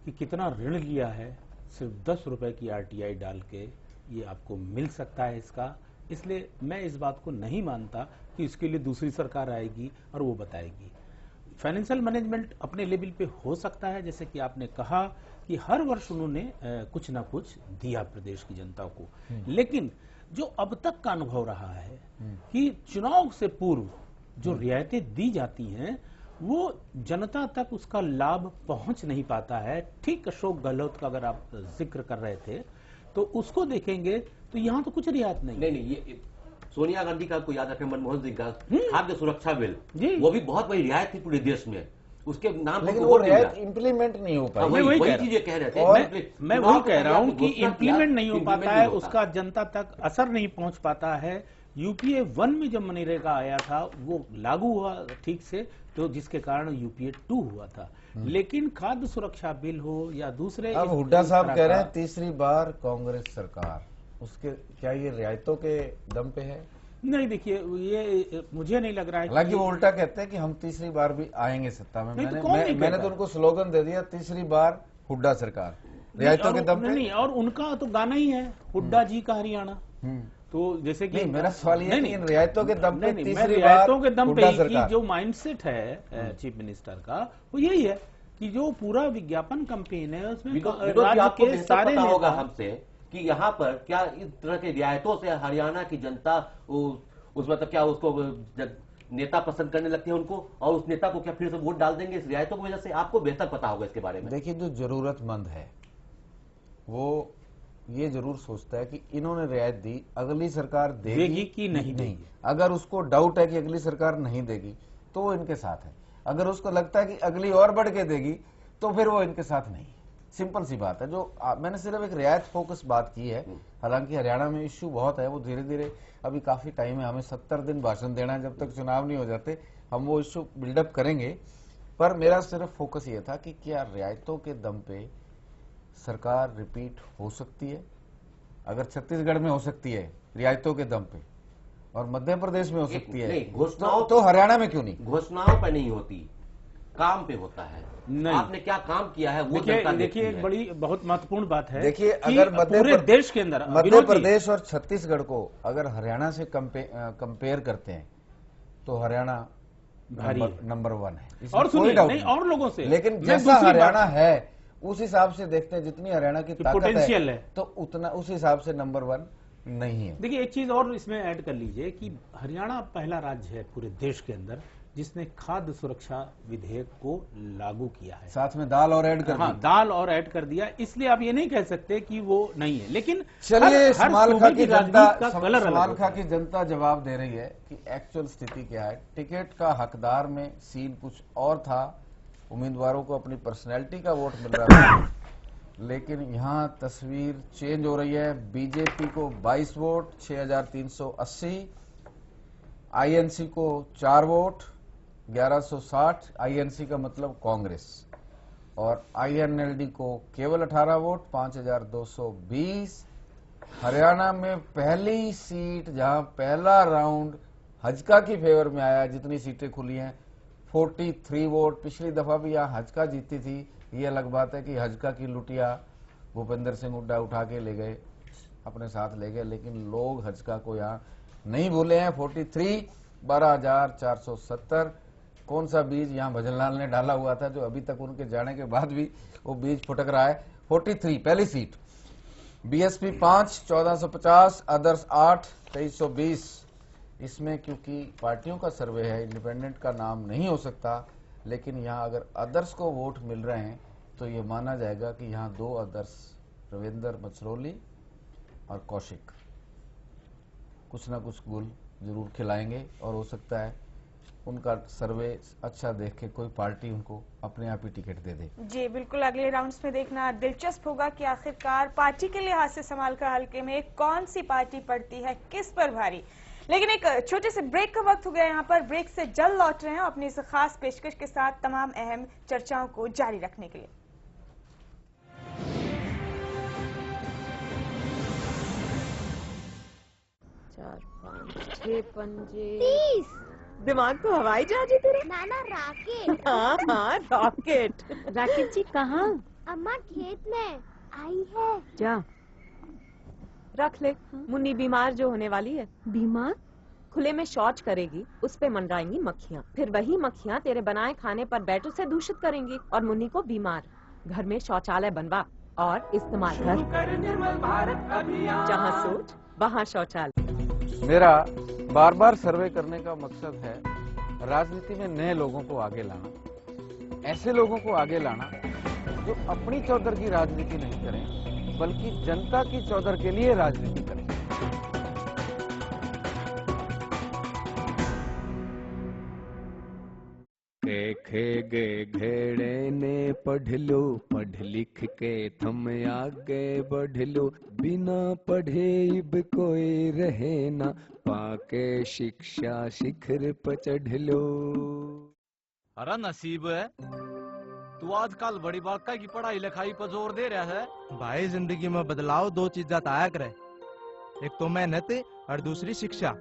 कि कितना ऋण लिया है, सिर्फ 10 रुपए की आरटीआई डाल के ये आपको मिल सकता है इसका। इसलिए मैं इस बात को नहीं मानता कि इसके लिए दूसरी सरकार आएगी और वो बताएगी। फाइनेंशियल मैनेजमेंट अपने लेवल पे हो सकता है, जैसे कि आपने कहा कि हर वर्ष उन्होंने कुछ ना कुछ दिया प्रदेश की जनता को, लेकिन जो अब तक का अनुभव रहा है कि चुनाव से पूर्व जो रियायतें दी जाती हैं वो जनता तक उसका लाभ पहुंच नहीं पाता है। ठीक अशोक गहलोत का अगर आप जिक्र कर रहे थे तो उसको देखेंगे तो यहाँ तो कुछ रियायत नहीं। ये सोनिया गांधी का आपको याद रखें, मनमोहन सिंह का खाद्य सुरक्षा बिल, वो भी बहुत बड़ी रियायत थी पूरे देश में, उसके नाम लेकिन वो रियायत इम्प्लीमेंट नहीं हो पाई। वही चीजें कह रहे थे। मैं वही कह रहा हूँ कि इम्प्लीमेंट नहीं हो पाता है, उसका जनता तक असर नहीं पहुंच पाता है। यूपीए 1 में जब मनरेगा आया था वो लागू हुआ ठीक से, तो जिसके कारण यूपीए 2 हुआ था। लेकिन खाद्य सुरक्षा बिल हो या दूसरे, अब हुड्डा साहब कह रहे हैं तीसरी बार कांग्रेस सरकार, उसके क्या ये रियायतों के दम पे है? नहीं, देखिए ये मुझे नहीं लग रहा है। हालांकि वो उल्टा कहते हैं कि हम तीसरी बार भी आएंगे सत्ता में। मैंने तो उनको स्लोगन दे दिया, तीसरी बार हुड्डा सरकार, रियायतों के दम पे नहीं। और उनका तो गाना ही है हुड्डा जी का हरियाणा। तो जैसे कि मेरा सवाल ये है कि इन रियायतों के दम पे तीसरी रियायतों के दम पे की जो माइंडसेट है चीफ मिनिस्टर का वो यही है कि जो पूरा विज्ञापन कैंपेन है उसमें राज्य के सारे होगा हमसे कि यहाँ पर क्या इस तरह की रियायतों से हरियाणा की जनता उस मतलब क्या उसको नेता पसंद करने लगती है उनको, और उस नेता को क्या फिर से वोट डाल देंगे इस रियायतों की वजह से? आपको बेहतर पता होगा इसके बारे में। देखिए, जो जरूरतमंद है वो ये जरूर सोचता है कि इन्होंने रियायत दी, अगली सरकार देगी कि नहीं देगी। अगर उसको डाउट है कि अगली सरकार नहीं देगी तो वो इनके साथ है, अगर उसको लगता है कि अगली और बढ़ के देगी तो फिर वो इनके साथ नहीं है। सिंपल सी बात है। जो मैंने सिर्फ एक रियायत फोकस बात की है, हालांकि हरियाणा में इश्यू बहुत है, वो धीरे धीरे अभी काफी टाइम है, हमें 70 दिन भाषण देना है, जब तक चुनाव नहीं हो जाते हम वो इश्यू बिल्डअप करेंगे। पर मेरा सिर्फ फोकस ये था कि क्या रियायतों के दम पे सरकार रिपीट हो सकती है? अगर छत्तीसगढ़ में हो सकती है रियायतों के दम पे और मध्य प्रदेश में हो सकती है, घोषणाओं तो हरियाणा में क्यों नहीं? घोषणाओं पर नहीं होती, काम पे होता है। नहीं, आपने क्या काम किया है वो देखिए एक बड़ी बहुत महत्वपूर्ण बात है। देखिए, अगर पूरे देश के अंदर मध्य प्रदेश और छत्तीसगढ़ को अगर हरियाणा से कंपेयर करते हैं तो हरियाणा नंबर 1 है, और सुनिए नहीं और लोगों से, लेकिन जैसा हरियाणा है उस हिसाब से देखते हैं, जितनी हरियाणा की ताकत पोटेंशियल है तो उतना उस हिसाब से नंबर 1 नहीं है। देखिए एक चीज और इसमें ऐड कर लीजिए कि हरियाणा पहला राज्य है पूरे देश के अंदर जिसने खाद्य सुरक्षा विधेयक को लागू किया है, साथ में दाल और ऐड कर हाँ, दाल और ऐड कर दिया। इसलिए आप ये नहीं कह सकते कि वो नहीं है, लेकिन चलिए समालखा की जनता जवाब दे रही है कि एक्चुअल स्थिति क्या है। टिकट का हकदार में सीन कुछ और था, उम्मीदवारों को अपनी पर्सनैलिटी का वोट मिल रहा था, लेकिन यहाँ तस्वीर चेंज हो रही है। बीजेपी को 22 वोट 6380, आईएनसी को 4 वोट 1160, आईएनसी का मतलब कांग्रेस, और आईएनएलडी को केवल 18 वोट 5220। हरियाणा में पहली सीट जहां पहला राउंड हजका की फेवर में आया, जितनी सीटें खुली हैं 43 वोट। पिछली दफा भी यहाँ हजका जीती थी, ये अलग बात है कि हजका की लुटिया भूपेंद्र सिंह हुड्डा उठा के ले गए, अपने साथ ले गए, लेकिन लोग हजका को यहाँ नहीं भूले हैं। 43 12,470। कौन सा बीज यहाँ भजनलाल ने डाला हुआ था जो अभी तक उनके जाने के बाद भी वो बीज फुटक रहा है। 43 पहली सीट। BSP 5 1450, others 8 2320। इसमें क्योंकि पार्टियों का सर्वे है, इंडिपेंडेंट का नाम नहीं हो सकता, लेकिन यहाँ अगर अदर्स को वोट मिल रहे हैं तो ये माना जाएगा कि यहाँ 2 अदर्स रविंदर मछरौली और कौशिक कुछ ना कुछ गुल जरूर खिलाएंगे, और हो सकता है उनका सर्वे अच्छा देख के कोई पार्टी उनको अपने आप ही टिकट दे दे। जी बिल्कुल, अगले राउंड्स में देखना दिलचस्प होगा कि आखिरकार पार्टी के लिहाज से समालखा हल्के में कौन सी पार्टी पड़ती है किस पर भारी। लेकिन एक छोटे से ब्रेक का वक्त हो गया यहाँ पर। ब्रेक से जल्द लौट रहे हैं अपनी इस खास पेशकश के साथ तमाम अहम चर्चाओं को जारी रखने के लिए। 4 5 6 पंजे 30। दिमाग तो हवाई जहाज है तेरे। नाना रॉकेट। हाँ हाँ रॉकेट। राकेट जी कहाँ? अम्मा खेत में आई है। जा रख ले। मुन्नी बीमार जो होने वाली है। बीमार? खुले में शौच करेगी, उस पे मंडराएंगी मक्खियाँ, फिर वही मक्खियाँ तेरे बनाए खाने पर बैटू से दूषित करेंगी और मुन्नी को बीमार। घर में शौचालय बनवा और इस्तेमाल कर। जहाँ सोच वहाँ शौचालय। मेरा बार बार सर्वे करने का मकसद है राजनीति में नए लोगों को आगे लाना, ऐसे लोगों को आगे लाना जो अपनी चौधर की राजनीति नहीं करें बल्कि जनता की चौधर के लिए राजनीति करें। देखे गए घेड़े ने पढ़ लो, पढ़ लिख के थम आगे बढ़ लो, बिना पढ़े इब कोई रहे ना, पाके शिक्षा शिखर पर चढ़ लो। अरे नसीब है तू आजकल बड़ी बाका की पढ़ाई लिखाई पर जोर दे रहा है। भाई जिंदगी में बदलाव 2 चीजें आया करे, एक तो मेहनत और दूसरी शिक्षा।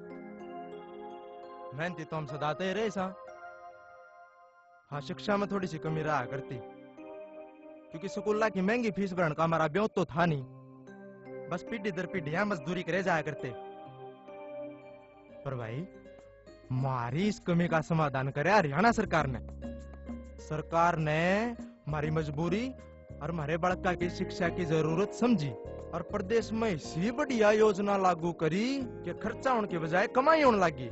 मेहनती तो हम सदाते रहे सा, हाँ शिक्षा में थोड़ी सी कमी रहा करती, क्योंकि स्कूल की महंगी फीस भरण का हमारा ब्योत तो था नहीं, बस पीढ़ी दर पीढ़ी मजदूरी करे जाया करते। पर भाई हमारी इस कमी का समाधान करे हरियाणा सरकार ने। सरकार ने हमारी मजबूरी और हमारे बड़का की शिक्षा की जरूरत समझी और प्रदेश में इसी बढ़िया योजना लागू करी कि खर्चा होने के बजाय कमाई होने लगी।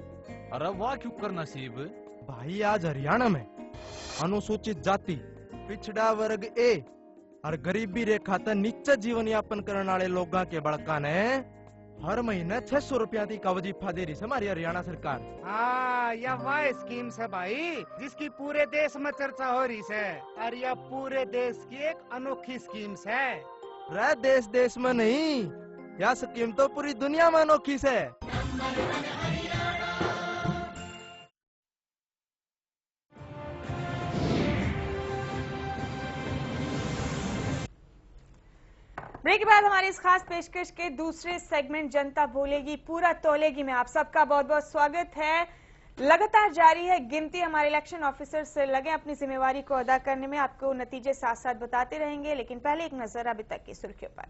अरे वाह क्यों कर नसीब। भाई आज हरियाणा में अनुसूचित जाति, पिछड़ा वर्ग ए और गरीबी रेखा तक नीचे जीवन यापन करने वाले लोगों के बड़का ने हर महीने 600 रुपया का वजीफा दे रही है हमारी हरियाणा सरकार। हाँ, यह वह स्कीम है भाई जिसकी पूरे देश में चर्चा हो रही है और यह पूरे देश की एक अनोखी स्कीम है। रह देश देश में नहीं, यह स्कीम तो पूरी दुनिया में अनोखी है। ब्रेक के बाद हमारी इस खास पेशकश के दूसरे सेगमेंट जनता बोलेगी पूरा तोलेगी में आप सबका बहुत बहुत स्वागत है। लगातार जारी है गिनती। हमारे इलेक्शन ऑफिसर से लगे अपनी जिम्मेवारी को अदा करने में। आपको नतीजे साथ साथ बताते रहेंगे, लेकिन पहले एक नजर अभी तक की सुर्खियों पर।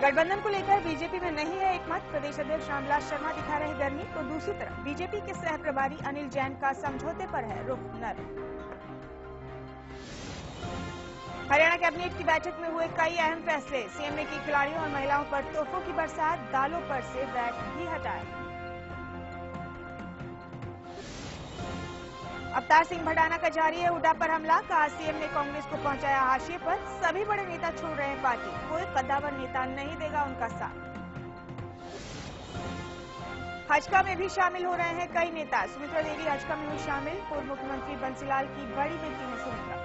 गठबंधन को लेकर बीजेपी में नहीं है एक मत। प्रदेश अध्यक्ष रामविलास शर्मा दिखा रहे गर्मी, तो दूसरी तरफ बीजेपी के सह प्रभारी अनिल जैन का समझौते पर है रुख नरम। हरियाणा कैबिनेट की बैठक में हुए कई अहम फैसले। सीएम ने की खिलाड़ियों और महिलाओं पर तोहफों की बरसात, दालों पर से वैट भी हटाया। अवतार सिंह भडाना का जारी है हुड्डा पर हमला। कहा सीएम ने कांग्रेस को पहुंचाया हाशिए पर। सभी बड़े नेता छोड़ रहे हैं पार्टी, कोई कद्दावर नेता नहीं देगा उनका साथ। हजका में भी शामिल हो रहे हैं कई नेता। सुमित्रा देवी हजका में हुई शामिल। पूर्व मुख्यमंत्री बंसीलाल की बड़ी बेटी है सुमित्रा।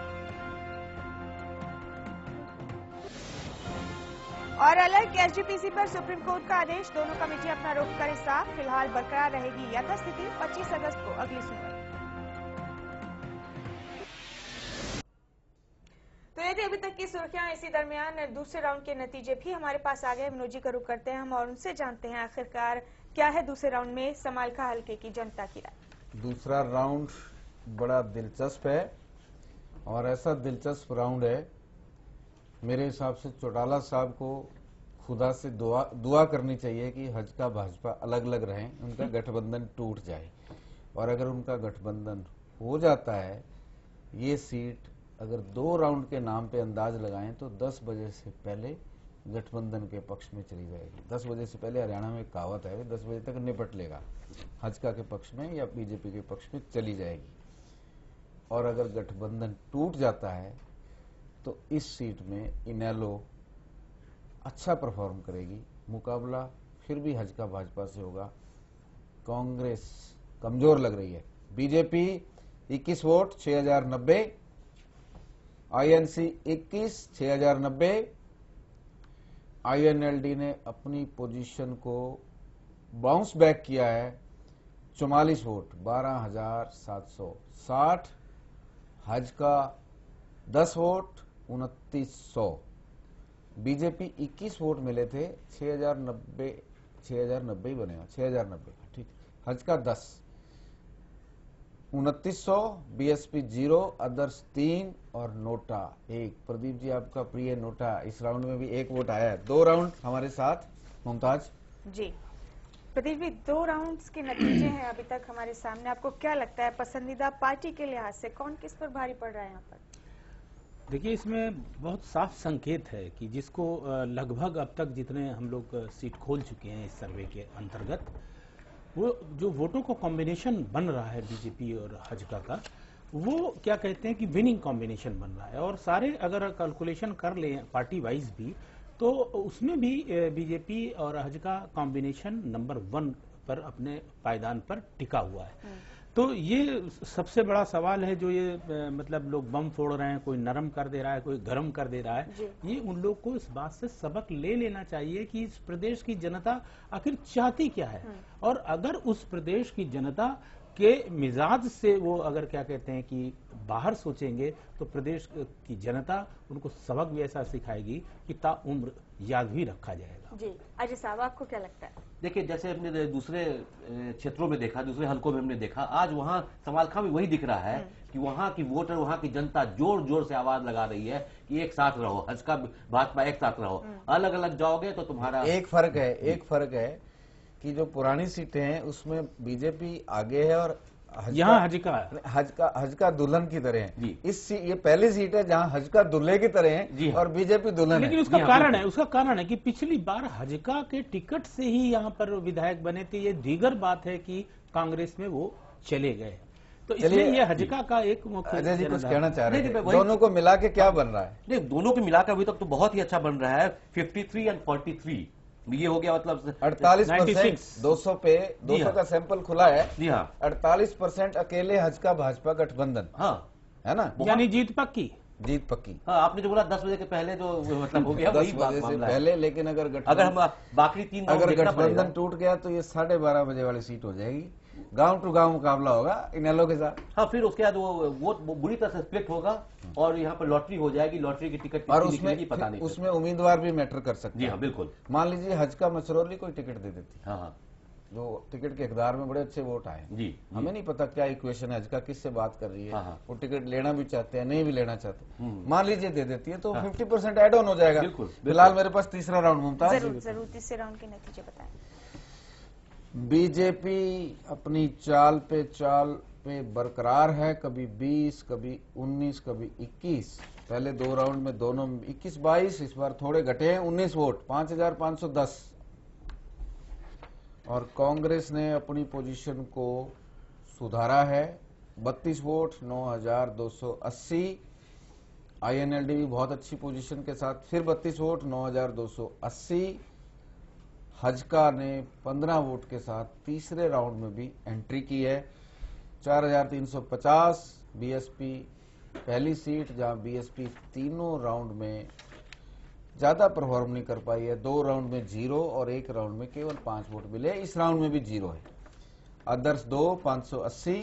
और अलग एसजीपीसी पर सुप्रीम कोर्ट का आदेश। दोनों कमेटी अपना रुख करे साफ। फिलहाल बरकरार रहेगी यथास्थिति। 25 अगस्त को अगली सुनवाई। तो ये थी अभी तक की सुर्खियां। इसी दरमियान दूसरे राउंड के नतीजे भी हमारे पास आ गए। मनोज जी का रुख करते हैं हम और उनसे जानते हैं आखिरकार क्या है दूसरे राउंड में समालखा हल्के की जनता की राय। दूसरा राउंड बड़ा दिलचस्प है और ऐसा दिलचस्प राउंड है मेरे हिसाब से चौटाला साहब को खुदा से दुआ करनी चाहिए कि हजका भाजपा अलग अलग रहें, उनका गठबंधन टूट जाए। और अगर उनका गठबंधन हो जाता है, ये सीट अगर 2 राउंड के नाम पे अंदाज लगाएं तो 10 बजे से पहले गठबंधन के पक्ष में चली जाएगी। 10 बजे से पहले हरियाणा में एक कहावत है, 10 बजे तक निपट लेगा, हजका के पक्ष में या बीजेपी के पक्ष में चली जाएगी। और अगर गठबंधन टूट जाता है तो इस सीट में इनेलो अच्छा परफॉर्म करेगी। मुकाबला फिर भी हजका भाजपा से होगा। कांग्रेस कमजोर लग रही है। BJP 21 vote 6090, INC 21 6090। आईएनएलडी ने अपनी पोजीशन को बाउंस बैक किया है 44 वोट 12760। हजका 10 वोट 2900। बीजेपी 21 वोट मिले थे 6090 ही बनेगा 6090 ठीक। हजका 10 2900। बीएसपी 0, अदर्स 3 और नोटा 1। प्रदीप जी आपका प्रिय नोटा इस राउंड में भी 1 वोट आया है। 2 राउंड हमारे साथ मुमताज जी। प्रदीप जी 2 राउंड्स के नतीजे हैं अभी तक हमारे सामने। आपको क्या लगता है पसंदीदा पार्टी के लिहाज से कौन किस पर भारी पड़ रहा है यहाँ पर? देखिए, इसमें बहुत साफ संकेत है कि जिसको लगभग अब तक जितने हम लोग सीट खोल चुके हैं इस सर्वे के अंतर्गत, वो जो वोटों का कॉम्बिनेशन बन रहा है बीजेपी और हजका का, वो क्या कहते हैं कि विनिंग कॉम्बिनेशन बन रहा है। और सारे अगर कैलकुलेशन कर लें पार्टी वाइज भी, तो उसमें भी बीजेपी और हजका कॉम्बिनेशन नंबर 1 पर अपने पायदान पर टिका हुआ है। तो ये सबसे बड़ा सवाल है जो ये मतलब लोग बम फोड़ रहे हैं, कोई नरम कर दे रहा है, कोई गर्म कर दे रहा है। ये उन लोग को इस बात से सबक ले लेना चाहिए कि इस प्रदेश की जनता आखिर चाहती क्या है। और अगर उस प्रदेश की जनता के मिजाज से वो अगर क्या कहते हैं कि बाहर सोचेंगे, तो प्रदेश की जनता उनको सबक भी ऐसा सिखाएगी कि ताउम्र याद भी रखा जाएगा। जी अजय साहब, आपको क्या लगता है? देखिए, जैसे हमने दूसरे क्षेत्रों में देखा, दूसरे हलकों में हमने देखा, आज वहां समालखा में वही दिख रहा है कि वहां की वोटर, वहां की जनता जोर जोर से आवाज लगा रही है कि एक साथ रहो, हजका भाजपा एक साथ रहो। अलग अलग जाओगे तो तुम्हारा एक फर्क है कि जो पुरानी सीटें हैं उसमें बीजेपी आगे है और यहाँ हज का दुल्हन की तरह है। ये पहली सीट है जहाँ हज का दूल्हे की तरह है और बीजेपी दुल्हन है। लेकिन उसका कारण है कि पिछली बार हजका के टिकट से ही यहाँ पर विधायक बने थे। ये दीगर बात है कि कांग्रेस में वो चले गए, तो इसलिए ये हजका का एक मुख्य। अजय जी कुछ कहना चाह रहे हैं, दोनों को मिला के क्या बन रहा है? नहीं, दोनों को मिलाकर अभी तक तो बहुत ही अच्छा बन रहा है। 53 और 43 ये हो गया, मतलब 48%। 200 पे 200 का सैंपल खुला है। जी हाँ, 48% अकेले हजका भाजपा गठबंधन। हाँ, है ना, यानी जीत पक्की। हाँ, आपने जो बोला 10 बजे के पहले जो मतलब हो गया 10 बजे से पहले। लेकिन अगर हम बाकी 3 अगर गठबंधन टूट गया तो ये 12:30 बजे वाली सीट हो जाएगी। गांव टू गांव मुकाबला होगा इनेलो के साथ। हाँ, फिर उसके बाद वो बुरी तरह से स्प्लिट होगा और यहाँ पर लॉटरी हो जाएगी। लॉटरी की टिकट और उसमें उम्मीदवार भी मैटर कर सकते हैं। जी हाँ, बिल्कुल। मान लीजिए हजका मसरौली कोई टिकट दे देती। हाँ, जो टिकट के हकदार में बड़े अच्छे वोट आए जी, हमें नहीं पता क्या इक्वेशन है हजका, किससे बात कर रही है, वो टिकट लेना भी चाहते हैं नहीं भी लेना चाहते। मान लीजिए दे देती है तो 50% एड ऑन हो जाएगा। फिलहाल मेरे पास तीसरा राउंड। मुमताज, जरूर तीसरे राउंड के नतीजे बताएं। बीजेपी अपनी चाल पे बरकरार है, कभी 20, कभी 19, कभी 21। पहले 2 राउंड में दोनों 21-22, इस बार थोड़े घटे हैं, 19 वोट, 5510। और कांग्रेस ने अपनी पोजीशन को सुधारा है, 32 वोट, 9280। आईएनएलडी भी बहुत अच्छी पोजीशन के साथ फिर 32 वोट, 9280। हजका ने 15 वोट के साथ तीसरे राउंड में भी एंट्री की है, 4350। बीएसपी पहली सीट, जहां बीएसपी तीनों राउंड में ज्यादा परफॉर्म नहीं कर पाई है। 2 राउंड में 0 और 1 राउंड में केवल 5 वोट मिले। इस राउंड में भी 0 है। अदर्स 2 580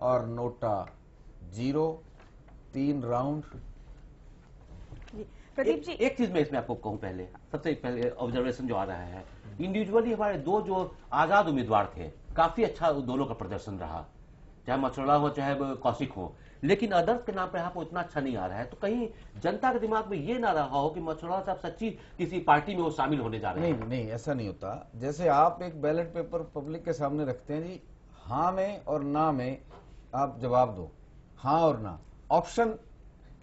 और नोटा 0। 3 राउंड। प्रदीप जी, एक चीज मैं इसमें आपको कहूं, पहले सबसे पहले ऑब्जर्वेशन जो आ रहा है, इंडिविजुअली हमारे 2 जो आजाद उम्मीदवार थे, काफी अच्छा दोनों का प्रदर्शन रहा, चाहे मछुआरा हो चाहे कौशिक हो। लेकिन अदर्स के नाम पर यहाँ पर उतना अच्छा नहीं आ रहा है, तो कहीं जनता के दिमाग में ये ना रहा हो कि मछुआरा साहब सच्ची किसी पार्टी में वो शामिल होने जा रहे हैं। नहीं, ऐसा नहीं होता। जैसे आप एक बैलेट पेपर पब्लिक के सामने रखते हैं जी, हाँ में और ना में आप जवाब दो, हाँ और ना। ऑप्शन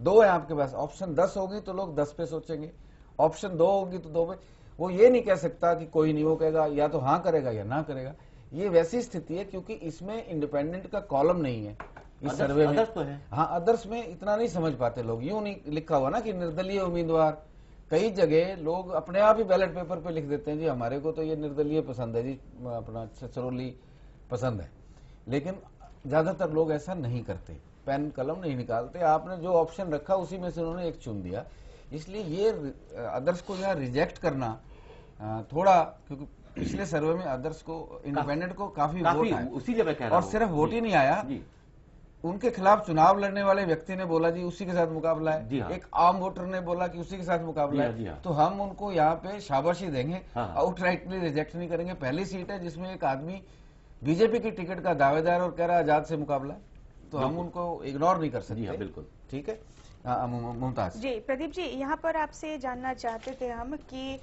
2 है आपके पास, ऑप्शन 10 होगी तो लोग 10 पे सोचेंगे, ऑप्शन 2 होगी तो 2 पे। वो ये नहीं कह सकता कि कोई नहीं, वो कहेगा या तो हाँ करेगा या ना करेगा। ये वैसी स्थिति है क्योंकि इसमें इंडिपेंडेंट का कॉलम नहीं है इस सर्वे में। तो है। हाँ, अदर्स में इतना नहीं समझ पाते लोग। यूं नहीं लिखा हुआ ना कि निर्दलीय उम्मीदवार। कई जगह लोग अपने आप ही बैलेट पेपर पे लिख देते हैं जी हमारे को तो ये निर्दलीय पसंद है जी, अपना छछरौली पसंद है। लेकिन ज्यादातर लोग ऐसा नहीं करते, पेन कलम नहीं निकालते। आपने जो ऑप्शन रखा उसी में से उन्होंने एक चुन दिया। इसलिए ये अदर्स को यहाँ रिजेक्ट करना थोड़ा, क्योंकि पिछले सर्वे में अदर्स को, इंडिपेंडेंट को काफी वोट आए, उसी मैं कह रहा और सिर्फ वोट ही नहीं आया, उनके खिलाफ चुनाव लड़ने वाले व्यक्ति ने बोला जी उसी के साथ मुकाबला है। हाँ। एक आम वोटर ने बोला कि उसी के साथ मुकाबला है। हाँ। तो हम उनको यहाँ पे शाबाशी देंगे, आउटराइटली रिजेक्ट नहीं करेंगे। पहली सीट है जिसमें एक आदमी बीजेपी की टिकट का दावेदार और कह रहा है आजाद से मुकाबला, तो हम उनको इग्नोर नहीं कर सकते। बिल्कुल ठीक है। मुमताज जी, प्रदीप जी, यहाँ पर आपसे जानना चाहते थे हम कि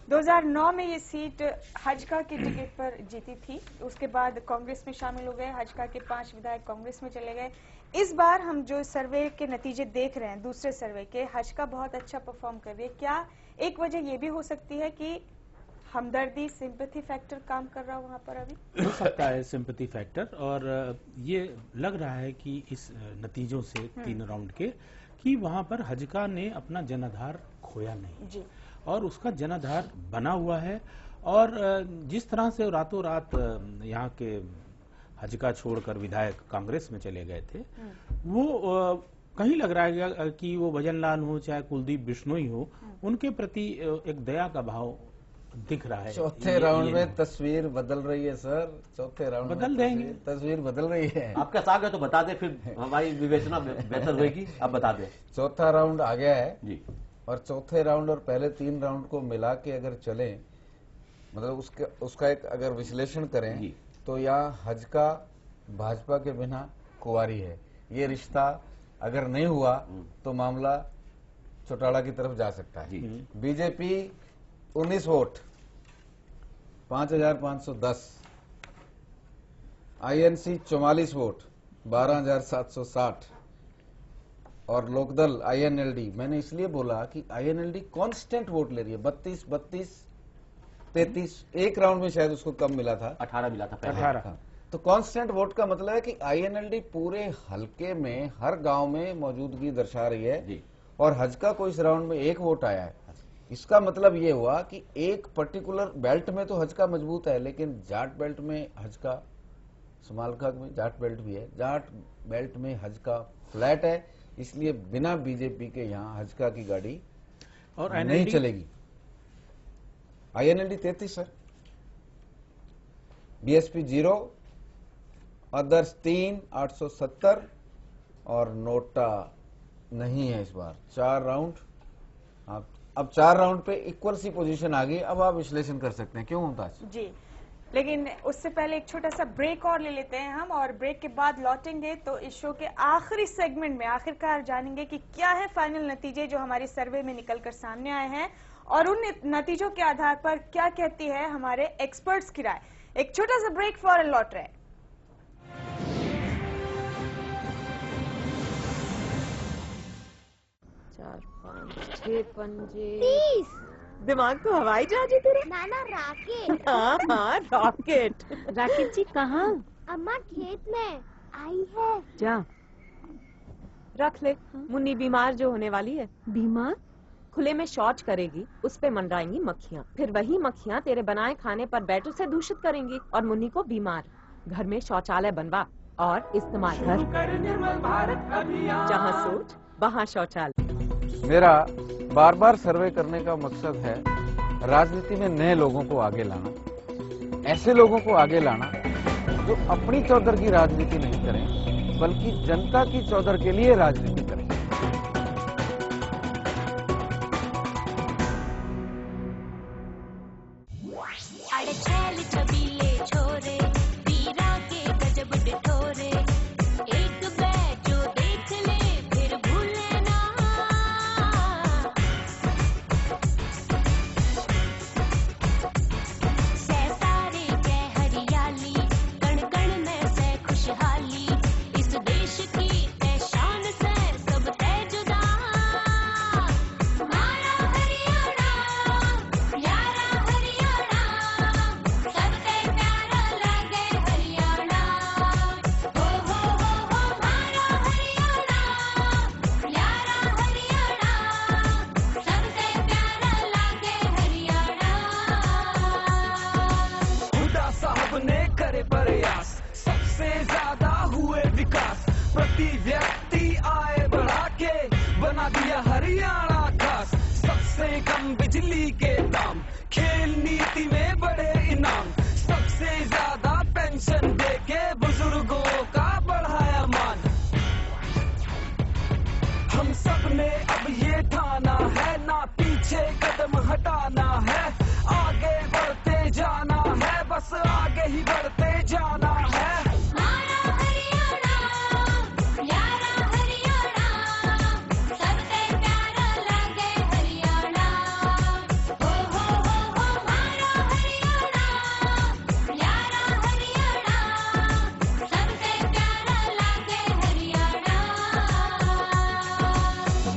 2009 में ये सीट हजका के टिकट पर जीती थी, उसके बाद कांग्रेस में शामिल हो गए, हजका के 5 विधायक कांग्रेस में चले गए। इस बार हम जो सर्वे के नतीजे देख रहे हैं, दूसरे सर्वे के, हजका बहुत अच्छा परफॉर्म कर रही है। क्या एक वजह ये भी हो सकती है कि हमदर्दी, सिंपैथी फैक्टर काम कर रहा हो वहां पर? अभी हो सकता है सिंपैथी फैक्टर, और ये लग रहा है कि इस नतीजों से 3 राउंड के, कि वहां पर हजका ने अपना जनाधार खोया नहीं जी, और उसका जनाधार बना हुआ है। और जिस तरह से रातों रात यहाँ के हजका छोड़कर विधायक कांग्रेस में चले गए थे, वो कहीं लग रहा है कि वो भजनलाल हो चाहे कुलदीप बिश्नोई हो, उनके प्रति एक दया का भाव दिख रहा है। चौथे राउंड में तस्वीर बदल रही है सर, चौथे राउंड बदल देंगे, तस्वीर बदल रही है। आपका साथ है तो बता दे, फिर हमारी विवेचना बेहतर होगी। आप बता दें। चौथा राउंड आ गया है जी, और चौथे राउंड और पहले 3 राउंड को मिला के अगर चले, मतलब उसका एक अगर विश्लेषण करें तो यहाँ हजका भाजपा के बिना कुंवारी है। ये रिश्ता अगर नहीं हुआ तो मामला चौटाला की तरफ जा सकता है। BJP 19 vote, 5510। INC 44 वोट 12,760 और लोकदल INLD, मैंने इसलिए बोला कि INLD कांस्टेंट वोट ले रही है 32, 32, 33, एक राउंड में शायद उसको कम मिला था, 18 मिला था पहले। 18। तो कांस्टेंट वोट का मतलब है कि INLD पूरे हलके में हर गांव में मौजूदगी दर्शा रही है और हजका को इस राउंड में 1 वोट आया है। इसका मतलब ये हुआ कि एक पर्टिकुलर बेल्ट में तो हजका मजबूत है, लेकिन जाट बेल्ट में हजका, समालखाक में जाट बेल्ट भी है, जाट बेल्ट में हजका फ्लैट है, इसलिए बिना बीजेपी के यहाँ हजका की गाड़ी और नहीं चलेगी। INLD 33 सर, BSP 0, अदर्स 3, 870 और नोटा नहीं है इस बार। 4 राउंड, अब 4 राउंड पे इक्वल सी पोजीशन आ गई। अब आप विश्लेषण कर सकते हैं, क्यों मुमताज जी, लेकिन उससे पहले एक छोटा सा ब्रेक और ले लेते हैं हम, और ब्रेक के बाद लौटेंगे तो इस शो के आखिरी सेगमेंट में आखिरकार जानेंगे कि क्या है फाइनल नतीजे जो हमारे सर्वे में निकलकर सामने आए हैं और उन नतीजों के आधार पर क्या कहती है हमारे एक्सपर्ट्स की राय। एक छोटा सा ब्रेक, फौरन लौट रहे हैं। 4, 5, 6 पंजे 30। दिमाग तो हवाई जहाज है तेरा। नाना राकेट। हाँ हाँ रॉकेट। राकेट जी कहाँ? अम्मा खेत में आई है। जा रख ले। मुन्नी बीमार जो होने वाली है। बीमार? खुले में शौच करेगी, उस पे मंडराएंगी मक्खियाँ, फिर वही मक्खियाँ तेरे बनाए खाने पर बैट उसे दूषित करेंगी और मुन्नी को बीमार। घर में शौचालय बनवा और इस्तेमाल कर। जहाँ सोच वहाँ शौचालय। मेरा बार बार सर्वे करने का मकसद है राजनीति में नए लोगों को आगे लाना, ऐसे लोगों को आगे लाना जो अपनी चौधर की राजनीति नहीं करें बल्कि जनता की चौधर के लिए राजनीति करें।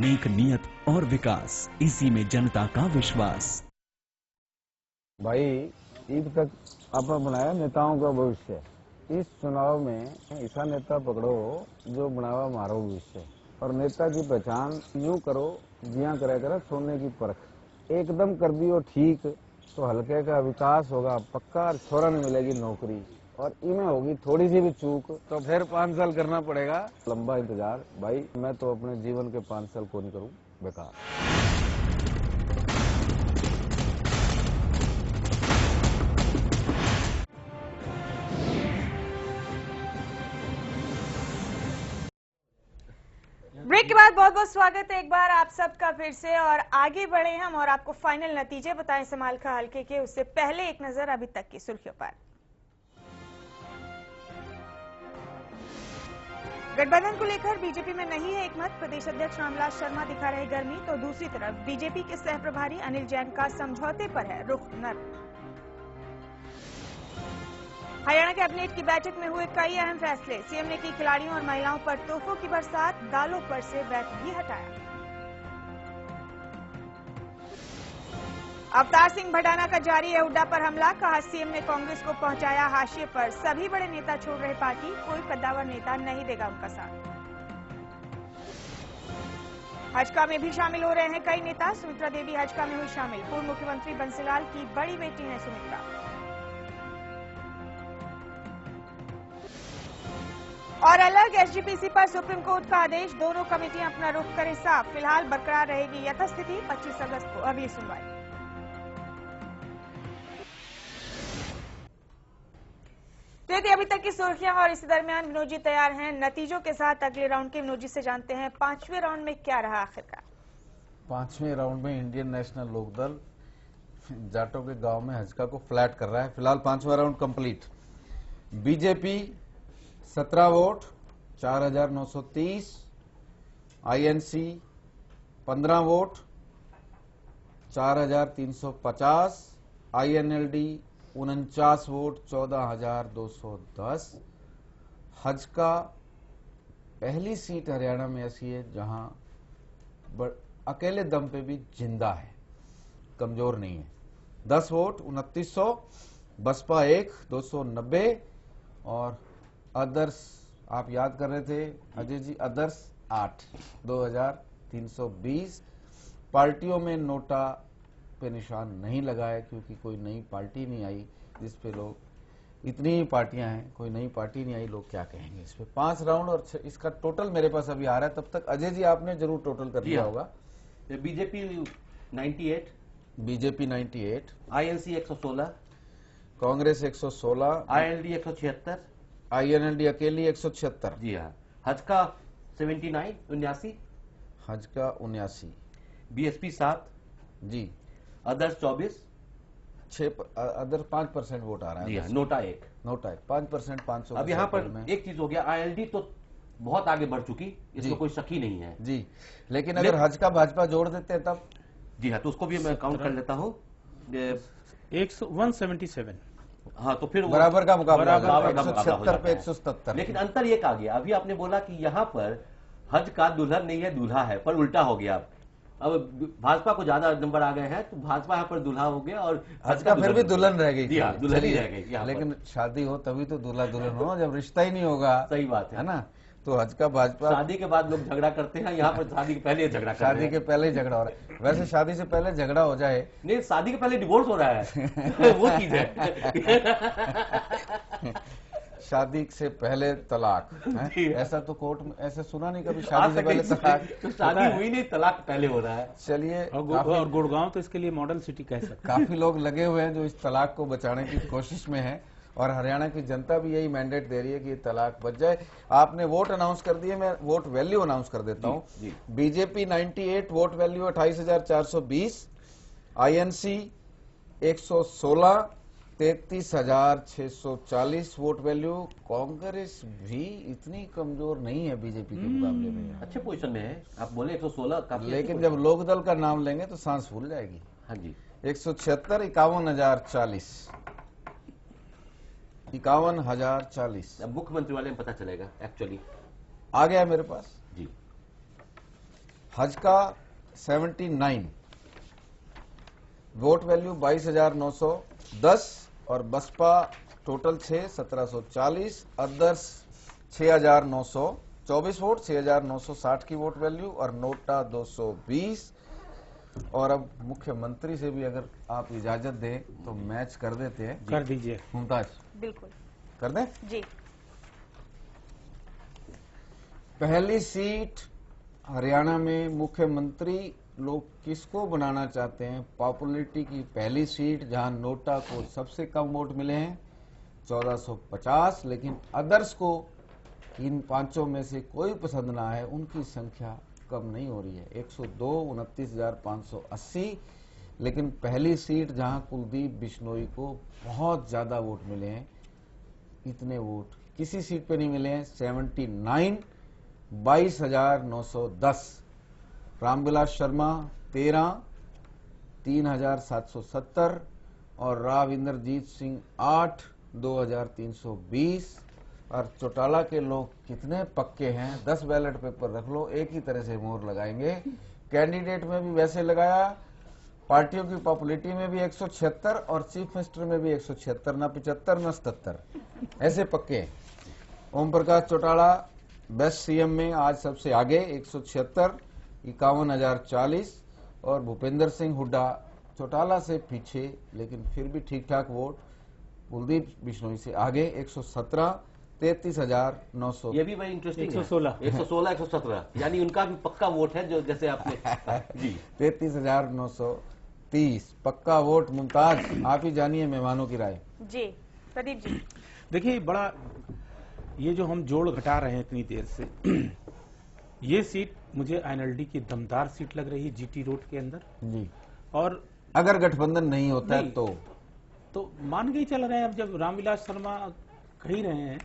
नेक नियत और विकास, इसी में जनता का विश्वास। भाई ईद तक आपने बनाया नेताओं का भविष्य, इस चुनाव में ऐसा नेता पकड़ो जो बनावा मारो भविष्य। और नेता की पहचान यूं करो जिया करे करे सोने की परख, एकदम कर दियो ठीक तो हल्के का विकास होगा पक्का, छोरा नहीं मिलेगी नौकरी, और इनमें होगी थोड़ी सी भी चूक तो फिर 5 साल करना पड़ेगा लंबा इंतजार। भाई मैं तो अपने जीवन के 5 साल को नहीं करूं बेकार। ब्रेक के बाद बहुत बहुत स्वागत है एक बार आप सबका फिर से, और आगे बढ़े हम और आपको फाइनल नतीजे बताएं समालखा हल्के के। उससे पहले एक नजर अभी तक की सुर्खियों पर। गठबंधन को लेकर बीजेपी में नहीं है एकमत, प्रदेश अध्यक्ष रामविलास शर्मा दिखा रहे गर्मी, तो दूसरी तरफ बीजेपी के सह प्रभारी अनिल जैन का समझौते पर है रुख नर्म। हरियाणा कैबिनेट की बैठक में हुए कई अहम फैसले। सीएम ने की खिलाड़ियों और महिलाओं पर तोहफों की बरसात, दालों पर से वैट भी हटाया। अवतार सिंह भडाना का जारी है हुड्डा पर हमला, कहा सीएम ने कांग्रेस को पहुंचाया हाशिए पर। सभी बड़े नेता छोड़ रहे पार्टी, कोई कद्दावर नेता नहीं देगा उनका साथ। हजका में भी शामिल हो रहे हैं कई नेता। सुमित्रा देवी हजका में हुई शामिल। पूर्व मुख्यमंत्री बंसीलाल की बड़ी बेटी हैं सुमित्रा। और अलग एसजीपीसी पर सुप्रीम कोर्ट का आदेश, दोनों कमेटियां अपना रुख करें साफ। फिलहाल बरकरार रहेगी यथास्थिति, 25 अगस्त को अगली सुनवाई। तो ये थी अभी तक की सुर्खियां और इसी दरमियान विनोद जी तैयार हैं नतीजों के साथ। अगले राउंड के विनोद जी से जानते हैं 5वें राउंड में क्या रहा आखिरकार। 5वें राउंड में इंडियन नेशनल लोकदल जाटों के गांव में हजका को फ्लैट कर रहा है। फिलहाल 5वां round complete. BJP 17 vote 4930, INC 15 vote 4350, INLD 49 vote 14210। Hajka पहली सीट हरियाणा में ऐसी है जहां अकेले दम पे भी जिंदा है, कमजोर नहीं है। 10 वोट 2900, बसपा 1 290 और अदर्स, आप याद कर रहे थे अजय जी, अदर्स 8 2320। पार्टियों में नोटा पे निशान नहीं लगा है क्योंकि कोई नई पार्टी नहीं आई जिस पे लोग, इतनी ही पार्टियां हैं, कोई नई पार्टी नहीं आई, लोग क्या कहेंगे इस पे। 5 राउंड और इसका टोटल मेरे पास अभी आ रहा है। तब तक अजय जी आपने जरूर टोटल कर दिया होगा। BJP 98, BJP 98, INC 116, Congress 116, INLD 176, INLD अकेली 176। जी हाँ। हजका 79 79, हजका 79, बीएसपी 7 जी, अदर्स 24, 6 अदर 5% वोट आ रहा है। जी हाँ। नोटा 1 5% 500। अब यहाँ पर एक चीज हो गया, आईएलडी तो बहुत आगे बढ़ चुकी, इसमें कोई शक ही नहीं है जी। लेकिन अगर हजका भाजपा जोड़ देते हैं तब, जी हाँ, तो उसको भी मैं काउंट कर लेता हूँ। 177। हाँ, तो फिर बराबर का मुकाबला, 176 पे 177। लेकिन अंतर ये आ गया, अभी आपने बोला कि यहाँ पर हज का दुल्हन नहीं है दूल्हा है, पर उल्टा हो गया। अब भाजपा को ज्यादा नंबर आ गए हैं तो भाजपा यहाँ पर दूल्हा हो गया और हज का फिर भी दुल्हन रह गई। जी हाँ, दुल्हन ही रह गई। लेकिन शादी हो तभी तो दूल्हा दुल्हन हो, जब रिश्ता ही नहीं होगा। सही बात है ना। तो हज का भाजपा, शादी के बाद लोग झगड़ा करते हैं, यहाँ पर शादी के पहले झगड़ा कर रहे हैं। शादी के पहले ही झगड़ा हो रहा है। वैसे शादी से पहले झगड़ा हो जाए, नहीं, शादी के पहले डिवोर्स हो रहा है वो चीज है। शादी से पहले तलाक, ऐसा तो कोर्ट में ऐसे सुना नहीं कभी। शादी से पहले तलाक, तो शादी हुई नहीं, तलाक पहले हो रहा है। चलिए, और गुड़गांव तो इसके लिए मॉडल सिटी कह सकते। काफी लोग लगे हुए हैं जो इस तलाक को बचाने की कोशिश में है और हरियाणा की जनता भी यही मैंडेट दे रही है कि ये तलाक बच जाए। आपने वोट अनाउंस कर दिए, मैं वोट वैल्यू अनाउंस कर देता हूँ। BJP 98 vote value 28,420, INC 116 33,640 vote value. Congress भी इतनी कमजोर नहीं है बीजेपी के मुकाबले में, अच्छे पोजीशन में है। आप बोले 116, लेकिन जब लोकदल का नाम लेंगे तो सांस फूल जाएगी। हाँ जी। 176 51,040, 51,040। अब मुख्यमंत्री वाले में पता चलेगा एक्चुअली। आ गया मेरे पास जी। हज का 79 वोट वैल्यू 22,910 और बसपा टोटल 1740, अदर्स 6,924 वोट, 6,960 की वोट वैल्यू और नोटा 220। और अब मुख्यमंत्री से भी अगर आप इजाजत दें तो मैच कर देते हैं। कर दीजिए मुमताज। बिल्कुल कर दें जी। पहली सीट हरियाणा में मुख्यमंत्री लोग किसको बनाना चाहते हैं? पॉपुलरिटी की पहली सीट जहां नोटा को सबसे कम वोट मिले हैं 1450, लेकिन अदर्स को इन पांचों में से कोई पसंद ना है, उनकी संख्या कम नहीं हो रही है 102 29,580। लेकिन पहली सीट जहां कुलदीप बिश्नोई को बहुत ज्यादा वोट मिले हैं, इतने वोट किसी सीट पे नहीं मिले हैं। 79 22,910, रामविलास शर्मा 13 3,770 और राव इंद्रजीत सिंह 8 2320। और चौटाला के लोग कितने पक्के हैं, 10 बैलेट पेपर रख लो, एक ही तरह से मोहर लगाएंगे। कैंडिडेट में भी वैसे लगाया, पार्टियों की पॉपुलरिटी में भी 176 और चीफ मिनिस्टर में भी 176, ना 75 ना 77, ऐसे पक्के। ओम प्रकाश चौटाला बेस्ट सीएम में आज सबसे आगे 176, 51,040। और भूपेंद्र सिंह हुड्डा चौटाला से पीछे लेकिन फिर भी ठीक ठाक वोट, कुलदीप बिश्नोई से आगे 117, 33,900। ये भी बड़ी इंटरेस्टिंग 116 117, यानी उनका भी पक्का वोट है, जो जैसे आपने जी 33,930 पक्का वोट। मुमताज, आप ही जानिए मेहमानों की राय। जी प्रदीप जी। देखिए, बड़ा ये जो हम जोड़ घटा रहे हैं इतनी देर से, ये सीट मुझे आईएनएलडी की दमदार सीट लग रही है जीटी रोड के अंदर जी। और अगर गठबंधन नहीं होता है तो मान के ही चल रहे हैं। अब जब रामविलास शर्मा कह ही रहे हैं,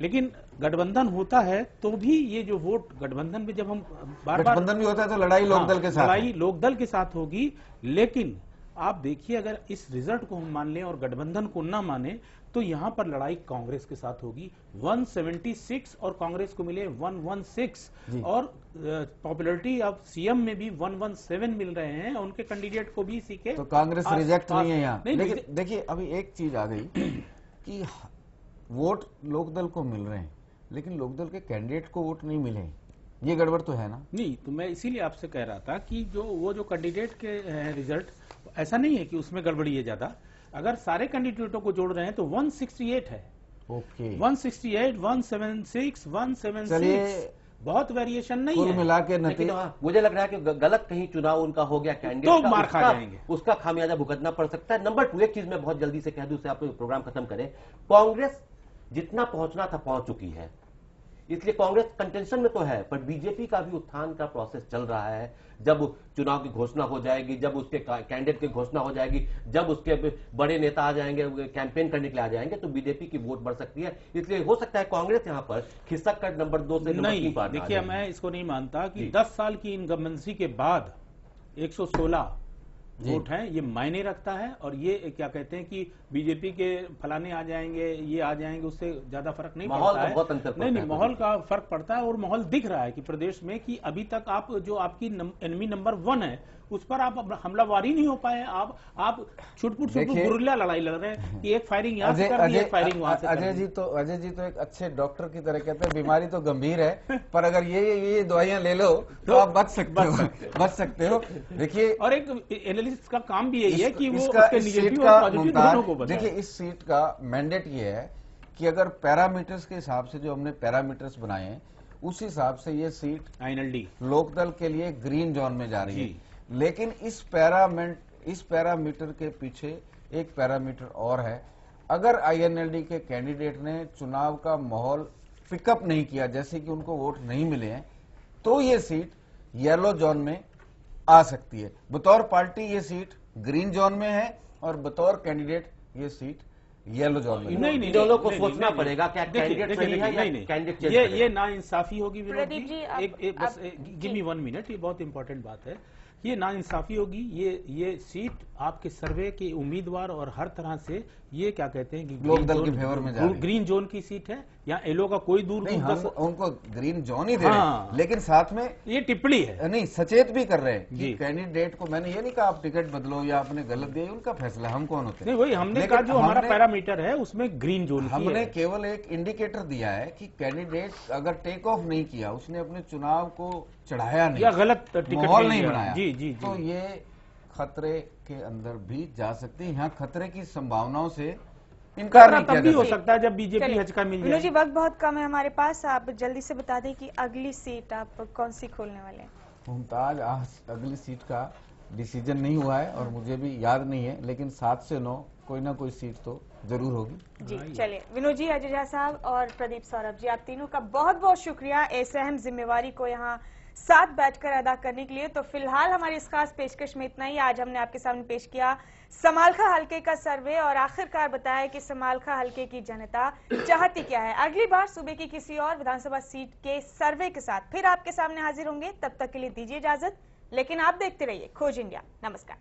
लेकिन गठबंधन होता है तो भी ये जो वोट गठबंधन में जब हम बार गठबंधन भी होता है तो लड़ाई लोकदल के साथ, लड़ाई लोकदल के साथ होगी। लेकिन आप देखिए, अगर इस रिजल्ट को हम मान लें और गठबंधन को ना माने तो यहां पर लड़ाई कांग्रेस के साथ होगी। 176 और कांग्रेस को मिले 116 और पॉपुलरिटी अब सीएम में भी 117 मिल रहे हैं उनके कैंडिडेट को भी इसी के। तो कांग्रेस रिजेक्ट नहीं है यहाँ। लेकिन देखिए, अभी एक चीज आ गई कि वोट लोकदल को मिल रहे हैं लेकिन लोकदल के कैंडिडेट को वोट नहीं मिले, ये गड़बड़ तो है ना। नहीं, तो मैं इसीलिए आपसे कह रहा था कि जो कैंडिडेट के रिजल्ट, ऐसा नहीं है कि उसमें गड़बड़ी है ज्यादा। अगर सारे कैंडिडेटों को जोड़ रहे हैं तो 168 है। ओके, 168, 176, 176, बहुत वेरिएशन नहीं है। मिला के मुझे लग रहा है कि गलत कहीं चुनाव उनका हो गया कैंडिडेट तो मार खा जाएंगे, उसका खामियाजा भुगतना पड़ सकता है। नंबर 2, एक चीज मैं बहुत जल्दी से कह दूं, उससे आप प्रोग्राम खत्म करें। कांग्रेस जितना पहुंचना था पहुंच चुकी है, इसलिए कांग्रेस कंटेंशन में तो है, पर बीजेपी का भी उत्थान का प्रोसेस चल रहा है। जब चुनाव की घोषणा हो जाएगी, जब उसके कैंडिडेट की घोषणा हो जाएगी, जब उसके बड़े नेता आ जाएंगे, कैंपेन करने के लिए आ जाएंगे, तो बीजेपी की वोट बढ़ सकती है। इसलिए हो सकता है कांग्रेस यहां पर खिसक कर नंबर 2 से नंबर 3 पार। देखिए, मैं इसको नहीं मानता कि 10 साल की इनकम्बेंसी के बाद 116 वोट है, ये मायने रखता है। और ये क्या कहते हैं कि बीजेपी के फलाने आ जाएंगे, ये आ जाएंगे, उससे ज्यादा फर्क नहीं पड़ता है। बहुत अंतर नहीं, माहौल का फर्क पड़ता है। और माहौल दिख रहा है कि प्रदेश में कि अभी तक आप जो आपकी एनिमी नंबर 1 है उस पर आप हमलावारी नहीं हो पाए। आप छुटपुट गुरिल्ला लड़ाई लड़ रहे हैं कि एक फायरिंग यहाँ से कर दी, एक फायरिंग वहां से। अजय जी तो एक अच्छे डॉक्टर की तरह कहते हैं बीमारी तो गंभीर है, पर अगर ये दवाइयां ले लो तो आप बच सकते हो। देखिए, और एक एनालिस्ट का काम भी यही है कि वो उसके नेगेटिव और पॉजिटिव दोनों को बताए। देखिए, इस सीट का मैंडेट ये है कि अगर पैरामीटर्स के हिसाब से जो हमने पैरामीटर्स बनाए हैं उस हिसाब से ये सीट आईएनएलडी लोकदल के लिए ग्रीन जोन में जा रही है। लेकिन इस पैरामीटर के पीछे एक पैरामीटर और है। अगर आईएनएलडी के कैंडिडेट ने चुनाव का माहौल पिकअप नहीं किया, जैसे कि उनको वोट नहीं मिले हैं, तो ये सीट येलो जोन में आ सकती है। बतौर पार्टी ये सीट ग्रीन जोन में है और बतौर कैंडिडेट ये सीट येलो जोन में। नहीं, दोनों को सोचना पड़ेगा क्या कैंडिडेट सही है या कैंडिडेट चेंज करें। ये नाइंसाफी होगी विनोद जी। बस गिव मी 1 मिनट, ये बहुत इंपॉर्टेंट बात है। ये नाइंसाफी होगी। ये सीट आपके सर्वे के उम्मीदवार और हर तरह से ये क्या कहते हैं कि लोकदल के फेवर में जा रही है। ग्रीन जोन की सीट है, यहाँ एलो का कोई दूर नहीं, हम उनको ग्रीन जोन ही दे रहे हैं, लेकिन साथ में ये टिप्पणी है, नहीं सचेत भी कर रहे हैं कि कैंडिडेट को, मैंने ये नहीं कहा आप टिकट बदलो या आपने गलत दिया, उनका फैसला, हम कौन होते हैं। नहीं, वही हमने कहा जो हमारा पैरामीटर है उसमें ग्रीन जोन हमने केवल एक इंडिकेटर दिया है कि कैंडिडेट अगर टेक ऑफ नहीं किया, उसने अपने चुनाव को चढ़ाया नहीं या गलत माहौल नहीं बनाया, जी, तो ये खतरे के अंदर भी जा सकती है। यहाँ खतरे की संभावनाओं से इनकार नहीं किया जा हो सकता है जब बीजेपी हचका मिल जाए। जी, वक्त बहुत कम है हमारे पास, आप जल्दी से बता दें कि अगली सीट आप कौन सी खोलने वाले हैं। मुमताज, आज अगली सीट का डिसीजन नहीं हुआ है और मुझे भी याद नहीं है, लेकिन 7 से 9 कोई ना कोई सीट तो जरूर होगी। जी चलिए, विनोद जी, अजय झा साहब और प्रदीप सौरभ जी, आप तीनों का बहुत बहुत शुक्रिया इस अहम जिम्मेवारी को यहाँ साथ बैठकर अदा करने के लिए। तो फिलहाल हमारी इस खास पेशकश में इतना ही। आज हमने आपके सामने पेश किया समालखा हलके का सर्वे और आखिरकार बताया कि समालखा हलके की जनता चाहती क्या है। अगली बार सूबे की किसी और विधानसभा सीट के सर्वे के साथ फिर आपके सामने हाजिर होंगे। तब तक के लिए दीजिए इजाजत, लेकिन आप देखते रहिए खोज इंडिया। नमस्कार।